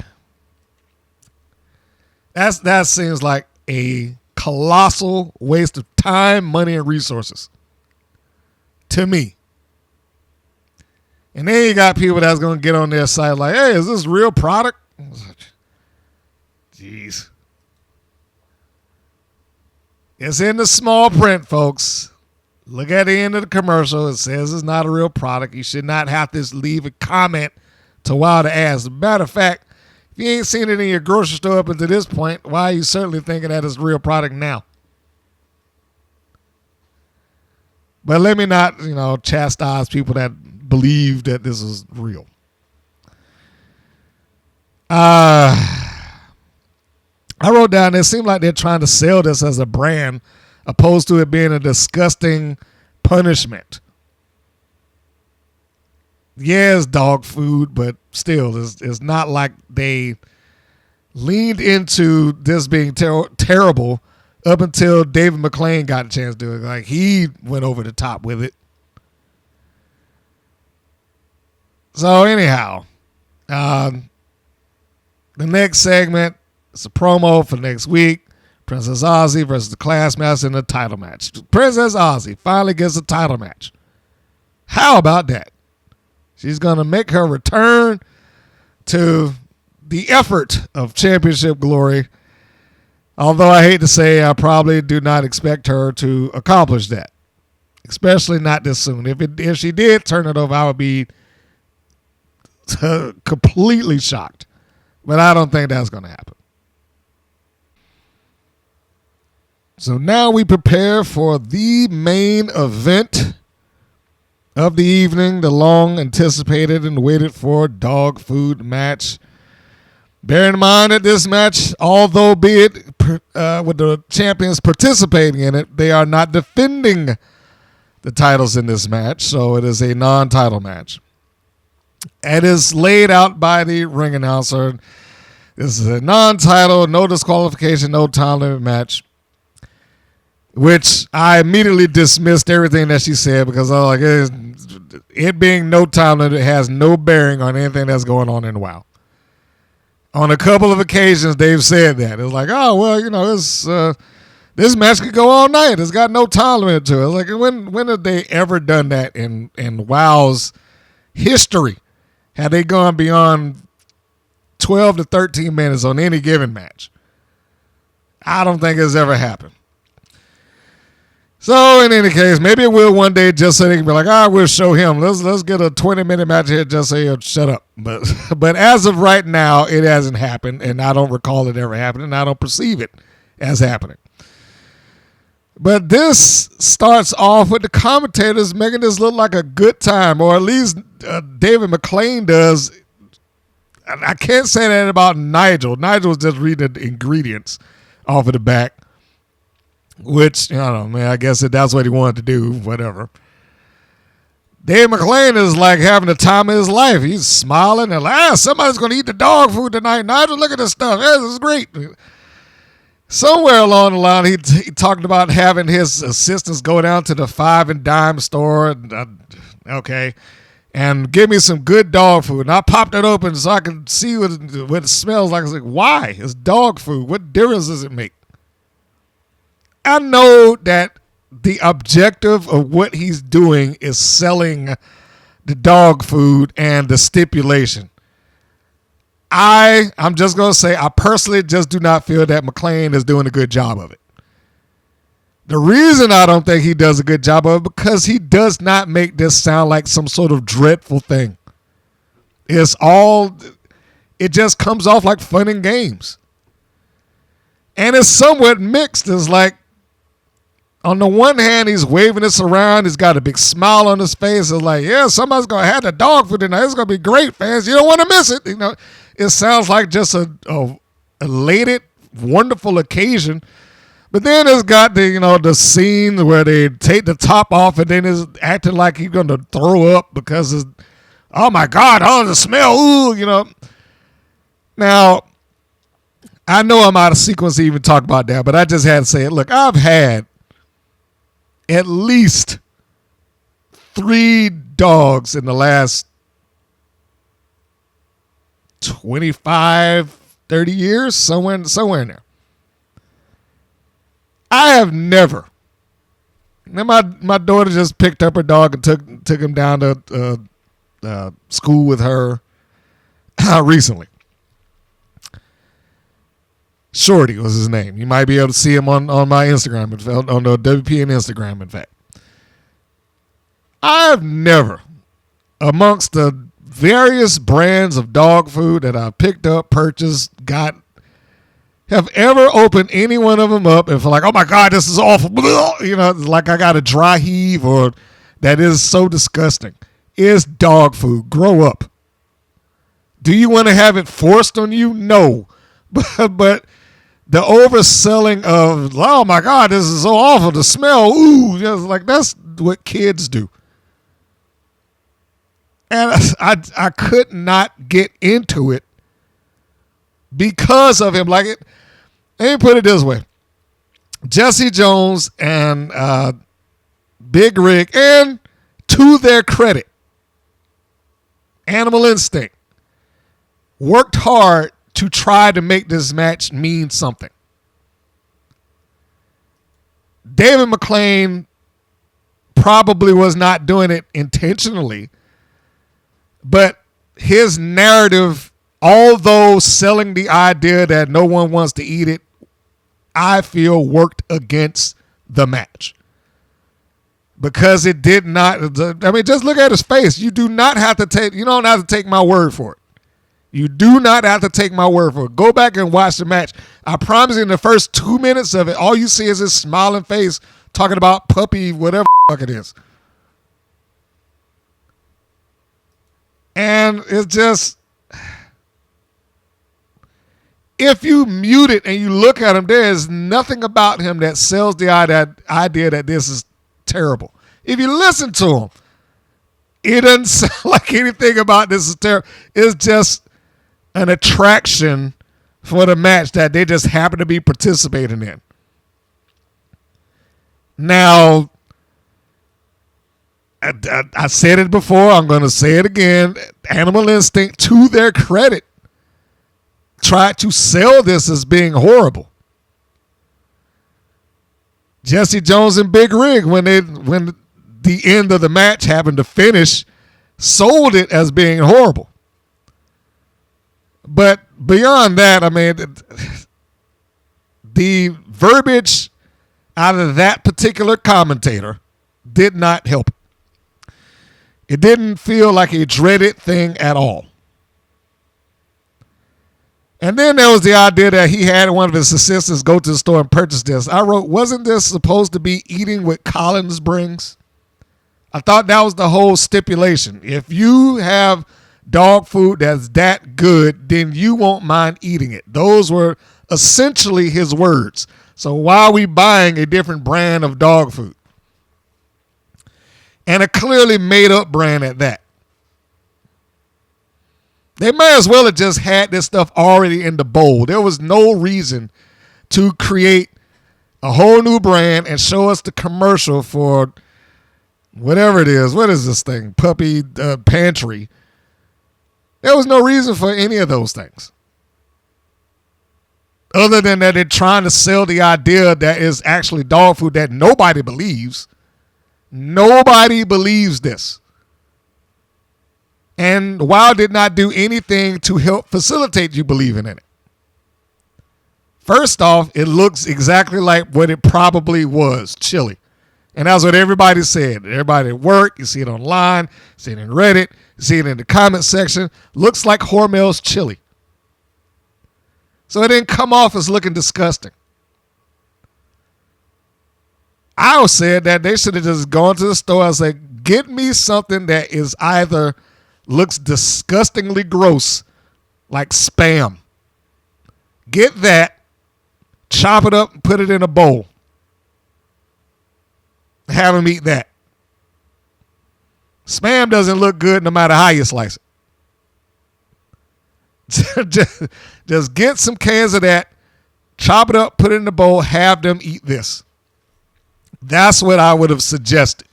That seems like a colossal waste of time, money, and resources. To me. And then you got people that's going to get on their site like, hey, is this real product? Jeez. It's in the small print, folks. Look at the end of the commercial. It says it's not a real product. You should not have to leave a comment to wow to ask. As a matter of fact, if you ain't seen it in your grocery store up until this point, why are you certainly thinking that it's a real product now? But let me not, chastise people that believe that this is real. I wrote down, it seemed like they're trying to sell this as a brand opposed to it being a disgusting punishment. Yeah, it's dog food, but still, it's not like they leaned into this being terrible up until David McClain got a chance to do it. Like, he went over the top with it. So, anyhow, the next segment is a promo for next week. Princess Aussie versus the Classmaster in a title match. Princess Aussie finally gets a title match. How about that? She's going to make her return to the effort of championship glory. Although I hate to say, I probably do not expect her to accomplish that. Especially not this soon. If she did turn it over, I would be completely shocked. But I don't think that's going to happen. So now we prepare for the main event of the evening, the long anticipated and waited for dog food match. Bear in mind that this match, although be it with the champions participating in it, they are not defending the titles in this match, so it is a non-title match. It is laid out by the ring announcer. This is a non-title, no disqualification, no time limit match. Which I immediately dismissed everything that she said because I was like, it being no time limit has no bearing on anything that's going on in WoW. On a couple of occasions, they've said that. It's like, oh, well, this match could go all night. It's got no time limit to it. It's like, when have they ever done that in WoW's history? Have they gone beyond 12 to 13 minutes on any given match? I don't think it's ever happened. So, in any case, maybe it will one day just so they can be like, we'll show him. Let's get a 20-minute match here just so he'll shut up. But as of right now, it hasn't happened, and I don't recall it ever happening, and I don't perceive it as happening. But this starts off with the commentators making this look like a good time, or at least David McClain does. I can't say that about Nigel. Nigel was just reading the ingredients off of the back. Which, I guess that's what he wanted to do, whatever. Dave McClain is like having the time of his life. He's smiling and like, somebody's going to eat the dog food tonight. Nigel, look at this stuff. This is great. Somewhere along the line, he talked about having his assistants go down to the 5 and dime store. Okay. And give me some good dog food. And I popped it open so I could see what it smells like. I was like, why? It's dog food. What difference does it make? I know that the objective of what he's doing is selling the dog food and the stipulation. I'm just going to say I personally just do not feel that McClain is doing a good job of it. The reason I don't think he does a good job of it because he does not make this sound like some sort of dreadful thing. It just comes off like fun and games. And it's somewhat mixed. It's like, on the one hand, he's waving this around. He's got a big smile on his face. It's like, yeah, somebody's going to have the dog food tonight. It's going to be great, fans. You don't want to miss it. It sounds like just a elated, wonderful occasion. But then it's got the scene where they take the top off and then it's acting like he's going to throw up because it's, oh my God, the smell, ooh, Now, I know I'm out of sequence to even talk about that, but I just had to say it. Look, I've had at least 3 dogs in the last 25, 30 years, somewhere in there. I have never. Then my daughter just picked up her dog and took him down to school with her recently. Shorty was his name. You might be able to see him on my Instagram, on the WPN Instagram, in fact. I've never, amongst the various brands of dog food that I've picked up, purchased, got, have ever opened any one of them up and feel like, oh my God, this is awful. You know, like I got a dry heave or that is so disgusting. It's dog food. Grow up. Do you want to have it forced on you? No. But the overselling of, oh my God, this is so awful. The smell, ooh, just like that's what kids do. And I could not get into it because of him. Like it, let me put it this way. Jesse Jones and Big Rig, and to their credit, Animal Instinct, worked hard to try to make this match mean something. David McClain probably was not doing it intentionally, but his narrative, although selling the idea that no one wants to eat it, I feel worked against the match. Because it did not, I mean, just look at his face. You don't have to take my word for it. You do not have to take my word for it. Go back and watch the match. I promise you, in the first 2 minutes of it, all you see is his smiling face talking about puppy, whatever the fuck it is. And it's just, if you mute it and you look at him, there is nothing about him that sells the idea that this is terrible. If you listen to him, it doesn't sound like anything about this is terrible. It's just an attraction for the match that they just happen to be participating in. Now, I said it before, I'm going to say it again. Animal Instinct, to their credit, tried to sell this as being horrible. Jesse Jones and Big Rig, when the end of the match happened to finish, sold it as being horrible. But beyond that, I mean, the verbiage out of that particular commentator did not help. It didn't feel like a dreaded thing at all. And then there was the idea that he had one of his assistants go to the store and purchase this. I wrote, wasn't this supposed to be eating what Collins brings? I thought that was the whole stipulation. If you have dog food that's that good, then you won't mind eating it. Those were essentially his words. So why are we buying a different brand of dog food? And a clearly made up brand at that. They may as well have just had this stuff already in the bowl. There was no reason to create a whole new brand and show us the commercial for whatever it is. What is this thing? Puppy Pantry. There was no reason for any of those things. Other than that they're trying to sell the idea that is actually dog food that nobody believes. Nobody believes this. And WoW did not do anything to help facilitate you believing in it. First off, it looks exactly like what it probably was, chili. And that's what everybody said. Everybody at work, you see it online, you see it in Reddit, you see it in the comment section. Looks like Hormel's chili. So it didn't come off as looking disgusting. I said that they should have just gone to the store and said, get me something that is either looks disgustingly gross, like Spam. Get that, chop it up, and put it in a bowl. Have them eat that. Spam doesn't look good no matter how you slice it. Just get some cans of that, chop it up, put it in the bowl, have them eat this. That's what I would have suggested.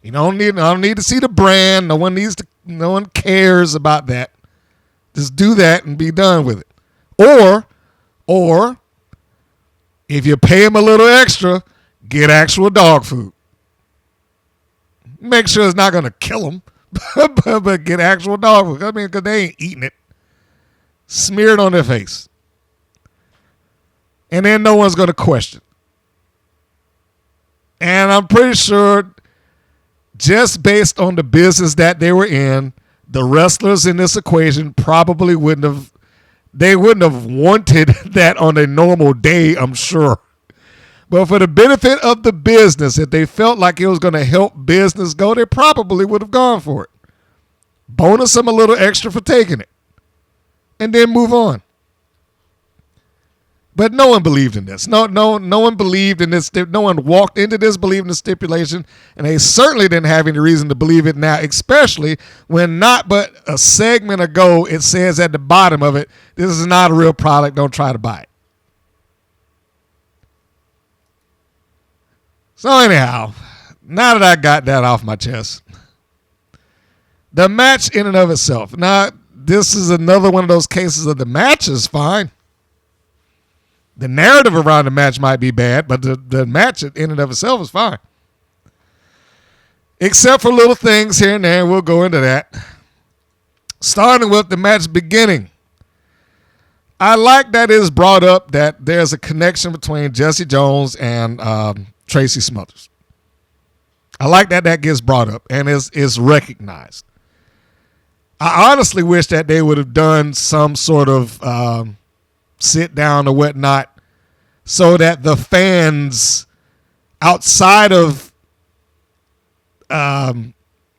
I don't need to see the brand. No one cares about that. Just do that and be done with it. Or if you pay them a little extra, get actual dog food. Make sure it's not going to kill them, but get actual dog food. I mean, because they ain't eating it. Smear it on their face. and then no one's going to question. And I'm pretty sure just based on the business that they were in, the wrestlers in this equation probably wouldn't have wanted that on a normal day, I'm sure. But for the benefit of the business, if they felt like it was going to help business go, they probably would have gone for it. Bonus them a little extra for taking it. And then move on. But no one believed in this. No one believed in this. No one walked into this believing the stipulation, and they certainly didn't have any reason to believe it now, especially when not but a segment ago it says at the bottom of it, this is not a real product, don't try to buy it. So anyhow, now that I got that off my chest, the match in and of itself. Now, this is another one of those cases of the match is fine. The narrative around the match might be bad, but the match in and of itself is fine. Except for little things here and there, and we'll go into that. Starting with the match beginning. I like that it's brought up that there's a connection between Jesse Jones and Tracy Smothers. I like that gets brought up and is recognized. I honestly wish that they would have done some sort of sit down or whatnot so that the fans outside of the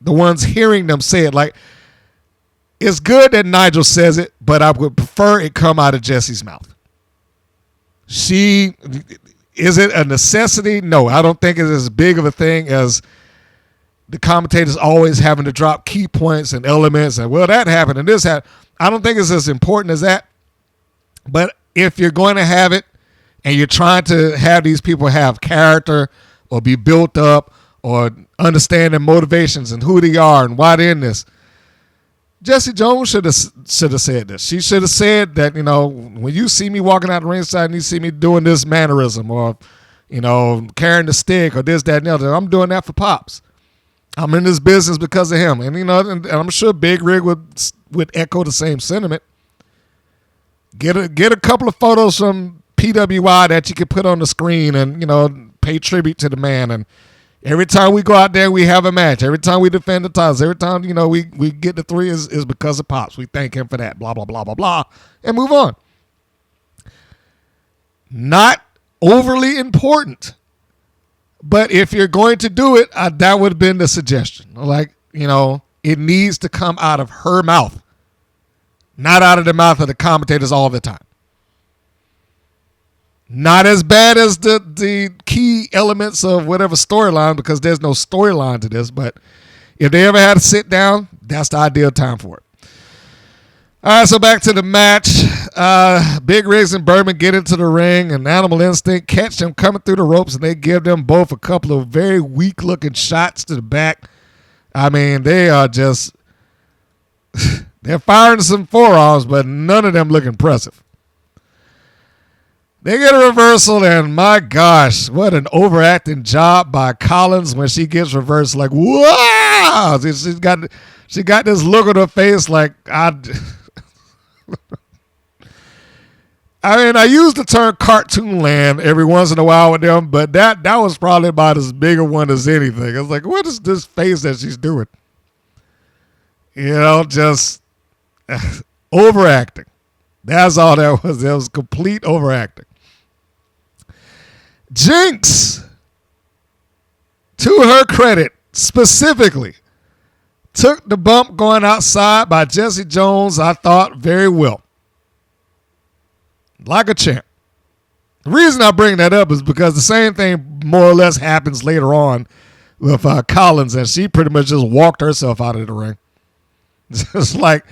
ones hearing them say it, like, it's good that Nigel says it, but I would prefer it come out of Jesse's mouth. Is it a necessity? No, I don't think it's as big of a thing as the commentators always having to drop key points and elements and, well, that happened and this happened. I don't think it's as important as that. But if you're going to have it and you're trying to have these people have character or be built up or understand their motivations and who they are and why they're in this, Jesse Jones should have said this. She should have said that, when you see me walking out the ringside and you see me doing this mannerism or, carrying the stick or this, that, and the other, I'm doing that for Pops. I'm in this business because of him. And, and I'm sure Big Rig would echo the same sentiment. Get a couple of photos from PWI that you can put on the screen and, pay tribute to the man. And every time we go out there, we have a match. Every time we defend the titles, every time, we get the 3 is because of Pops. We thank him for that, blah, blah, blah, blah, blah, and move on. Not overly important. But if you're going to do it, that would have been the suggestion. Like, it needs to come out of her mouth, not out of the mouth of the commentators all the time. Not as bad as the key elements of whatever storyline, because there's no storyline to this. But if they ever had to sit down, that's the ideal time for it. All right, so back to the match. Big Rigs and Bourbon get into the ring, and Animal Instinct catch them coming through the ropes, and they give them both a couple of very weak-looking shots to the back. I mean, they are just they're firing some forearms, but none of them look impressive. They get a reversal, and my gosh, what an overacting job by Collins when she gets reversed. Like, wow! She got this look on her face like, I use the term cartoon land every once in a while with them, but that was probably about as big a one as anything. I was like, what is this face that she's doing? Just overacting. That's all that was. That was complete overacting. Jinx, to her credit, specifically, took the bump going outside by Jesse Jones, I thought, very well. Like a champ. The reason I bring that up is because the same thing more or less happens later on with Collins, and she pretty much just walked herself out of the ring. Just like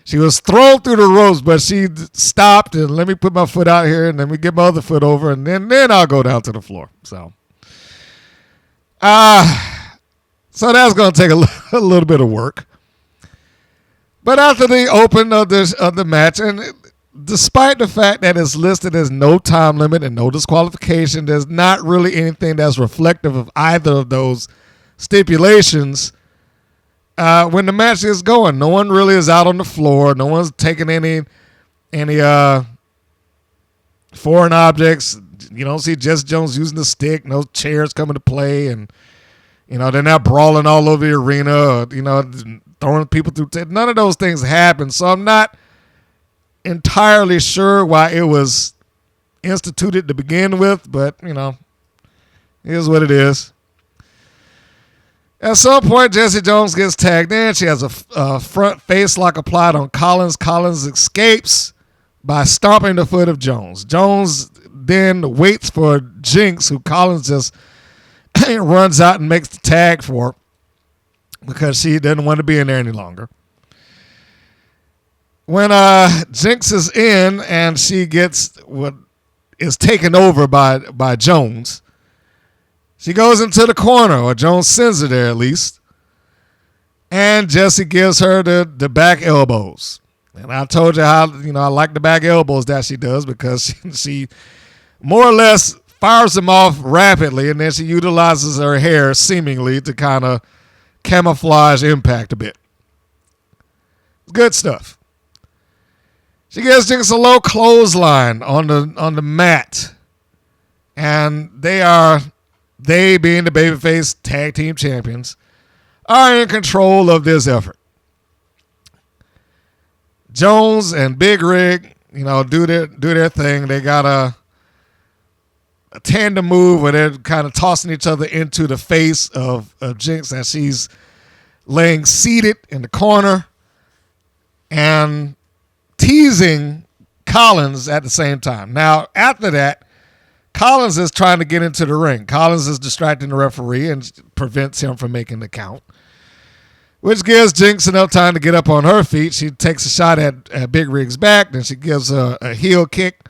she was thrown through the ropes, but she stopped and let me put my foot out here and let me get my other foot over, and then I'll go down to the floor. So that's going to take a little bit of work. But after the open of the match, and despite the fact that it's listed as no time limit and no disqualification, there's not really anything that's reflective of either of those stipulations. When the match is going, no one really is out on the floor. No one's taking any foreign objects. You don't see Jesse Jones using the stick, no chairs coming to play, and they're not brawling all over the arena, or, throwing people through. None of those things happen. So I'm not entirely sure why it was instituted to begin with, but it is what it is. At some point, Jesse Jones gets tagged in. She has a front face lock applied on Collins. Collins escapes by stomping the foot of Jones. Jones then waits for Jinx, who Collins just runs out and makes the tag for because she doesn't want to be in there any longer. When Jinx is in and she gets what is taken over by Jones, she goes into the corner, or Jones sends her there at least, and Jesse gives her the back elbows. And I told you how I like the back elbows that she does, because she more or less fires them off rapidly, and then she utilizes her hair seemingly to kind of camouflage impact a bit. Good stuff. She gives Jinx a low clothesline on the mat, and they being the babyface tag team champions, are in control of this effort. Jones and Big Rig, do their thing. They got a tandem move where they're kind of tossing each other into the face of Jinx as she's laying seated in the corner and teasing Collins at the same time. Now, after that, Collins is trying to get into the ring. Collins is distracting the referee and prevents him from making the count, which gives Jinx enough time to get up on her feet. She takes a shot at Big Rig's back, then she gives a heel kick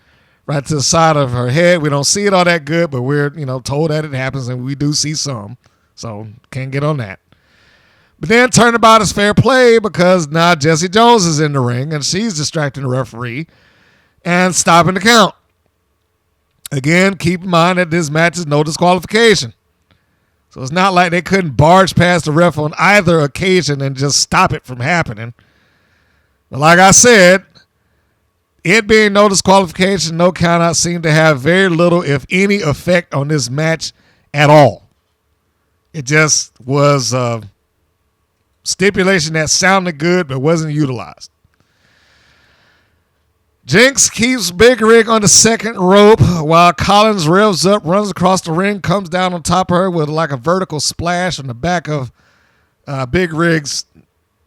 right to the side of her head. We don't see it all that good, but we're told that it happens, and we do see some, so can't get on that. But then turnabout is fair play, because now Jesse Jones is in the ring, and she's distracting the referee and stopping the count. Again, keep in mind that this match is no disqualification. So it's not like they couldn't barge past the ref on either occasion and just stop it from happening. But like I said, it being no disqualification, no count out, seemed to have very little, if any, effect on this match at all. It just was a stipulation that sounded good but wasn't utilized. Jinx keeps Big Rig on the second rope while Collins revs up, runs across the ring, comes down on top of her with like a vertical splash on the back of Big Rig's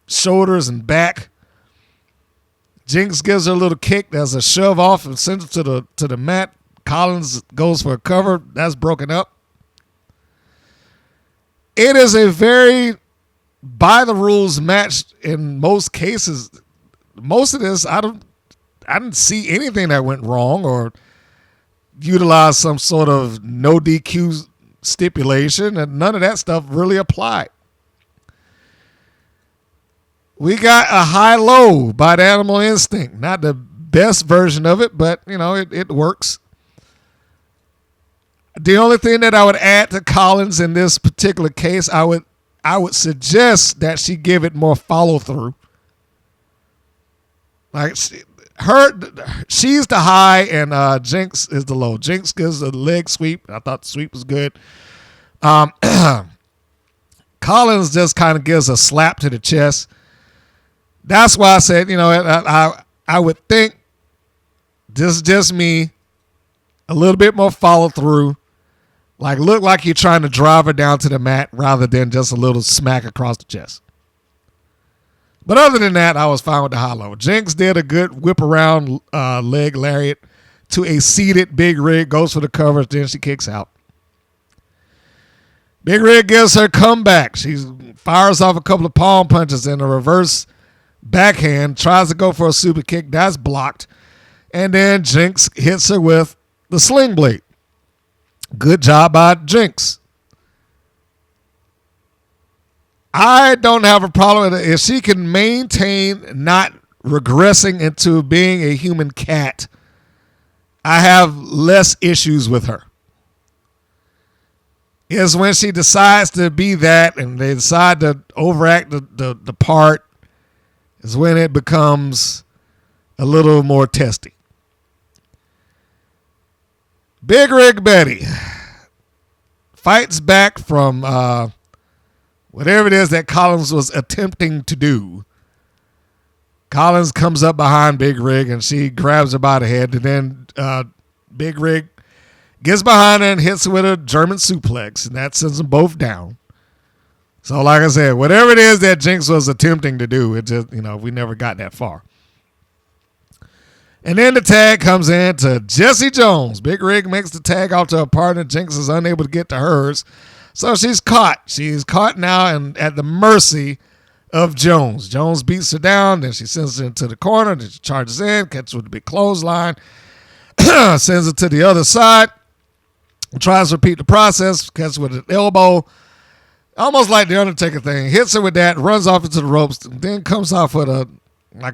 shoulders and back. Jinx gives her a little kick. There's a shove off and sends it to the mat. Collins goes for a cover. That's broken up. It is a very by the rules match in most cases. Most of this, I didn't see anything that went wrong or utilized some sort of no DQ stipulation, and none of that stuff really applied. We got a high-low by the Animal Instinct. Not the best version of it, but, it works. The only thing that I would add to Collins in this particular case, I would suggest that she give it more follow-through. Like, she's the high and Jinx is the low. Jinx gives a leg sweep. I thought the sweep was good. Collins just kind of gives a slap to the chest. That's why I said, I would think this is just me, a little bit more follow through. Like, look like you're trying to drive her down to the mat rather than just a little smack across the chest. But other than that, I was fine with the high-low. Jinx did a good whip around leg lariat to a seated Big Rig, goes for the cover, then she kicks out. Big Rig gives her comeback. She fires off a couple of palm punches in a reverse backhand, tries to go for a super kick. That's blocked. And then Jinx hits her with the sling blade. Good job by Jinx. I don't have a problem with it. If she can maintain not regressing into being a human cat, I have less issues with her. It's when she decides to be that and they decide to overact the part is when it becomes a little more testy. Big Rig Betty fights back from whatever it is that Collins was attempting to do. Collins comes up behind Big Rig and she grabs her by the head, and then Big Rig gets behind her and hits her with a German suplex, and that sends them both down. So like I said, whatever it is that Jinx was attempting to do, it just, we never got that far. And then the tag comes in to Jesse Jones. Big Rig makes the tag out to her partner. Jinx is unable to get to hers. So she's caught. She's caught now and at the mercy of Jones. Jones beats her down. Then she sends her into the corner. Then she charges in, catches her with a big clothesline, sends her to the other side, tries to repeat the process, catches her with an elbow, almost like the Undertaker thing. Hits her with that, runs off into the ropes, then comes off with a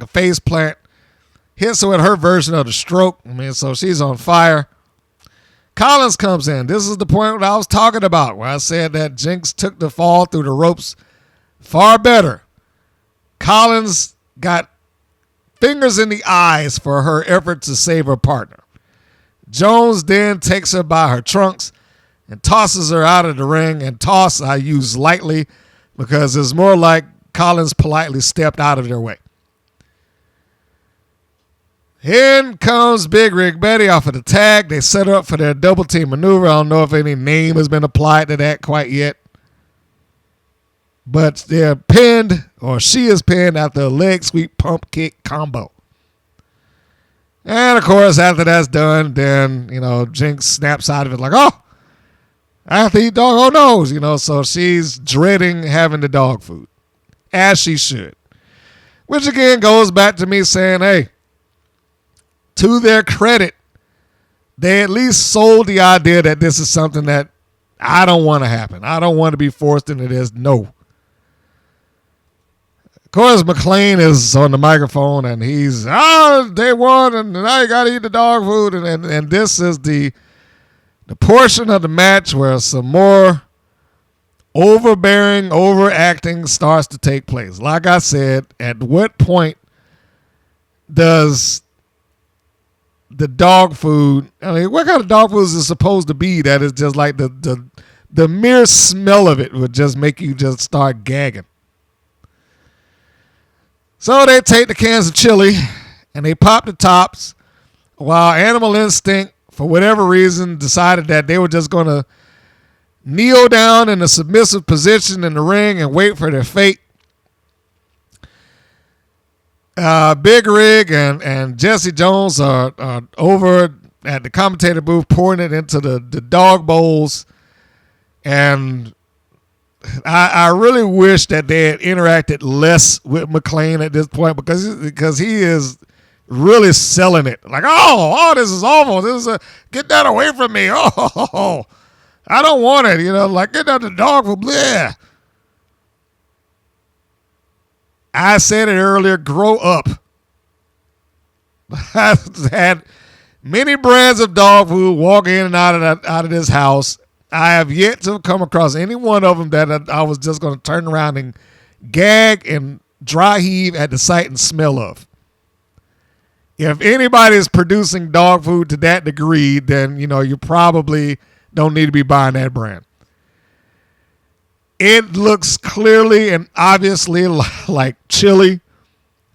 face plant. Hits her with her version of the stroke. So she's on fire. Collins comes in. This is the point that I was talking about, where I said that Jinx took the fall through the ropes far better. Collins got fingers in the eyes for her effort to save her partner. Jones then takes her by her trunks and tosses her out of the ring. And toss I use lightly because it's more like Collins politely stepped out of their way. In comes Big Rig Betty off of the tag. They set her up for their double team maneuver. I don't know if any name has been applied to that quite yet. But they're pinned, or she is pinned after a leg sweep pump kick combo. And of course, after that's done, then, Jinx snaps out of it like, oh, I have to eat dog nose, so she's dreading having the dog food, as she should. Which again goes back to me saying, hey, to their credit, they at least sold the idea that this is something that I don't want to happen. I don't want to be forced into this. No. Of course, McLean is on the microphone and he's, they won and now you got to eat the dog food. And this is the portion of the match where some more overbearing, overacting starts to take place. Like I said, at what point does the dog food, what kind of dog food is it supposed to be that is just like the mere smell of it would just make you just start gagging? So they take the cans of chili and they pop the tops while Animal Instinct, for whatever reason, decided that they were just going to kneel down in a submissive position in the ring and wait for their fate. Big Rig and Jesse Jones are over at the commentator booth pouring it into the dog bowls. And I really wish that they had interacted less with McLean at this point because he is really selling it. Like, oh, this is awful. Get that away from me. Oh, I don't want it. Get out the dog food. Bleh. I said it earlier, grow up. I've had many brands of dog food walk in and out of this house. I have yet to come across any one of them that I was just going to turn around and gag and dry heave at the sight and smell of. If anybody is producing dog food to that degree, then, you probably don't need to be buying that brand. It looks clearly and obviously like chili.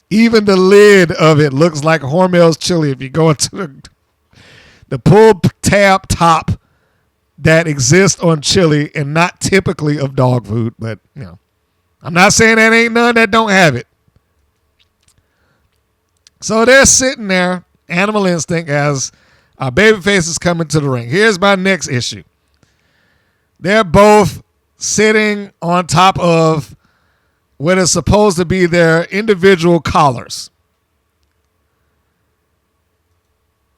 Even the lid of it looks like Hormel's chili if you go into the pull tab top that exists on chili and not typically of dog food. But, I'm not saying that ain't none that don't have it. So they're sitting there, Animal Instinct, as our babyface is coming to the ring. Here's my next issue. They're both sitting on top of what is supposed to be their individual collars.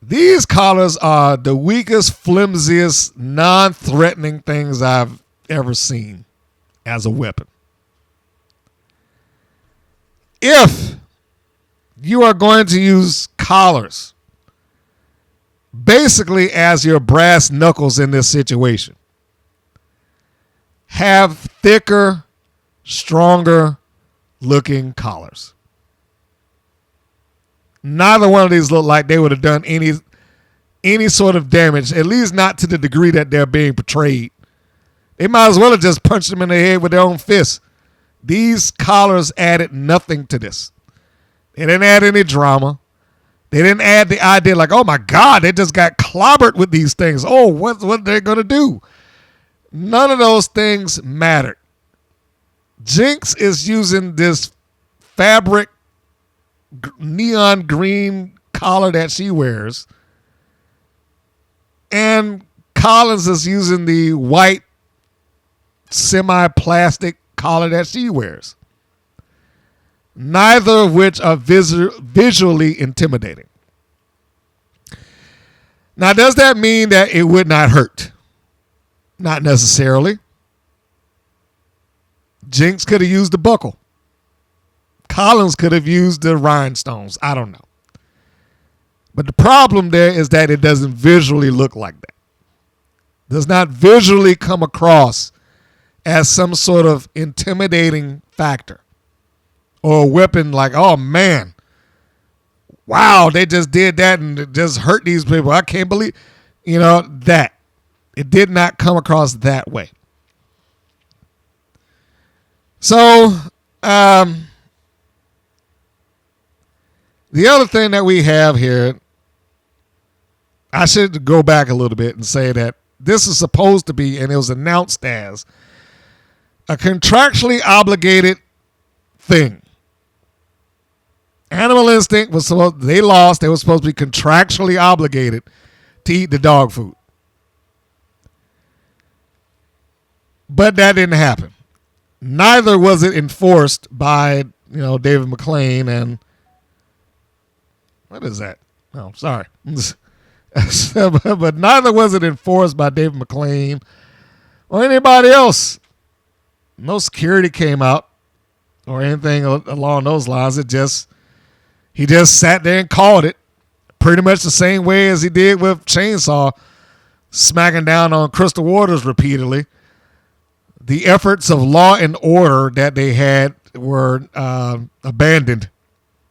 These collars are the weakest, flimsiest, non-threatening things I've ever seen as a weapon. If you are going to use collars basically as your brass knuckles in this situation, have thicker, stronger looking collars. Neither one of these look like they would have done any sort of damage, at least not to the degree that they're being portrayed. They might as well have just punched them in the head with their own fists. These collars added nothing to this. They didn't add any drama. They didn't add the idea like, oh my God, they just got clobbered with these things. Oh, what are they going to do? None of those things mattered. Jinx is using this fabric neon green collar that she wears. And Collins is using the white semi-plastic collar that she wears. Neither of which are visually intimidating. Now, does that mean that it would not hurt? Not necessarily. Jinx could have used the buckle. Collins could have used the rhinestones. I don't know. But the problem there is that it doesn't visually look like that. Does not visually come across as some sort of intimidating factor. Or a weapon like, oh man, wow, they just did that and it just hurt these people. I can't believe, that. It did not come across that way. So, the other thing that we have here, I should go back a little bit and say that this is supposed to be, and it was announced as, a contractually obligated thing. Animal Instinct was supposed, they lost. They were supposed to be contractually obligated to eat the dog food. But that didn't happen. Neither was it enforced by, David McClain and what is that? Oh, sorry. But neither was it enforced by David McClain or anybody else. No security came out or anything along those lines. He just sat there and called it pretty much the same way as he did with Chainsaw, smacking down on Crystal Waters repeatedly. The efforts of law and order that they had were abandoned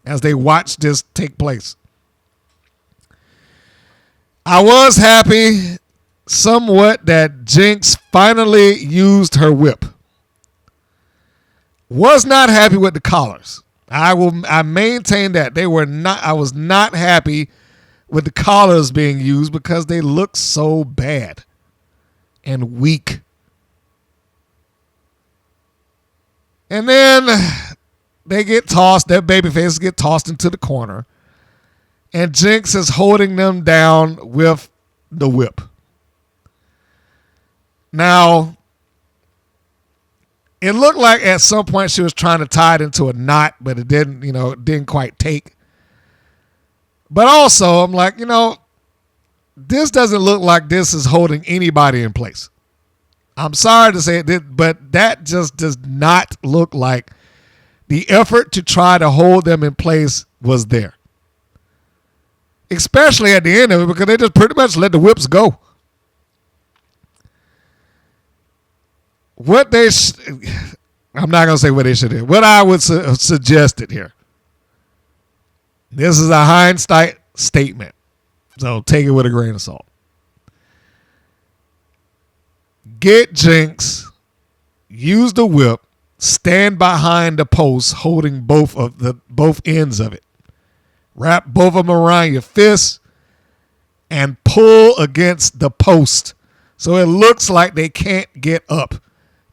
as they watched this take place. I was happy somewhat that Jinx finally used her whip. Was not happy with the collars. I maintain that I was not happy with the collars being used because they look so bad and weak. And then they get tossed, their baby faces get tossed into the corner. And Jinx is holding them down with the whip. Now, it looked like at some point she was trying to tie it into a knot, but it didn't, it didn't quite take. But also, I'm like, this doesn't look like this is holding anybody in place. I'm sorry to say it, but that just does not look like the effort to try to hold them in place was there. Especially at the end of it, because they just pretty much let the whips go. I'm not going to say what they should do. What I would suggest it here. This is a hindsight statement. So take it with a grain of salt. Get Jinx, use the whip, stand behind the post holding both ends of it. Wrap both of them around your fists and pull against the post so it looks like they can't get up.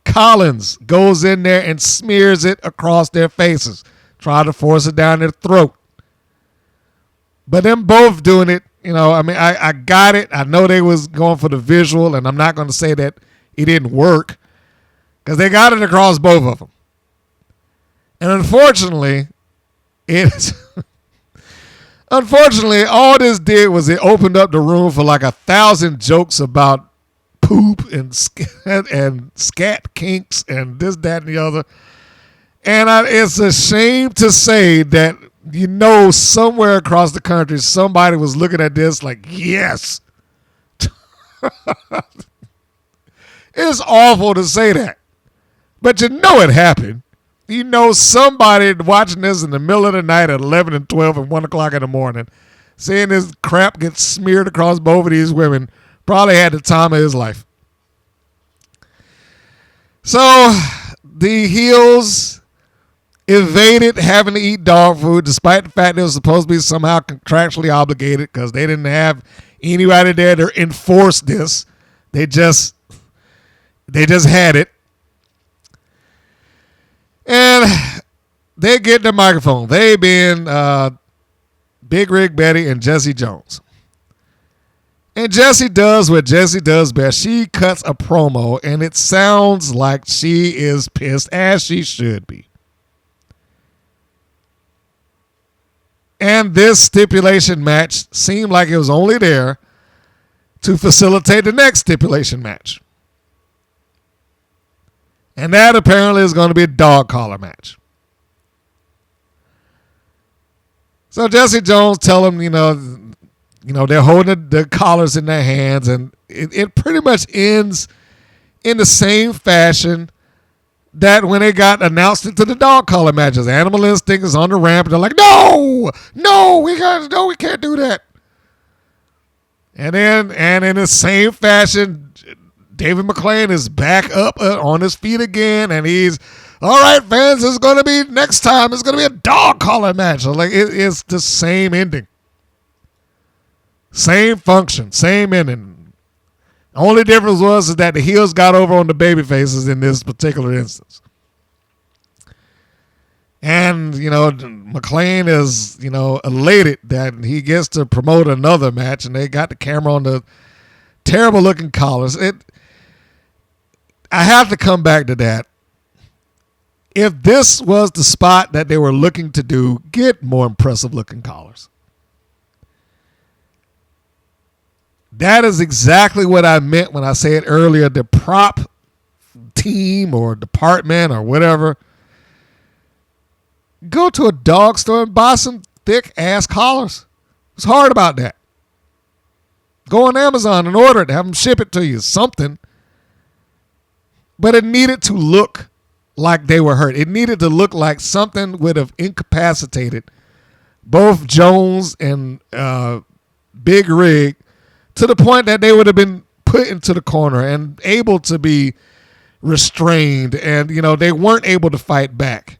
Collins goes in there and smears it across their faces, try to force it down their throat. But them both doing it, I got it. I know they was going for the visual, and I'm not going to say that it didn't work because they got it across both of them. And unfortunately, all this did was it opened up the room for like 1,000 jokes about poop and scat kinks and this, that, and the other. And it's a shame to say that, somewhere across the country, somebody was looking at this like, yes. It's awful to say that. But it happened. Somebody watching this in the middle of the night at 11 and 12 and 1 o'clock in the morning seeing this crap get smeared across both of these women, probably had the time of his life. So the heels evaded having to eat dog food, despite the fact they were supposed to be somehow contractually obligated because they didn't have anybody there to enforce this. They just had it. And they get the microphone. They being Big Rig Betty and Jesse Jones. And Jessie does what Jessie does best. She cuts a promo, and it sounds like she is pissed, as she should be. And this stipulation match seemed like it was only there to facilitate the next stipulation match. And that apparently is going to be a dog collar match. So Jesse Jones tell him, they're holding the collars in their hands, and it pretty much ends in the same fashion that when they got announced into the dog collar matches. Animal Instinct is on the ramp, and they're like, we can't do that. And in the same fashion, David McClain is back up on his feet again, and he's, all right, fans, next time it's going to be a dog collar match. So it's the same ending. Same function, same ending. The only difference was that the heels got over on the baby faces in this particular instance. And, McClain is, elated that he gets to promote another match, and they got the camera on the terrible looking collars. I have to come back to that. If this was the spot that they were looking to do, get more impressive looking collars. That is exactly what I meant when I said earlier, the prop team or department or whatever. Go to a dog store and buy some thick ass collars. What's hard about that? Go on Amazon and order it. Have them ship it to you. Something. But it needed to look like they were hurt. It needed to look like something would have incapacitated both Jones and Big Rig to the point that they would have been put into the corner and able to be restrained, and they weren't able to fight back.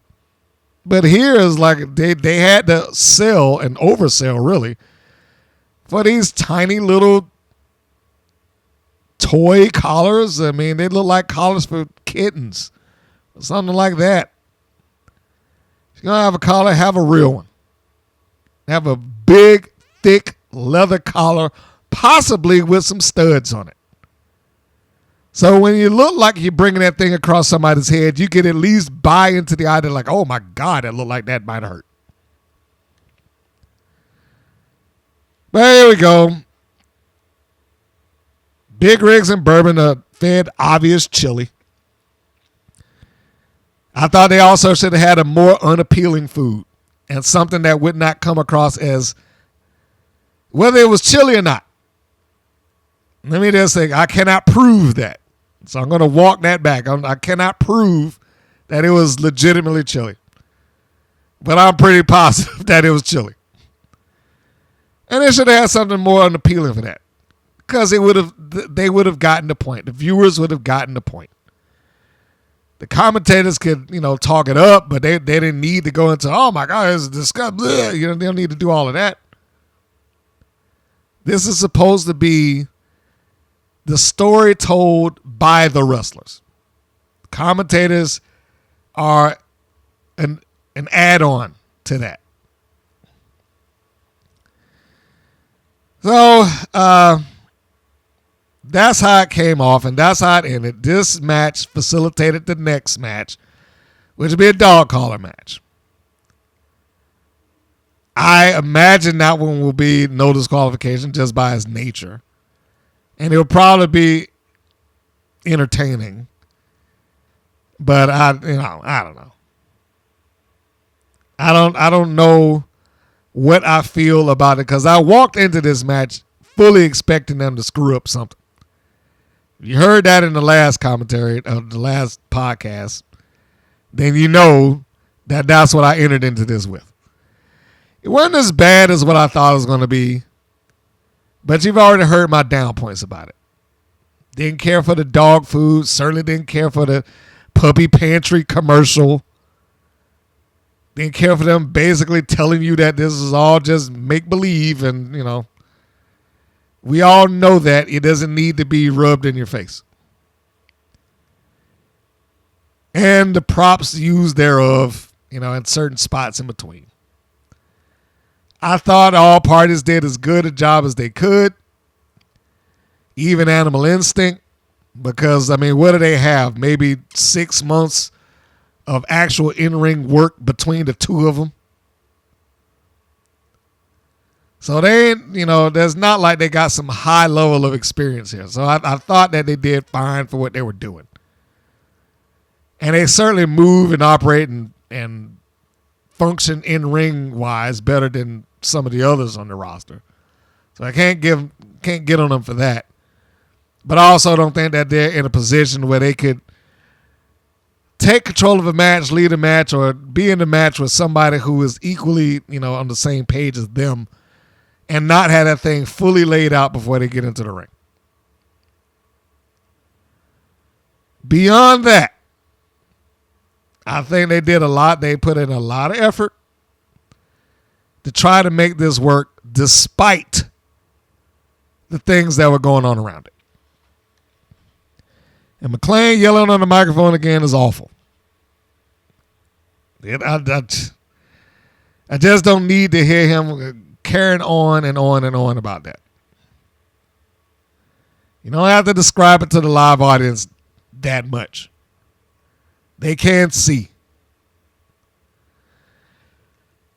But here is like they had to sell and oversell really for these tiny little toy collars. I mean, they look like collars for kittens or something like that. If you're gonna have a collar, have a real one. Have a big, thick leather collar, possibly with some studs on it. So when you look like you're bringing that thing across somebody's head, you can at least buy into the idea like, oh my God, that looked like that might hurt. But here we go. Big Rigs and Bourbon are fed obvious chili. I thought they also should have had a more unappealing food and something that would not come across as, whether it was chili or not. Let me just say, I cannot prove that. So I'm going to walk that back. I cannot prove that it was legitimately chili. But I'm pretty positive that it was chili. And they should have had something more unappealing for that. Because they would have gotten the point. The viewers would have gotten the point. The commentators could, talk it up, but they didn't need to go into, oh my God, it's disgusting. They don't need to do all of that. This is supposed to be the story told by the wrestlers. Commentators are an add-on to that. So that's how it came off, and that's how it ended. This match facilitated the next match, which would be a dog collar match. I imagine that one will be no disqualification just by its nature. And it'll probably be entertaining. But I don't know. I don't know what I feel about it, because I walked into this match fully expecting them to screw up something. You heard that in the last commentary of the last podcast, then you know that that's what I entered into this with. It wasn't as bad as what I thought it was going to be, but you've already heard my down points about it. Didn't care for the dog food. Certainly didn't care for the puppy pantry commercial. Didn't care for them basically telling you that this is all just make-believe and, you know, we all know that it doesn't need to be rubbed in your face. And the props used thereof, you know, in certain spots in between. I thought all parties did as good a job as they could. Even Animal Instinct. Because, I mean, what do they have? Maybe 6 months of actual in-ring work between the two of them. So they, you know, there's not like they got some high level of experience here. So I thought that they did fine for what they were doing. And they certainly move and operate and function in-ring wise better than some of the others on the roster. So I can't get on them for that. But I also don't think that they're in a position where they could take control of a match, lead a match, or be in the match with somebody who is equally, you know, on the same page as them and not have that thing fully laid out before they get into the ring. Beyond that, I think they did a lot. They put in a lot of effort to try to make this work despite the things that were going on around it. And McClain yelling on the microphone again is awful. I just don't need to hear him carrying on and on and on about that. You don't have to describe it to the live audience that much. They can't see.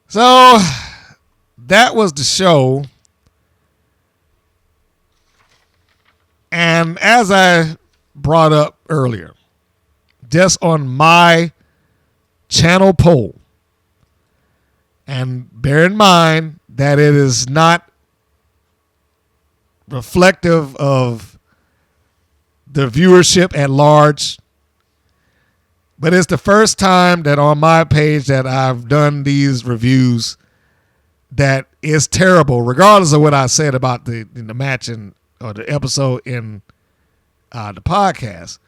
So that was the show. And as I brought up earlier, just on my channel poll, and bear in mind that it is not reflective of the viewership at large, but it's the first time that on my page that I've done these reviews that is terrible, regardless of what I said about the match or the episode in the podcast.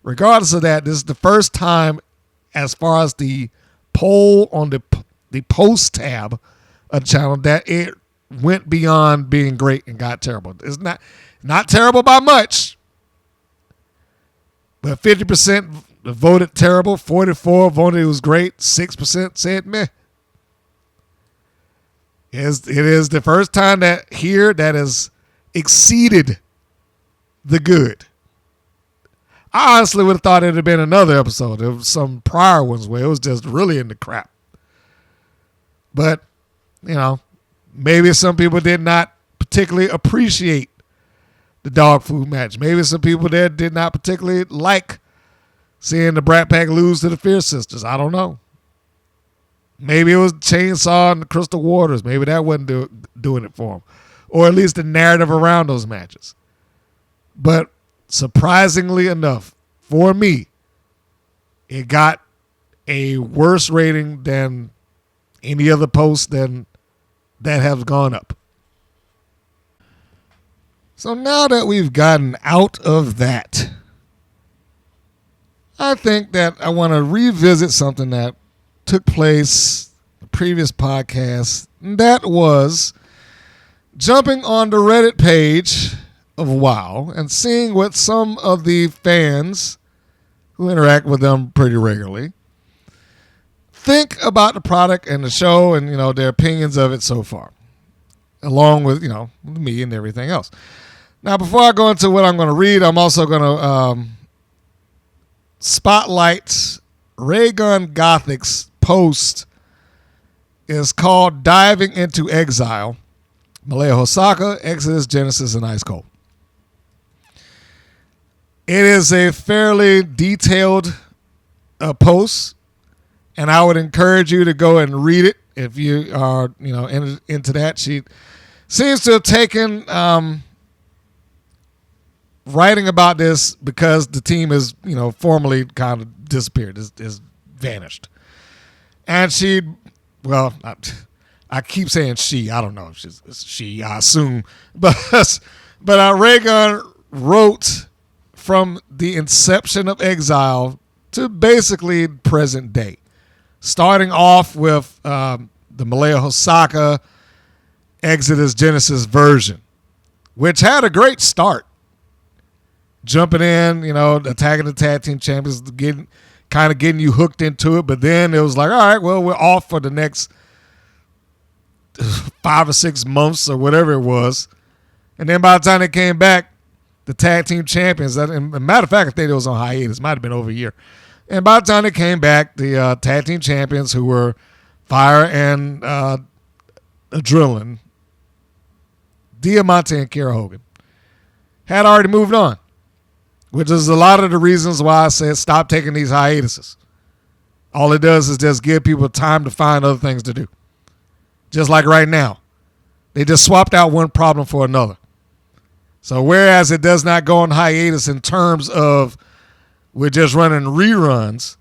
Regardless of that, this is the first time as far as the poll on the post tab of the channel that it went beyond being great and got terrible. It's not terrible by much, but 50% voted terrible, 44% voted it was great, 6% said meh. It is the first time that has exceeded the good. I honestly would have thought it would have been another episode. There was some prior ones where it was just really in the crap. But, you know, maybe some people did not particularly appreciate the dog food match. Maybe some people there did not particularly like seeing the Brat Pack lose to the Fierce Sisters. I don't know. Maybe it was Chainsaw and the Crystal Waters. Maybe that wasn't doing it for them. Or at least the narrative around those matches. But surprisingly enough, for me, it got a worse rating than any other post that have gone up. So now that we've gotten out of that, I think that I want to revisit something that took place in the previous podcast. And that was jumping on the Reddit page of WoW and seeing what some of the fans who interact with them pretty regularly think about the product and the show and, you know, their opinions of it so far, along with, you know, me and everything else. Now, before I go into what I'm going to read, I'm also going to spotlight Raygun Gothic's post. Is called Diving into Exile, Malaya Hosaka, Exodus, Genesis, and Ice Cold. It is a fairly detailed post, and I would encourage you to go and read it if you are, you know, into that. She seems to have taken writing about this because the team is, you know, formally kind of disappeared, is vanished, and she. Well, I keep saying she. I don't know if it's she, I assume. But Ray Gunn wrote from the inception of Exile to basically present day. Starting off with the Malaya Hosaka Exodus Genesis version, which had a great start. Jumping in, attacking the tag team champions, getting you hooked into it. But then it was like, all right, well, we're off for the next 5 or 6 months or whatever it was. And then by the time they came back, the tag team champions, and matter of fact, I think it was on hiatus, might have been over a year. And by the time they came back, the tag team champions, who were Fire and Adrenaline, Diamante and Kiera Hogan, had already moved on, which is a lot of the reasons why I said stop taking these hiatuses. All it does is just give people time to find other things to do. Just like right now. They just swapped out one problem for another. So whereas it does not go on hiatus in terms of we're just running reruns,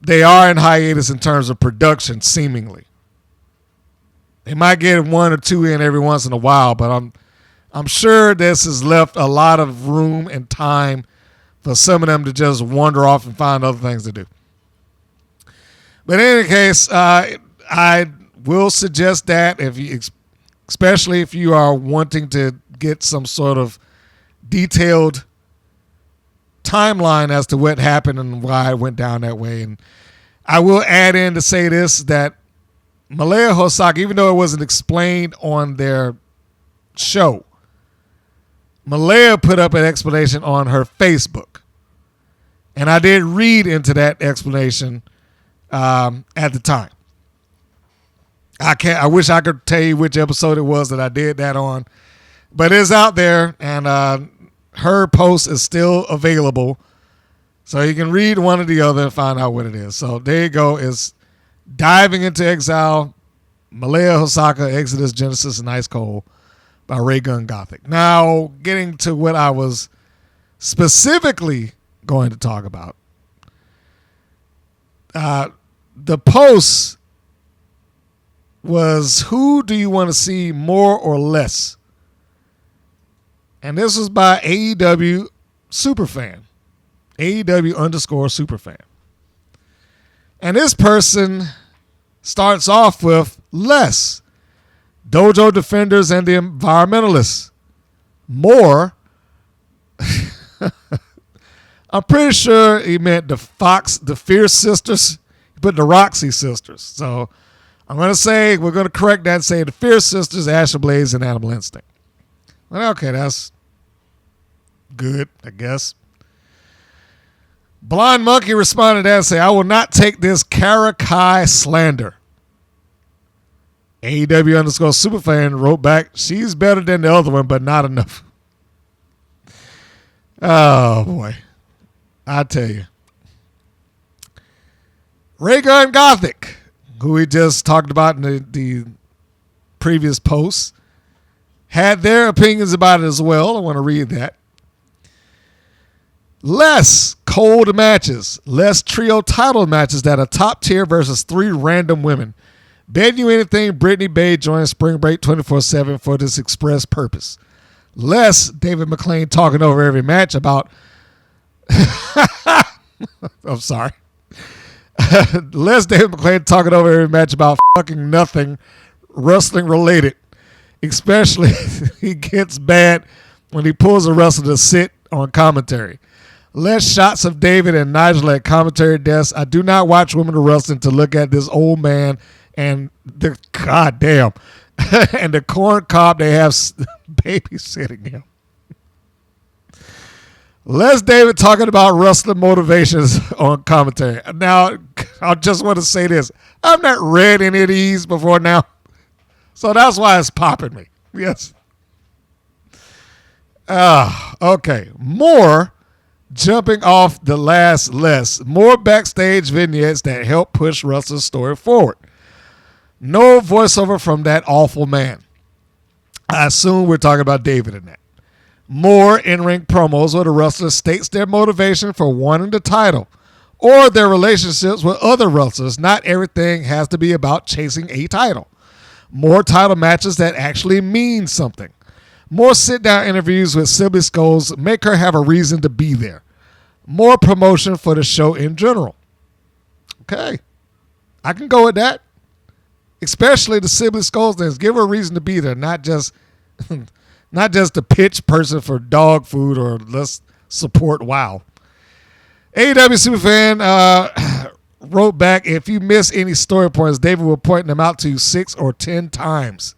they are in hiatus in terms of production, seemingly. They might get 1 or 2 in every once in a while, but I'm sure this has left a lot of room and time for some of them to just wander off and find other things to do. But in any case, I will suggest that especially if you are wanting to get some sort of detailed timeline as to what happened and why it went down that way. And I will add in to say this, that Malaya Hosaka, even though it wasn't explained on their show, Malaya put up an explanation on her Facebook. And I did read into that explanation at the time. I wish I could tell you which episode it was that I did that on, but it's out there, and her post is still available, so you can read one or the other and find out what it is. So there you go. It's Diving into Exile, Malaya Hosaka, Exodus, Genesis, and Ice Cold by Ray Gunn Gothic. Now, getting to what I was specifically going to talk about. The post was, who do you want to see more or less? And this was by AEW Superfan. AEW_Superfan. And this person starts off with less. Dojo Defenders and the Environmentalists. More. I'm pretty sure he meant the Fierce Sisters, but the Roxy Sisters. So I'm going to say, we're going to correct that and say the Fierce Sisters, Asher Blaze, and Animal Instinct. Well, okay, that's good, I guess. Blind Monkey responded to that and said, I will not take this Karakai slander. AEW_Superfan wrote back, she's better than the other one, but not enough. Oh, boy. I tell you. Ray Gunn Gothic, who we just talked about in the previous posts, had their opinions about it as well. I want to read that. Less cold matches. Less trio title matches that are top tier versus 3 random women. Bet you anything Brittany Bay joins Spring Break 24/7 for this express purpose. Less David McClain talking over every match about... I'm sorry. Less David McClain talking over every match about fucking nothing wrestling related. Especially he gets bad when he pulls a wrestler to sit on commentary. Less shots of David and Nigel at commentary desks. I do not watch women wrestling to look at this old man and the goddamn and the corn cob they have babysitting him. Less David talking about wrestling motivations on commentary. Now, I just want to say this. I've not read any of these before now. So that's why it's popping me. Yes. Okay. More jumping off the last less. More backstage vignettes that help push Russell's story forward. No voiceover from that awful man. I assume we're talking about David in that. More in-ring promos where the wrestler states their motivation for wanting the title or their relationships with other wrestlers. Not everything has to be about chasing a title. more title matches that actually mean something, more sit-down interviews with Sibley Scoles make her have a reason to be there, more promotion for the show in general. Okay, I can go with that. Especially the Sibley Scoles things. Give her a reason to be there, not just the pitch person for dog food or let's support WoW. AEW Superfan wrote back, if you miss any story points, David will point them out to you 6 or 10 times.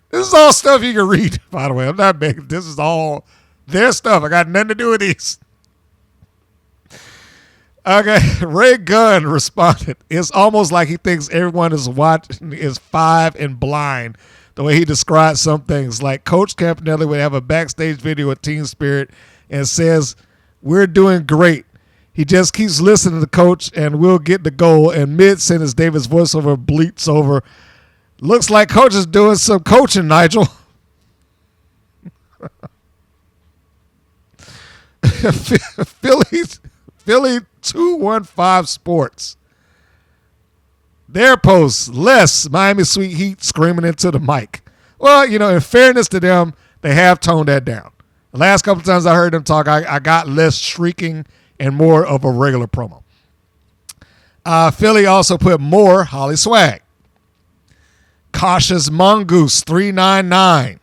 This is all stuff you can read, by the way. I'm not making this is all their stuff. I got nothing to do with these. Okay, Ray Gunn responded. It's almost like he thinks everyone is watching is 5 and blind. The way he described some things, like Coach Campanelli would have a backstage video with Team Spirit and says, "We're doing great." He just keeps listening to Coach and we'll get the goal. And mid-sentence, David's voiceover bleeps over. Looks like Coach is doing some coaching, Nigel. Philly 215 Sports. Their post, less Miami Sweet Heat screaming into the mic. Well, in fairness to them, they have toned that down. The last couple of times I heard them talk, I got less shrieking and more of a regular promo. Philly also put more Holly Swag. Cautious Mongoose 399.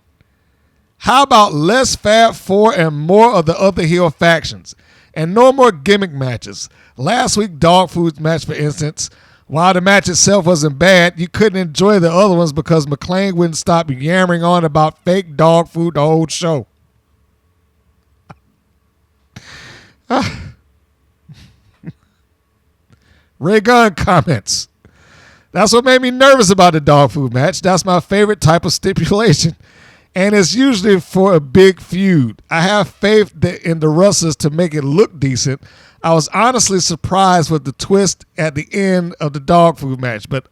How about less Fab 4 and more of the other heel factions? And no more gimmick matches. Last week, Dog Food's match, for instance, while the match itself wasn't bad, you couldn't enjoy the other ones because McLean wouldn't stop yammering on about fake dog food the whole show. Ray Gunn comments. That's what made me nervous about the dog food match. That's my favorite type of stipulation. And it's usually for a big feud. I have faith in the wrestlers to make it look decent. I was honestly surprised with the twist at the end of the dog food match. But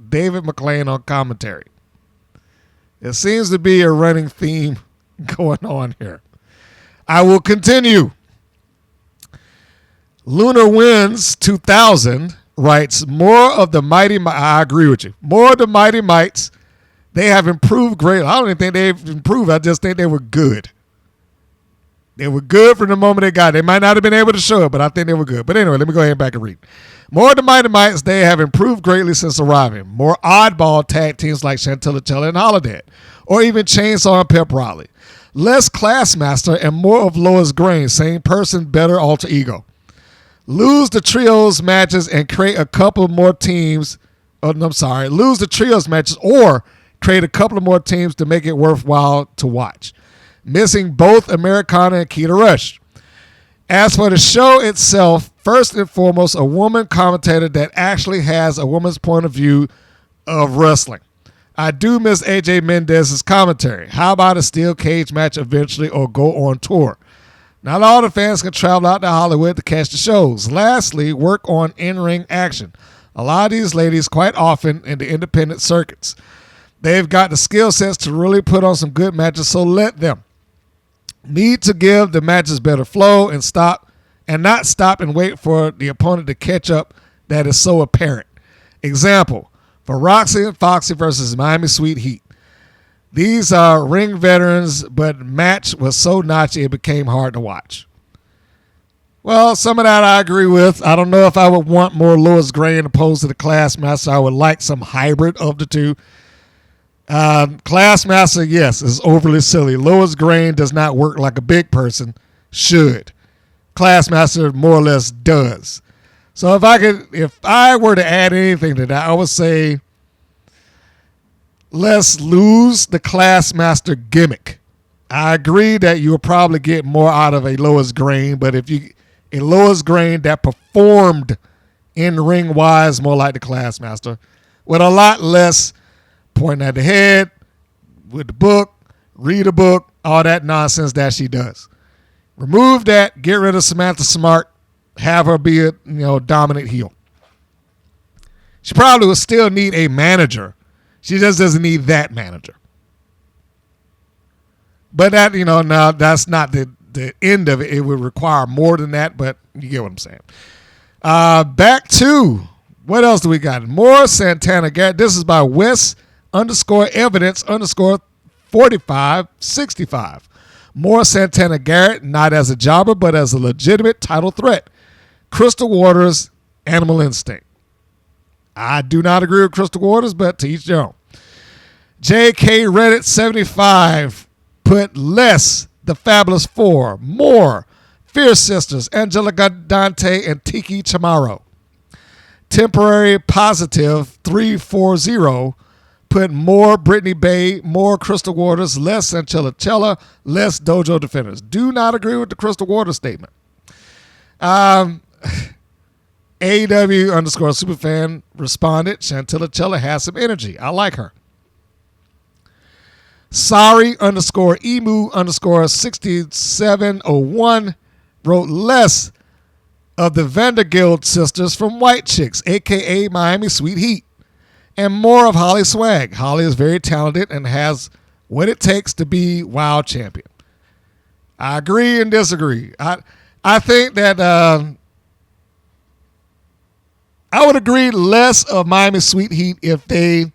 David McLean on commentary. There seems to be a running theme going on here. I will continue. Lunar Wins 2000 writes, more of the Mighty Mites. I agree with you. More of the Mighty Mites. They have improved greatly. I don't even think they've improved. I just think they were good. They were good from the moment they got it. They might not have been able to show it, but I think they were good. But anyway, let me go ahead and back and read. More of the Mighty Mites, they have improved greatly since arriving. More oddball tag teams like Chantilly, Chella, and Holiday, or even Chainsaw and Pep Riley. Less Classmaster and more of Lois Grain. Same person, better alter ego. Lose the trios matches and create a couple more teams. Lose the trios matches or create a couple of more teams to make it worthwhile to watch. Missing both Americana and Keita Rush. As for the show itself, first and foremost, a woman commentator that actually has a woman's point of view of wrestling. I do miss AJ Mendez's commentary. How about a steel cage match eventually or go on tour? Not all the fans can travel out to Hollywood to catch the shows. Lastly, work on in-ring action. A lot of these ladies quite often in the independent circuits. They've got the skill sets to really put on some good matches, so let them. Need to give the matches better flow and not stop and wait for the opponent to catch up that is so apparent. Example, for Roxy and Foxy versus Miami Sweet Heat. These are ring veterans, but match was so notchy it became hard to watch. Well, some of that I agree with. I don't know if I would want more Lois Grain opposed to the Classmaster. I would like some hybrid of the two. Classmaster, yes, is overly silly. Lois Grain does not work like a big person should. Classmaster more or less does. So if I were to add anything to that, I would say let's lose the Classmaster gimmick. I agree that you will probably get more out of a Lois Grain, but if you a Lois Grain that performed in ring wise more like the Classmaster with a lot less pointing at the head with the book, read a book, all that nonsense that she does. Remove that, get rid of Samantha Smart, have her be a dominant heel. She probably will still need a manager. She just doesn't need that manager. But that, now that's not the end of it, it would require more than that, but you get what I'm saying. Back to, what else do we got? More Santana Garrett. This is by Wes_evidence_4565. More Santana Garrett, not as a jobber, but as a legitimate title threat. Crystal Waters, Animal Instinct. I do not agree with Crystal Waters, but to each their own. JK Reddit 75 put less The Fabulous Four, more Fierce Sisters, Angelica Dante and Tiki Chamorro. Temporary Positive 340 put more Brittany Bay, more Crystal Waters, less Chella, less Dojo Defenders. Do not agree with the Crystal Waters statement. AEW_superfan responded, Chantilly Chella has some energy. I like her. Sorry_emu_6701 wrote less of the Vandergilt sisters from White Chicks, a.k.a. Miami Sweet Heat, and more of Holly Swag. Holly is very talented and has what it takes to be WoW champion. I agree and disagree. I think that I would agree less of Miami Sweet Heat if they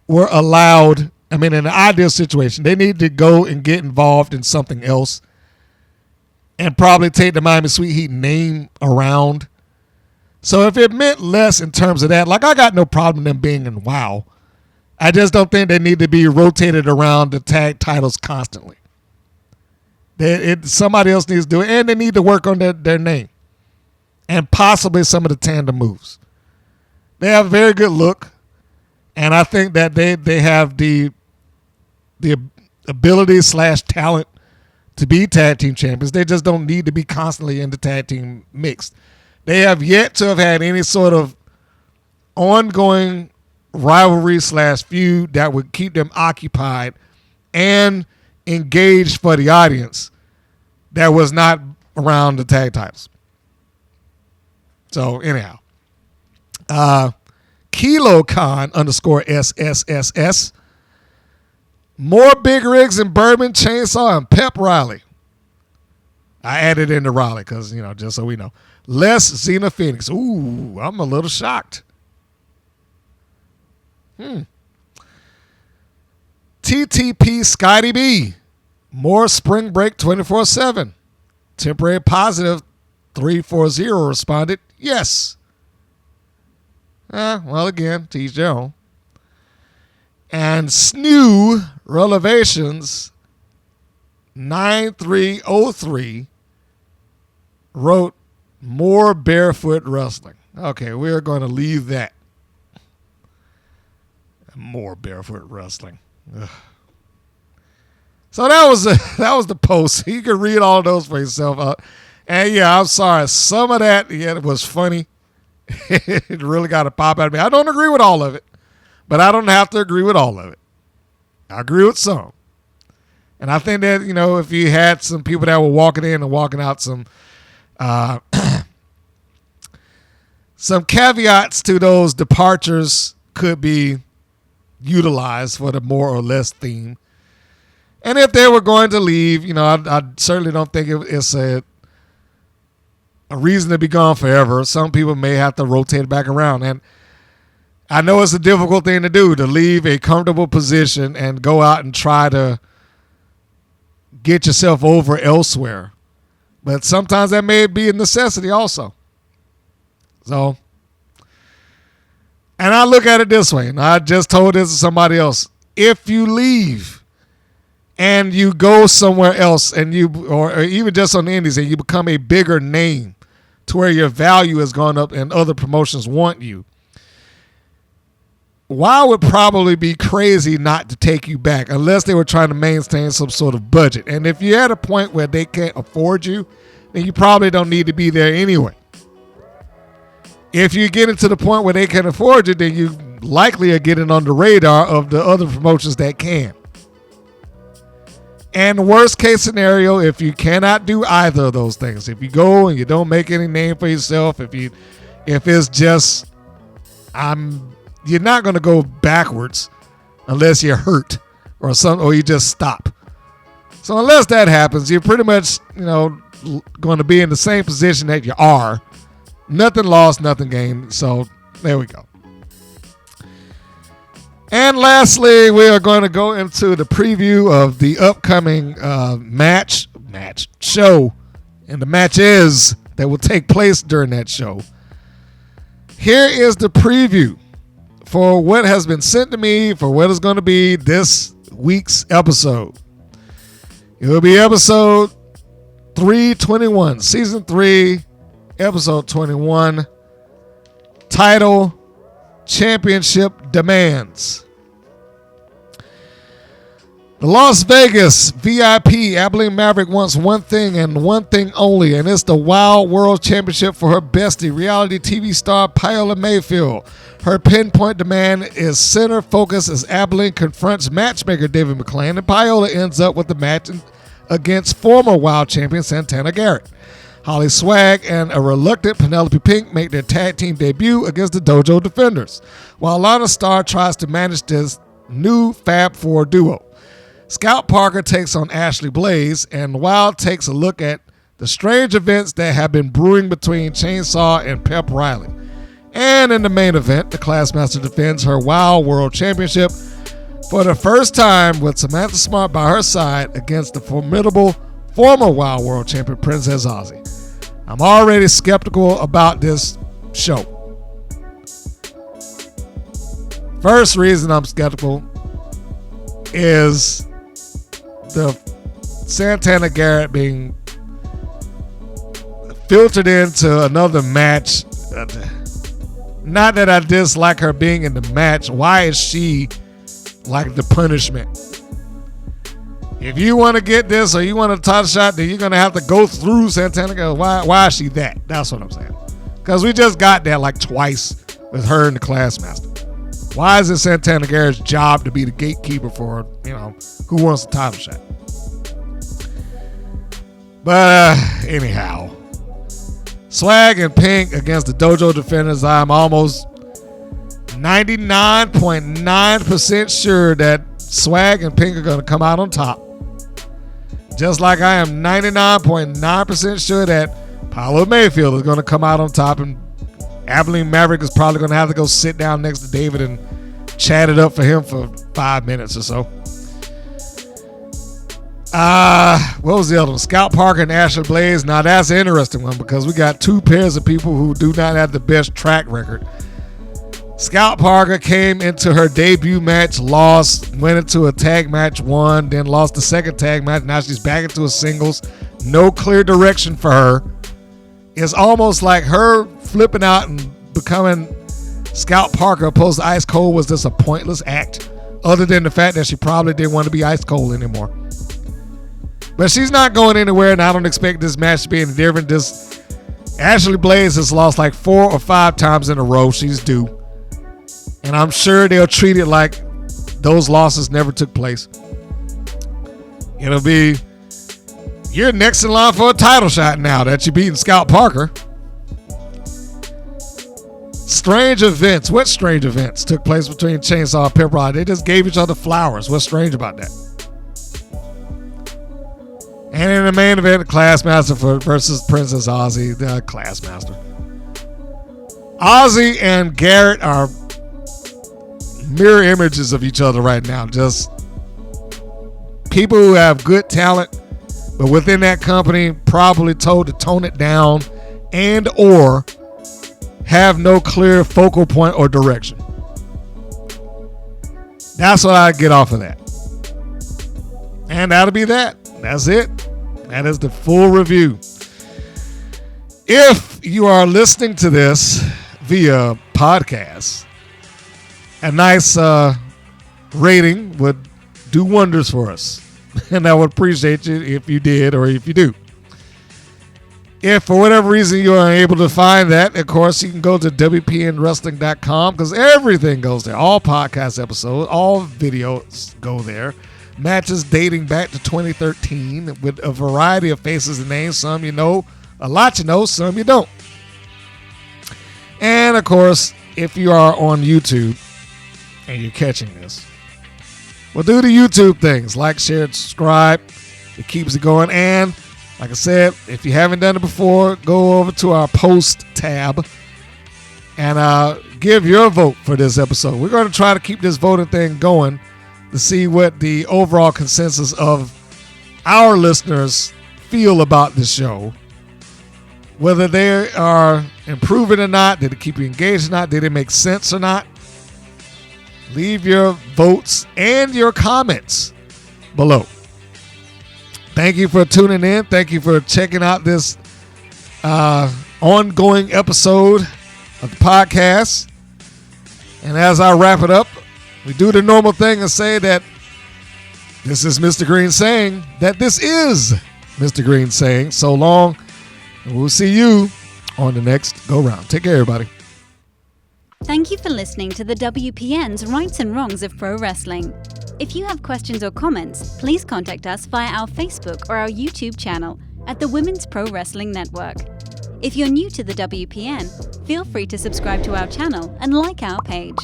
were allowed. I mean, in an ideal situation, they need to go and get involved in something else and probably take the Miami Sweet Heat name around. So if it meant less in terms of that, like I got no problem them being in WoW. I just don't think they need to be rotated around the tag titles constantly. Somebody else needs to do it, and they need to work on their name and possibly some of the tandem moves. They have a very good look, and I think that they have the ability / talent to be tag team champions. They just don't need to be constantly in the tag team mix. They have yet to have had any sort of ongoing rivalry / feud that would keep them occupied and engaged for the audience that was not around the tag titles. So anyhow, KiloCon_SSSS. More Big Rigs and Bourbon, Chainsaw, and Pep Riley. I added into Riley because, just so we know. Less Xena Phoenix. Ooh, I'm a little shocked. TTP Scotty B. More Spring Break 24/7. Temporary Positive 340 responded, yes. Well, again, to each their own. And Snoo Relevations 9303 wrote more barefoot wrestling. Okay, we're going to leave that. More barefoot wrestling. Ugh. So that was the post. You can read all of those for yourself. And yeah, I'm sorry. Some of that, it was funny. It really got to pop out of me. I don't agree with all of it, but I don't have to agree with all of it. I agree with some. And I think that, if you had some people that were walking in and walking out, some caveats to those departures could be utilized for the more or less theme. And if they were going to leave, I certainly don't think it's a reason to be gone forever. Some people may have to rotate it back around. And I know it's a difficult thing to do, to leave a comfortable position and go out and try to get yourself over elsewhere. But sometimes that may be a necessity also. So, and I look at it this way, and I just told this to somebody else. If you leave and you go somewhere else and or even just on the indies and you become a bigger name to where your value has gone up and other promotions want you, WoW would probably be crazy not to take you back unless they were trying to maintain some sort of budget. And if you're at a point where they can't afford you, then you probably don't need to be there anyway. If you get into the point where they can afford you, then you likely are getting on the radar of the other promotions that can. And worst case scenario, if you cannot do either of those things, if you go and you don't make any name for yourself, if it's just you're not going to go backwards unless you're hurt or you just stop. So unless that happens, you're pretty much, going to be in the same position that you are. Nothing lost, nothing gained. So there we go. And lastly, we are going to go into the preview of the upcoming show and the matches that will take place during that show. Here is the preview for what has been sent to me for what is going to be this week's episode. It will be episode 321, season 3, episode 21, title, Championship Demands. The Las Vegas VIP Abilene Maverick wants one thing and one thing only, and it's the Wild World Championship for her bestie, reality TV star Paola Mayfield. Her pinpoint demand is center focus as Abilene confronts matchmaker David McClain, and Paola ends up with the match against former Wild champion Santana Garrett. Holly Swag and a reluctant Penelope Pink make their tag team debut against the Dojo Defenders, while Lana Star tries to manage this new Fab Four duo. Scout Parker takes on Ashley Blaze, and Wild takes a look at the strange events that have been brewing between Chainsaw and Pep Riley. And in the main event, the Classmaster defends her Wild World Championship for the first time with Samantha Smart by her side against the formidable former Wild World Champion Princess Aussie. I'm already skeptical about this show. First reason I'm skeptical is the Santana Garrett being filtered into another match. Not that I dislike her being in the match. Why is she like the punishment? If you want to get this or you want a title shot, then you're going to have to go through Santana Garrett. Why is she that? That's what I'm saying. Because we just got that like twice with her and the Classmaster. Why is it Santana Garrett's job to be the gatekeeper for, who wants a title shot? But anyhow, Swag and Pink against the Dojo Defenders. I'm almost 99.9% sure that Swag and Pink are going to come out on top. Just like I am 99.9% sure that Paola Mayfield is going to come out on top, and Abilene Maverick is probably going to have to go sit down next to David and chat it up for him for 5 minutes or so. What was the other one? Scout Parker and Ashley Blaze. Now that's an interesting one because we got two pairs of people who do not have the best track record. Scout Parker came into her debut match, lost, went into a tag match, won, then lost the second tag match. Now she's back into a singles. No clear direction for her. It's almost like her flipping out and becoming Scout Parker opposed to Ice Cold was just a pointless act, other than the fact that she probably didn't want to be Ice Cold anymore. But she's not going anywhere, and I don't expect this match to be any different. Ashley Blaze has lost like 4 or 5 times in a row. She's due. And I'm sure they'll treat it like those losses never took place. It'll be, you're next in line for a title shot now that you're beating Scout Parker. Strange events. What strange events took place between Chainsaw and Pep Riley? They just gave each other flowers. What's strange about that? And in the main event, Classmaster versus Princess Aussie, the Classmaster. Aussie and Garrett are mirror images of each other right now. Just people who have good talent, but within that company probably told to tone it down and or have no clear focal point or direction. That's what I get off of that. And that'll be that. That's it. That is the full review. If you are listening to this via podcast, a nice rating would do wonders for us. And I would appreciate you if you did or if you do. If for whatever reason you are unable to find that, of course, you can go to WPNWrestling.com because everything goes there. All podcast episodes, all videos go there. Matches dating back to 2013 with a variety of faces and names. Some you know, a lot you know, some you don't. And, of course, if you are on YouTube and you're catching this, well, do the YouTube things. Like, share, subscribe. It keeps it going. And like I said, if you haven't done it before, go over to our post tab and give your vote for this episode. We're going to try to keep this voting thing going to see what the overall consensus of our listeners feel about this show. Whether they are improving or not, did it keep you engaged or not, did it make sense or not? Leave your votes and your comments below. Thank you for tuning in. Thank you for checking out this ongoing episode of the podcast. And as I wrap it up, we do the normal thing and say that this is Mr. Green saying that this is Mr. Green saying so long. And we'll see you on the next go-round. Take care, everybody. Thank you for listening to the WPN's Rights and Wrongs of Pro Wrestling. If you have questions or comments, please contact us via our Facebook or our YouTube channel at the Women's Pro Wrestling Network. If you're new to the WPN, feel free to subscribe to our channel and like our page.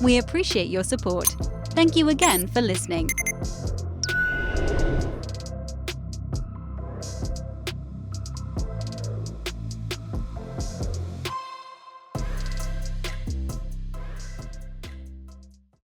We appreciate your support. Thank you again for listening.